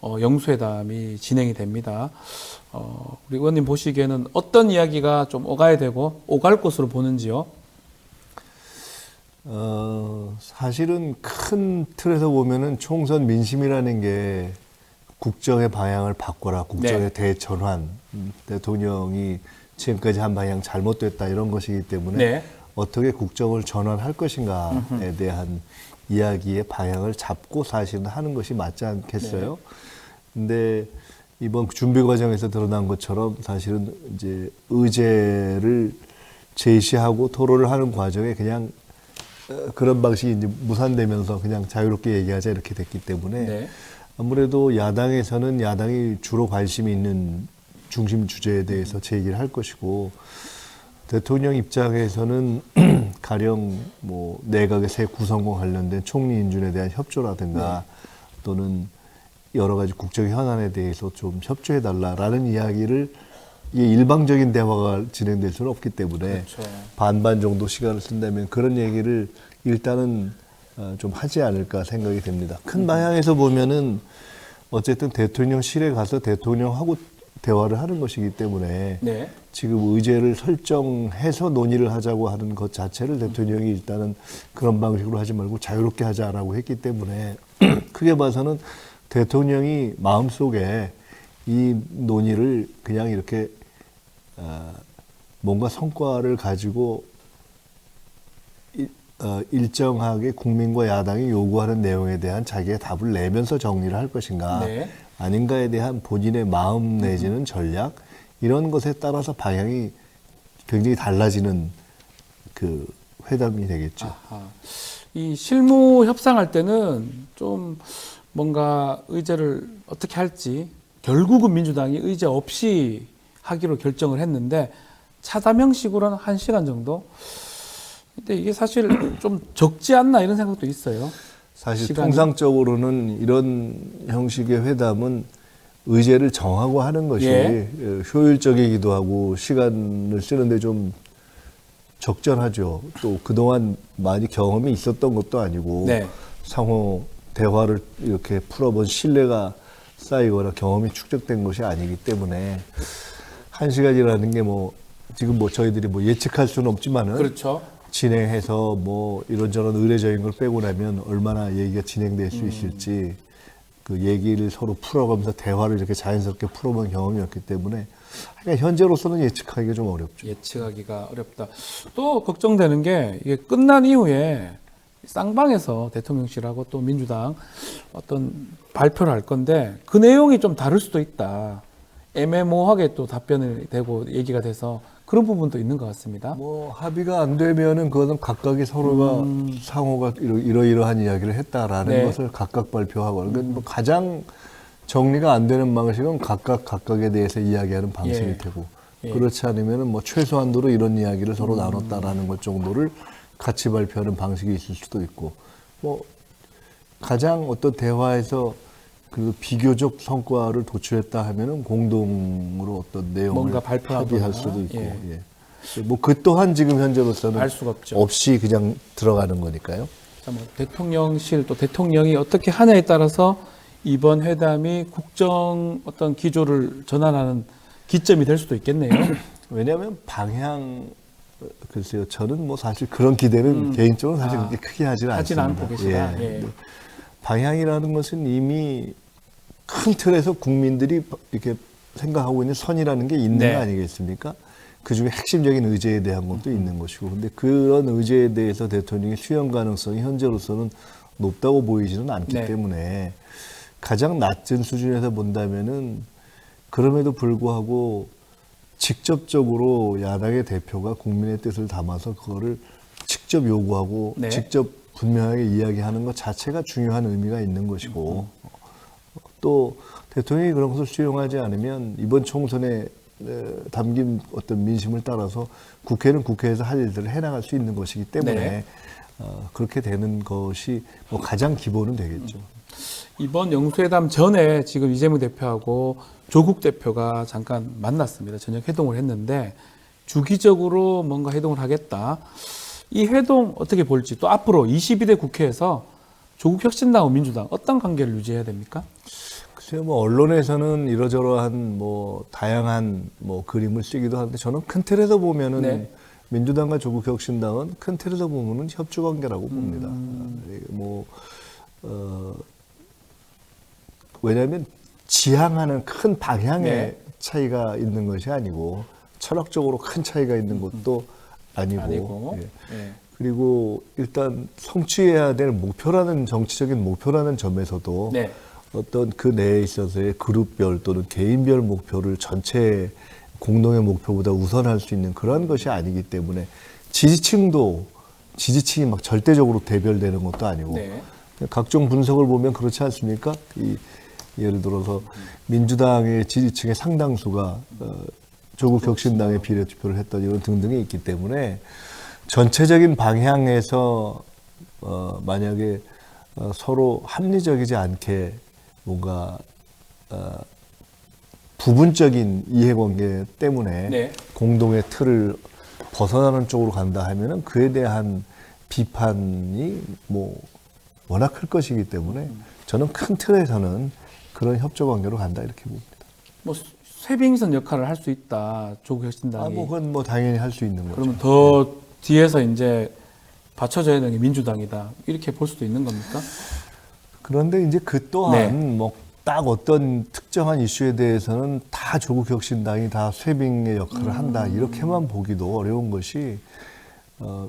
영수회담이 진행이 됩니다. 우리 의원님 보시기에는 어떤 이야기가 좀 오가야 되고 오갈 것으로 보는지요? 사실은 큰 틀에서 보면은 총선 민심이라는 게 국정의 방향을 바꿔라, 국정의 네. 대전환, 대통령이 지금까지 한 방향 잘못됐다 이런 것이기 때문에 네. 어떻게 국정을 전환할 것인가에 대한 이야기의 방향을 잡고 사실은 하는 것이 맞지 않겠어요? 근데 이번 준비 과정에서 드러난 것처럼 사실은 이제 의제를 제시하고 토론을 하는 과정에 그냥 그런 방식이 이제 무산되면서 그냥 자유롭게 얘기하자 이렇게 됐기 때문에 네. 아무래도 야당에서는 야당이 주로 관심이 있는 중심 주제에 대해서 제기를 할 것이고 대통령 입장에서는 가령 뭐 내각의 새 구성과 관련된 총리 인준에 대한 협조라든가 또는 여러 가지 국정 현안에 대해서 좀 협조해 달라라는 이야기를 이 일방적인 대화가 진행될 수는 없기 때문에 그렇죠. 반반 정도 시간을 쓴다면 그런 얘기를 일단은 좀 하지 않을까 생각이 됩니다. 큰 방향에서 보면은 어쨌든 대통령실에 가서 대통령하고 대화를 하는 것이기 때문에 네. 지금 의제를 설정해서 논의를 하자고 하는 것 자체를 대통령이 일단은 그런 방식으로 하지 말고 자유롭게 하자라고 했기 때문에 크게 봐서는 대통령이 마음속에 이 논의를 그냥 이렇게 뭔가 성과를 가지고 일정하게 국민과 야당이 요구하는 내용에 대한 자기의 답을 내면서 정리를 할 것인가 네. 아닌가에 대한 본인의 마음 내지는 전략 이런 것에 따라서 방향이 굉장히 달라지는 그 회담이 되겠죠. 아하. 이 실무 협상할 때는 좀 뭔가 의제를 어떻게 할지 결국은 민주당이 의제 없이 하기로 결정을 했는데 차담 형식으로는 1시간 정도. 근데 이게 사실 좀 적지 않나 이런 생각도 있어요. 사실 시간이. 통상적으로는 이런 형식의 회담은 의제를 정하고 하는 것이 예. 효율적이기도 하고 시간을 쓰는데 좀 적절하죠. 또 그동안 많이 경험이 있었던 것도 아니고 네. 상호 대화를 이렇게 풀어본 신뢰가 쌓이거나 경험이 축적된 것이 아니기 때문에 1시간이라는 게 뭐 지금 뭐 저희들이 뭐 예측할 수는 없지만은 그렇죠. 진행해서 뭐 이런저런 의례적인 걸 빼고 나면 얼마나 얘기가 진행될 수 있을지 그 얘기를 서로 풀어가면서 대화를 이렇게 자연스럽게 풀어본 경험이 없기 때문에 그러니까 현재로서는 예측하기가 좀 어렵죠. 예측하기가 어렵다. 또 걱정되는 게 이게 끝난 이후에 쌍방에서 대통령실하고 또 민주당 어떤 발표를 할 건데 그 내용이 좀 다를 수도 있다. 애매모호하게 또 답변을 되고 얘기가 돼서 그런 부분도 있는 것 같습니다. 뭐 합의가 안 되면은 그거는 각각이 서로가 상호가 이러이러한 이야기를 했다라는 네. 것을 각각 발표하고 그러니까 뭐 가장 정리가 안 되는 방식은 각각에 대해서 이야기하는 방식일 예. 테고 예. 그렇지 않으면은 뭐 최소한도로 이런 이야기를 서로 나눴다라는 것 정도를 같이 발표하는 방식이 있을 수도 있고 뭐 가장 어떤 대화에서 그 비교적 성과를 도출했다 하면은 공동으로 어떤 내용을 뭔가 발표하거나. 합의할 수도 있고 예. 예. 뭐 그 또한 지금 현재로서는 알 수가 없죠. 없이 그냥 들어가는 거니까요. 자, 뭐 대통령실 또 대통령이 어떻게 하냐에 따라서 이번 회담이 국정 어떤 기조를 전환하는 기점이 될 수도 있겠네요. 왜냐하면 방향 글쎄요. 저는 뭐 사실 그런 기대는 개인적으로 사실 그렇게 크게 하지는 하진 않습니다. 않고 계시다. 예. 근데 방향이라는 것은 이미 큰 틀에서 국민들이 이렇게 생각하고 있는 선이라는 게 있는 네. 거 아니겠습니까? 그 중에 핵심적인 의제에 대한 것도 있는 것이고, 근데 그런 의제에 대해서 대통령의 수용 가능성이 현재로서는 높다고 보이지는 않기 네. 때문에 가장 낮은 수준에서 본다면은 그럼에도 불구하고 직접적으로 야당의 대표가 국민의 뜻을 담아서 그거를 직접 요구하고 네. 직접 분명하게 이야기하는 것 자체가 중요한 의미가 있는 것이고 또 대통령이 그런 것을 수용하지 않으면 이번 총선에 담긴 어떤 민심을 따라서 국회는 국회에서 할 일들을 해나갈 수 있는 것이기 때문에 네. 그렇게 되는 것이 뭐 가장 기본은 되겠죠. 이번 영수회담 전에 지금 이재명 대표하고 조국 대표가 잠깐 만났습니다. 저녁 회동을 했는데 주기적으로 뭔가 회동을 하겠다. 이 회동 어떻게 볼지 또 앞으로 22대 국회에서 조국 혁신당과 민주당 어떤 관계를 유지해야 됩니까? 글쎄요, 뭐 언론에서는 이러저러한 뭐 다양한 뭐 그림을 쓰기도 하는데 저는 큰 틀에서 보면은 네. 민주당과 조국 혁신당은 큰 틀에서 보면은 협조 관계라고 봅니다. 뭐 왜냐하면 지향하는 큰 방향의 네. 차이가 있는 것이 아니고 철학적으로 큰 차이가 있는 것도 아니고, 예. 예. 그리고 일단 성취해야 될 목표라는 정치적인 목표라는 점에서도 네. 어떤 그 내에 있어서의 그룹별 또는 개인별 목표를 전체 공동의 목표보다 우선할 수 있는 그러한 것이 아니기 때문에 지지층이 막 절대적으로 대별되는 것도 아니고 네. 각종 분석을 보면 그렇지 않습니까? 예를 들어서 민주당의 지지층의 상당수가 조국 혁신당의 비례투표를 했던 이런 등등이 있기 때문에 전체적인 방향에서 만약에 서로 합리적이지 않게 뭔가 부분적인 이해관계 때문에 네. 공동의 틀을 벗어나는 쪽으로 간다 하면은 그에 대한 비판이 뭐 워낙 클 것이기 때문에 저는 큰 틀에서는 그런 협조 관계로 간다 이렇게 봅니다. 뭐 쇄빙선 역할을 할 수 있다. 조국 혁신당이. 뭐 그건 뭐 당연히 할 수 있는 거죠. 그러면 더 뒤에서 이제 받쳐줘야 되는 게 민주당이다. 이렇게 볼 수도 있는 겁니까? 그런데 이제 그 또한 네. 뭐 딱 어떤 특정한 이슈에 대해서는 다 조국 혁신당이 다 쇄빙의 역할을 한다 이렇게만 보기도 어려운 것이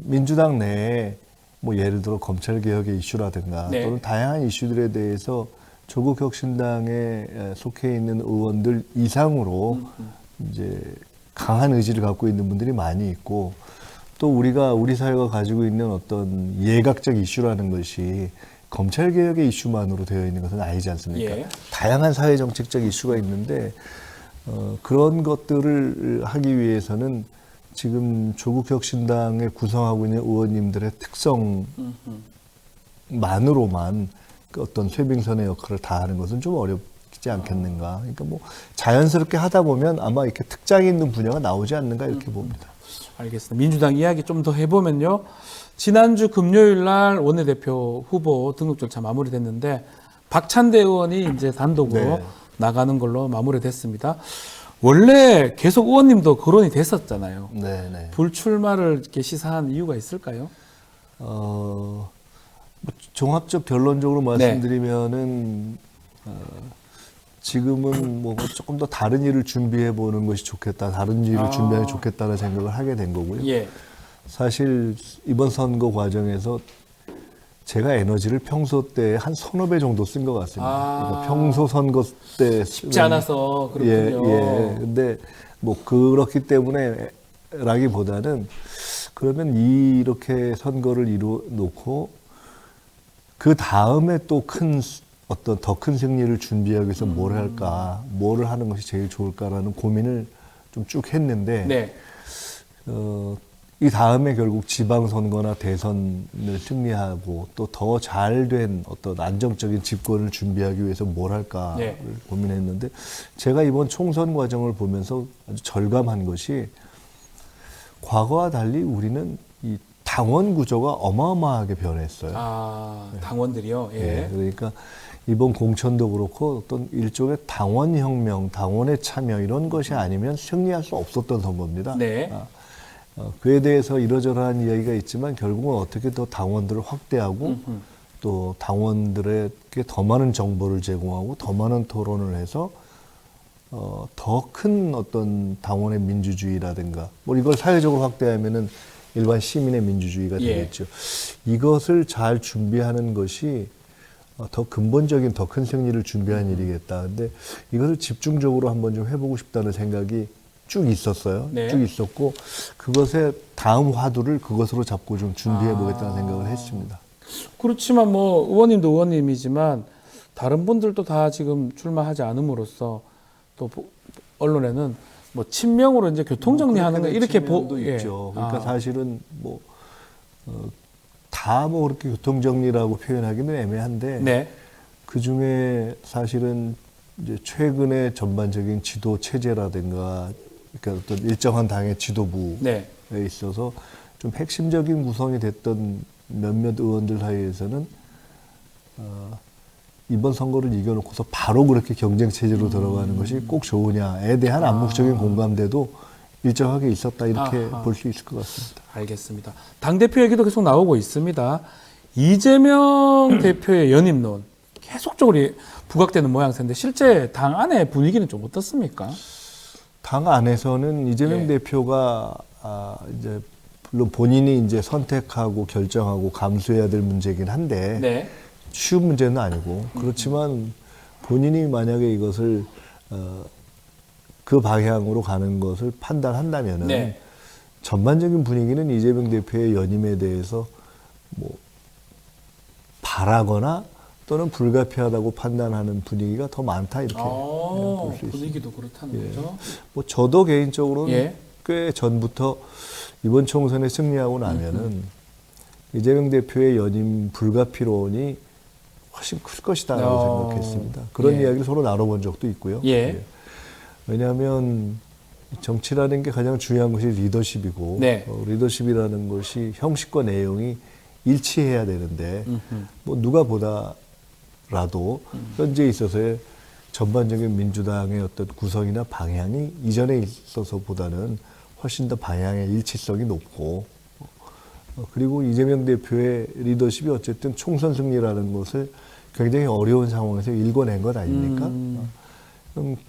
민주당 내에 뭐 예를 들어 검찰 개혁의 이슈라든가 네. 또는 다양한 이슈들에 대해서 조국 혁신당에 속해 있는 의원들 이상으로 이제 강한 의지를 갖고 있는 분들이 많이 있고 또 우리 사회가 가지고 있는 어떤 예각적 이슈라는 것이 검찰 개혁의 이슈만으로 되어 있는 것은 아니지 않습니까? 예. 다양한 사회 정책적 이슈가 있는데 그런 것들을 하기 위해서는 지금 조국 혁신당에 구성하고 있는 의원님들의 특성만으로만 그 어떤 쇄빙선의 역할을 다하는 것은 좀 어렵지 않겠는가. 그러니까 뭐 자연스럽게 하다 보면 아마 이렇게 특장이 있는 분야가 나오지 않는가 이렇게 봅니다. 알겠습니다. 민주당 이야기 좀 더 해보면요. 지난주 금요일 날 원내대표 후보 등록 절차 마무리됐는데 박찬대 의원이 이제 단독으로 네. 나가는 걸로 마무리됐습니다. 원래 계속 의원님도 거론이 됐었잖아요. 네네. 불출마를 이렇게 시사한 이유가 있을까요? 뭐 종합적 결론적으로 말씀드리면은 지금은 뭐 조금 더 다른 일을 준비해 보는 것이 좋겠다, 다른 일을 준비하면 좋겠다는 생각을 하게 된 거고요. 예. 사실 이번 선거 과정에서 제가 에너지를 평소 때 한 서너 배 정도 쓴 것 같습니다. 그러니까 평소 선거 때 쉽지 않아서 그렇군요. 예. 근데 뭐 그렇기 때문에 라기보다는 그러면 이렇게 선거를 이루 놓고 그 다음에 또 큰 어떤 더 큰 승리를 준비하기 위해서 뭘 할까, 뭐를 하는 것이 제일 좋을까라는 고민을 좀 쭉 했는데 네. 이 다음에 결국 지방선거나 대선을 승리하고 또 더 잘된 어떤 안정적인 집권을 준비하기 위해서 뭘 할까를 네. 고민했는데 제가 이번 총선 과정을 보면서 아주 절감한 것이 과거와 달리 우리는 이 당원 구조가 어마어마하게 변했어요. 당원들이요? 예. 예, 그러니까 이번 공천도 그렇고 어떤 일종의 당원혁명, 당원의 참여 이런 것이 아니면 승리할 수 없었던 선거입니다. 네. 그에 대해서 이러저러한 이야기가 있지만 결국은 어떻게 더 당원들을 확대하고 또 당원들에게 더 많은 정보를 제공하고 더 많은 토론을 해서 더 큰 어떤 당원의 민주주의라든가 뭐 이걸 사회적으로 확대하면은 일반 시민의 민주주의가 예. 되겠죠. 이것을 잘 준비하는 것이 더 근본적인 더 큰 승리를 준비한 일이겠다. 근데 이것을 집중적으로 한번 좀 해보고 싶다는 생각이 쭉 있었어요. 네. 쭉 있었고 그것의 다음 화두를 그것으로 잡고 좀 준비해 보겠다는 생각을 했습니다. 그렇지만 뭐 의원님도 의원님이지만 다른 분들도 다 지금 출마하지 않음으로써 또 언론에는 뭐 친명으로 이제 교통 정리하는 거 이렇게 도 있죠. 그러니까 사실은 뭐 다 뭐 그렇게 교통 정리라고 표현하기는 애매한데 네. 그 중에 사실은 이제 최근의 전반적인 지도 체제라든가 그러니까 어떤 일정한 당의 지도부에 네. 있어서 좀 핵심적인 구성이 됐던 몇몇 의원들 사이에서는 이번 선거를 이겨놓고서 바로 그렇게 경쟁 체제로 들어가는 것이 꼭 좋으냐에 대한 암묵적인 공감대도 일정하게 있었다 이렇게 볼 수 있을 것 같습니다. 알겠습니다. 당대표 얘기도 계속 나오고 있습니다. 이재명 대표의 연임론 계속적으로 부각되는 모양새인데 실제 당 안의 분위기는 좀 어떻습니까? 당 안에서는 이재명 예. 대표가 이제 물론 본인이 이제 선택하고 결정하고 감수해야 될 문제이긴 한데 네. 쉬운 문제는 아니고 그렇지만 본인이 만약에 이것을 그 방향으로 가는 것을 판단한다면은 네. 전반적인 분위기는 이재명 대표의 연임에 대해서 뭐 바라거나 또는 불가피하다고 판단하는 분위기가 더 많다 이렇게 볼 수 있습니다. 분위기도 그렇다는 거죠. 뭐 저도 개인적으로는 예. 꽤 전부터 이번 총선에 승리하고 나면은 이재명 대표의 연임 불가피론이 훨씬 클 것이다라고 생각했습니다. 그런 예. 이야기를 서로 나눠본 적도 있고요. 예. 왜냐하면 정치라는 게 가장 중요한 것이 리더십이고 네. 리더십이라는 것이 형식과 내용이 일치해야 되는데 뭐 누가 보다라도 현재 있어서의 전반적인 민주당의 어떤 구성이나 방향이 이전에 있어서보다는 훨씬 더 방향의 일치성이 높고 그리고 이재명 대표의 리더십이 어쨌든 총선 승리라는 것을 굉장히 어려운 상황에서 읽어낸 것 아닙니까?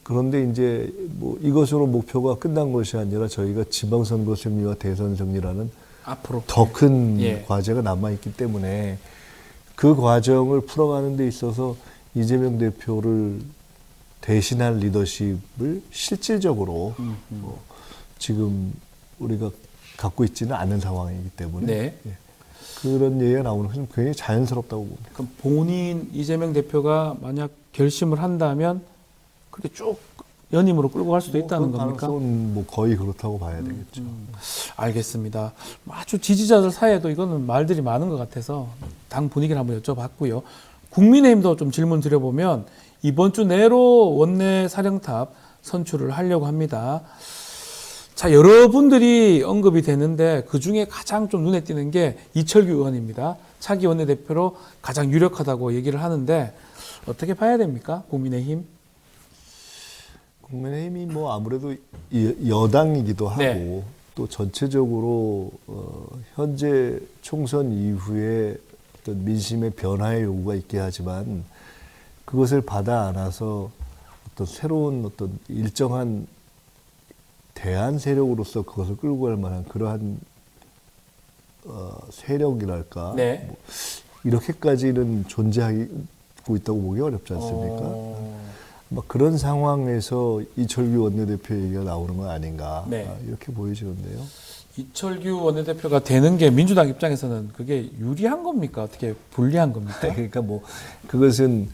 그런데 이제 뭐 이것으로 목표가 끝난 것이 아니라 저희가 지방선거 승리와 대선 승리라는 앞으로 더 큰 예. 과제가 남아있기 때문에 그 과정을 풀어가는 데 있어서 이재명 대표를 대신할 리더십을 실질적으로 지금 우리가 갖고 있지는 않은 상황이기 때문에 네. 예. 그런 얘기가 나오는 것은 굉장히 자연스럽다고 봅니다. 그럼 본인 이재명 대표가 만약 결심을 한다면 그렇게 쭉 연임으로 끌고 갈 수도 있다는 그 겁니까? 가능성은 뭐 거의 그렇다고 봐야 되겠죠. 알겠습니다. 아주 지지자들 사이에도 이거는 말들이 많은 것 같아서 당 분위기를 한번 여쭤봤고요. 국민의힘도 좀 질문 드려보면 이번 주 내로 원내 사령탑 선출을 하려고 합니다. 자, 여러분들이 언급이 되는데 그중에 가장 좀 눈에 띄는 게 이철규 의원입니다. 차기 원내대표로 가장 유력하다고 얘기를 하는데 어떻게 봐야 됩니까? 국민의힘? 국민의힘이 뭐 아무래도 여당이기도 하고 네. 또 전체적으로 현재 총선 이후에 어떤 민심의 변화의 요구가 있게 하지만 그것을 받아 안아서 어떤 새로운 어떤 일정한 대안 세력으로서 그것을 끌고 갈 만한 그러한 세력이랄까 네. 뭐 이렇게까지는 존재하고 있다고 보기 어렵지 않습니까? 막 그런 상황에서 이철규 원내대표 얘기가 나오는 건 아닌가 네. 이렇게 보여지는데요. 이철규 원내대표가 되는 게 민주당 입장에서는 그게 유리한 겁니까? 어떻게 불리한 겁니까? 그러니까 뭐 그것은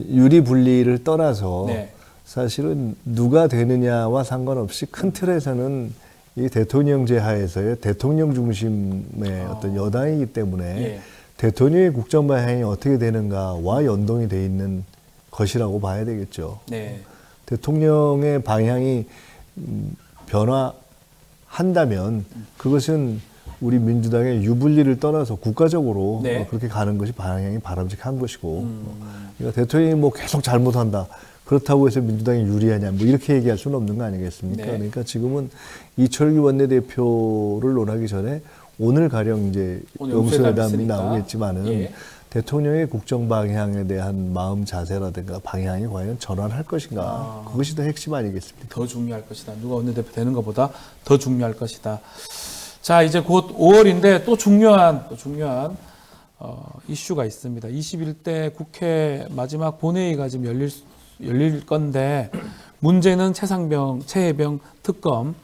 유리 분리를 떠나서 네. 사실은 누가 되느냐와 상관없이 큰 틀에서는 이 대통령제 하에서의 대통령 중심의 어떤 여당이기 때문에 예. 대통령의 국정 방향이 어떻게 되는가와 연동이 돼 있는 것이라고 봐야 되겠죠. 네. 대통령의 방향이 변화한다면 그것은 우리 민주당의 유불리를 떠나서 국가적으로 네. 그렇게 가는 것이 방향이 바람직한 것이고 그러니까 대통령이 뭐 계속 잘못한다. 그렇다고 해서 민주당이 유리하냐 뭐 이렇게 얘기할 수는 없는 거 아니겠습니까? 네. 그러니까 지금은 이철규 원내대표를 논하기 전에 오늘 가령 이제 오늘 영수회담이 영수회담이 나오겠지만은 예. 대통령의 국정 방향에 대한 마음 자세라든가 방향이 과연 전환할 것인가 그것이 더 핵심 아니겠습니까? 더 중요할 것이다. 누가 원내대표 되는 것보다 더 중요할 것이다. 자, 이제 곧 5월인데 또 중요한 이슈가 있습니다. 21대 국회 마지막 본회의가 지금 열릴 건데 문제는 최해병 특검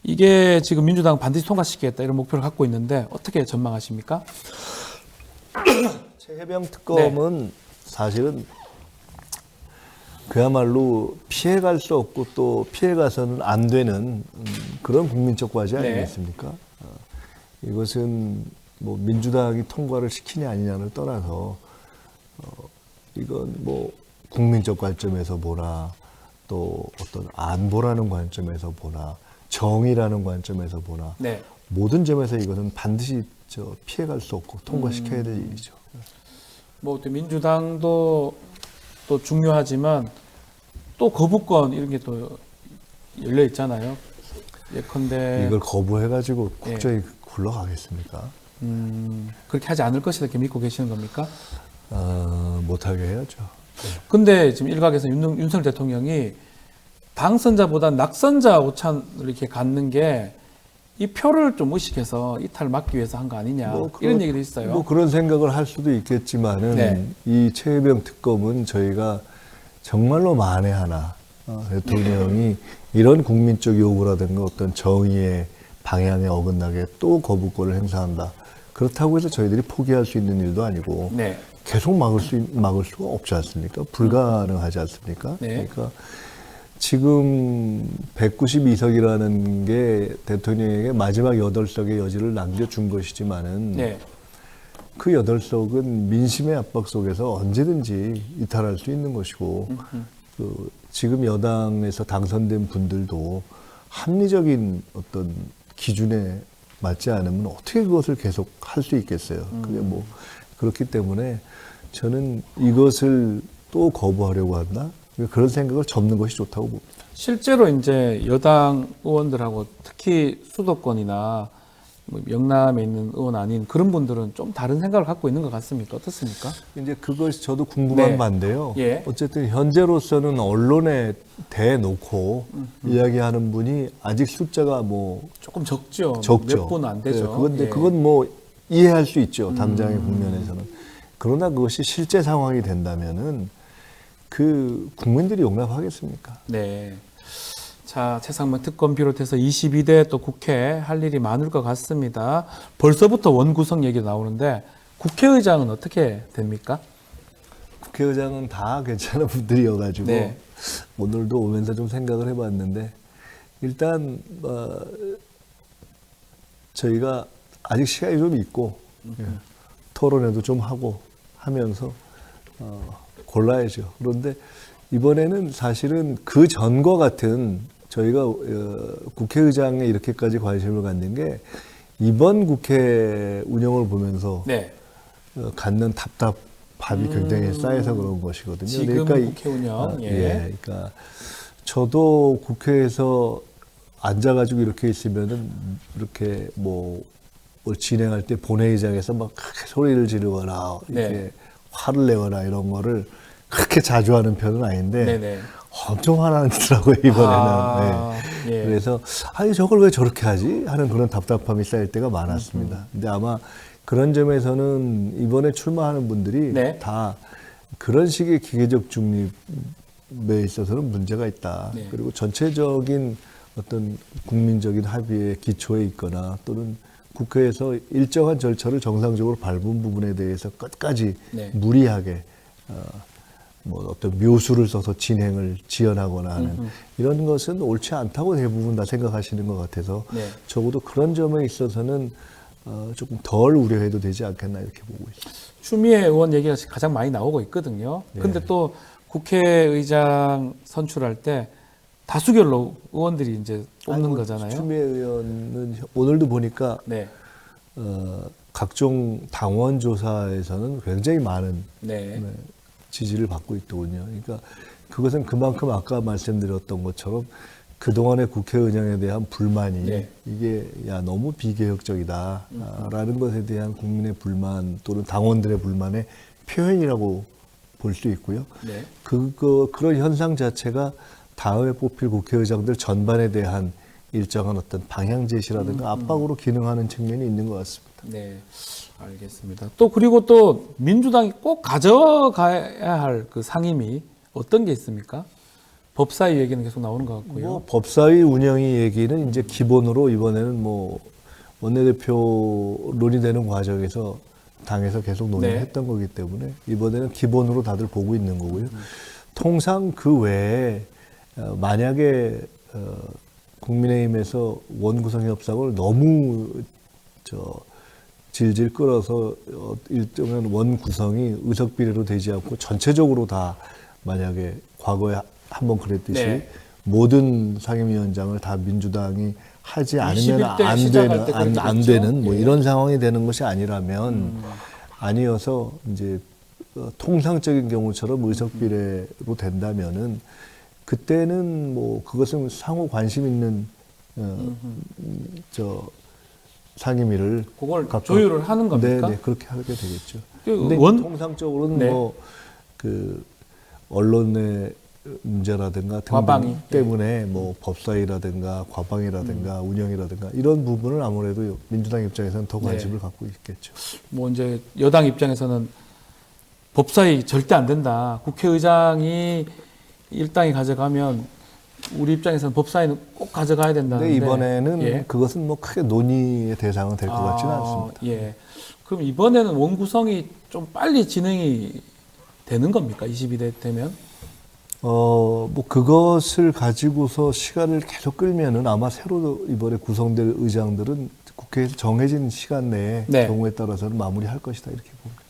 이게 지금 민주당 반드시 통과시키겠다 이런 목표를 갖고 있는데 어떻게 전망하십니까? 최해병 특검은 사실은 그야말로 피해갈 수 없고 또 피해가서는 안 되는 그런 국민적 과제 네. 아니겠습니까? 이것은 뭐 민주당이 통과를 시키냐 아니냐를 떠나서 이건 뭐 국민적 관점에서 보나 또 어떤 안보라는 관점에서 보나 정의라는 관점에서 보나 네. 모든 점에서 이것은 반드시 피해갈 수 없고 통과시켜야 될 일이죠. 뭐 또 민주당도 또 중요하지만 또 거부권 이런 게 또 열려 있잖아요. 예컨대 이걸 거부해가지고 예. 국정이 굴러가겠습니까? 그렇게 하지 않을 것이다 이렇게 믿고 계시는 겁니까? 못하게 해야죠. 근데 지금 일각에서 윤석열 대통령이 당선자보다 낙선자 오찬을 이렇게 갖는 게 이 표를 좀 의식해서 이탈을 막기 위해서 한 거 아니냐 이런 얘기도 있어요. 뭐 그런 생각을 할 수도 있겠지만은 네. 이 최해병 특검은 저희가 정말로 만에 하나 대통령이 이런 국민적 요구라든가 어떤 정의의 방향에 어긋나게 또 거부권을 행사한다. 그렇다고 해서 저희들이 포기할 수 있는 일도 아니고 네. 계속 막을 수가 없지 않습니까? 불가능하지 않습니까? 네. 그러니까 지금 192석이라는 게 대통령에게 마지막 8석의 여지를 남겨준 것이지만은 네. 그 8석은 민심의 압박 속에서 언제든지 이탈할 수 있는 것이고 지금 여당에서 당선된 분들도 합리적인 어떤 기준에 맞지 않으면 어떻게 그것을 계속 할 수 있겠어요. 그게 뭐 그렇기 때문에 저는 이것을 또 거부하려고 한다. 그런 생각을 접는 것이 좋다고 봅니다. 실제로 이제 여당 의원들하고 특히 수도권이나 뭐 영남에 있는 의원 아닌 그런 분들은 좀 다른 생각을 갖고 있는 것 같습니까? 어떻습니까? 이제 그것이 저도 궁금한 네. 바인데요. 예. 어쨌든 현재로서는 언론에 대놓고 이야기하는 분이 아직 숫자가 뭐 조금 적죠. 적죠. 몇 분은 안 되죠. 네, 그건데 예. 그건 뭐 이해할 수 있죠. 당장의 국면에서는. 그러나 그것이 실제 상황이 된다면은 그 국민들이 용납하겠습니까? 네. 자, 최상병 특검 비롯해서 22대 또 국회 할 일이 많을 것 같습니다. 벌써부터 원구성 얘기 나오는데 국회의장은 어떻게 됩니까? 국회의장은 다 괜찮은 분들이어가지고 네. 오늘도 오면서 좀 생각을 해봤는데 일단 저희가 아직 시간이 좀 있고 토론회도 좀 하고 하면서 골라야죠. 그런데 이번에는 사실은 그 전과 같은 저희가 국회의장에 이렇게까지 관심을 갖는 게 이번 국회 운영을 보면서 네. 갖는 답답함이 굉장히 쌓여서 그런 것이거든요. 지금 그러니까 국회 운영. 예. 예, 그러니까 저도 국회에서 앉아가지고 이렇게 있으면은 이렇게 뭘 진행할 때 본회의장에서 막 크게 소리를 지르거나 이렇게 네. 화를 내거나 이런 거를 그렇게 자주 하는 편은 아닌데 네네. 엄청 화나더라고요 이번에는. 네. 예. 그래서 아니 저걸 왜 저렇게 하지 하는 그런 답답함이 쌓일 때가 많았습니다. 근데 아마 그런 점에서는 이번에 출마하는 분들이 네. 다 그런 식의 기계적 중립에 있어서는 문제가 있다. 네. 그리고 전체적인 어떤 국민적인 합의의 기초에 있거나 또는 국회에서 일정한 절차를 정상적으로 밟은 부분에 대해서 끝까지 네. 무리하게 어떤 묘수를 써서 진행을 지연하거나 하는 이런 것은 옳지 않다고 대부분 다 생각하시는 것 같아서 네. 적어도 그런 점에 있어서는 조금 덜 우려해도 되지 않겠나 이렇게 보고 있습니다. 추미애 의원 얘기가 가장 많이 나오고 있거든요. 네. 근데 또 국회의장 선출할 때 다수결로 의원들이 이제 뽑는 거잖아요. 추미애 의원은 오늘도 보니까 네. 각종 당원 조사에서는 굉장히 많은 네. 지지를 받고 있더군요. 그러니까 그것은 그만큼 아까 말씀드렸던 것처럼 그동안의 국회 운영에 대한 불만이 네. 이게 너무 비개혁적이다라는 것에 대한 국민의 불만 또는 당원들의 불만의 표현이라고 볼 수 있고요. 네. 그런 현상 자체가 다음에 뽑힐 국회의장들 전반에 대한 일정한 어떤 방향 제시라든가 압박으로 기능하는 측면이 있는 것 같습니다. 네. 알겠습니다. 또 그리고 또 민주당이 꼭 가져가야 할 그 상임위 어떤 게 있습니까? 법사위 얘기는 계속 나오는 것 같고요. 법사위 운영위 얘기는 이제 기본으로 이번에는 원내대표 논의되는 과정에서 당에서 계속 논의를 네. 했던 거기 때문에 이번에는 기본으로 다들 보고 있는 거고요. 통상 그 외에 만약에 국민의힘에서 원구성 협상을 너무 질질 끌어서 일정한 원구성이 의석 비례로 되지 않고 전체적으로 다 만약에 과거에 한번 그랬듯이 네. 모든 상임위원장을 다 민주당이 하지 않으면 21대 시작할 때 그렇게 안 됐죠? 되는 예. 이런 상황이 되는 것이 아니라면 아니어서 이제 통상적인 경우처럼 의석 비례로 된다면은 그때는 그것은 상호 관심 있는 상임위를 그걸 각각- 조율을 하는 겁니까? 네, 그렇게 하게 되겠죠. 그 근데 통상적으로는 네. 언론의 문제라든가 과방위. 등등 때문에 법사위라든가 과방위라든가 운영이라든가 이런 부분을 아무래도 민주당 입장에서는 더 관심을 네. 갖고 있겠죠. 이제 여당 입장에서는 법사위 절대 안 된다. 국회의장이 일당이 가져가면 우리 입장에서는 법사위는 꼭 가져가야 된다는데. 근데 이번에는 예. 그것은 크게 논의의 대상은 될 것 같지는 않습니다. 예. 그럼 이번에는 원구성이 좀 빨리 진행이 되는 겁니까? 22대 되면? 그것을 가지고서 시간을 계속 끌면은 아마 새로 이번에 구성될 의장들은 국회에서 정해진 시간 내에 네. 경우에 따라서는 마무리할 것이다 이렇게 봅니다.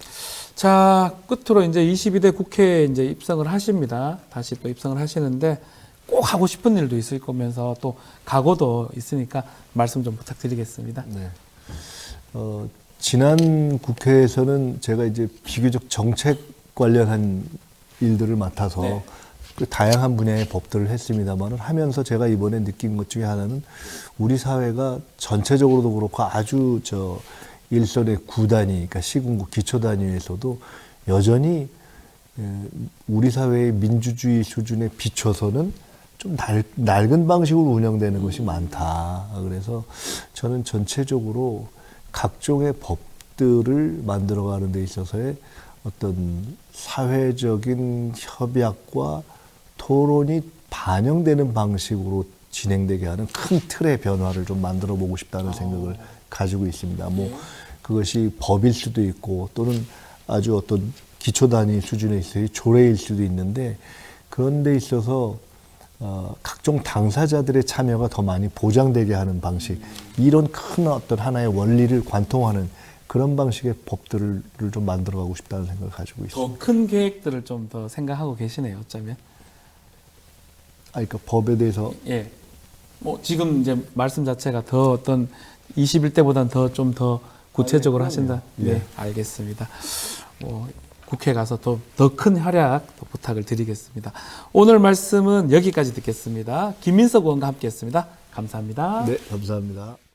자, 끝으로 이제 22대 국회에 이제 입성을 하십니다. 다시 또 입성을 하시는데 꼭 하고 싶은 일도 있을 거면서 또 각오도 있으니까 말씀 좀 부탁드리겠습니다. 네. 지난 국회에서는 제가 이제 비교적 정책 관련한 일들을 맡아서 네. 그 다양한 분야의 법들을 했습니다만 하면서 제가 이번에 느낀 것 중에 하나는 우리 사회가 전체적으로도 그렇고 아주 일선의 구단위, 그러니까 시군구 기초단위에서도 여전히 우리 사회의 민주주의 수준에 비춰서는 좀 낡은 방식으로 운영되는 것이 많다. 그래서 저는 전체적으로 각종의 법들을 만들어가는 데 있어서의 어떤 사회적인 협약과 토론이 반영되는 방식으로 진행되게 하는 큰 틀의 변화를 좀 만들어 보고 싶다는 생각을 가지고 있습니다. 그것이 법일 수도 있고 또는 아주 어떤 기초 단위 수준에 있어서 조례일 수도 있는데 그런 데 있어서 각종 당사자들의 참여가 더 많이 보장되게 하는 방식, 이런 큰 어떤 하나의 원리를 관통하는 그런 방식의 법들을 좀 만들어가고 싶다는 생각을 가지고 있습니다. 더 큰 계획들을 좀 더 생각하고 계시네요. 어쩌면. 그러니까 법에 대해서 예. 지금 이제 말씀 자체가 더 어떤 21대보다는 더 좀 더 구체적으로 아니, 하신다. 그럼요. 네, 예. 알겠습니다. 국회 가서 더 큰 활약 부탁을 드리겠습니다. 오늘 말씀은 여기까지 듣겠습니다. 김민석 의원과 함께했습니다. 감사합니다. 네, 감사합니다.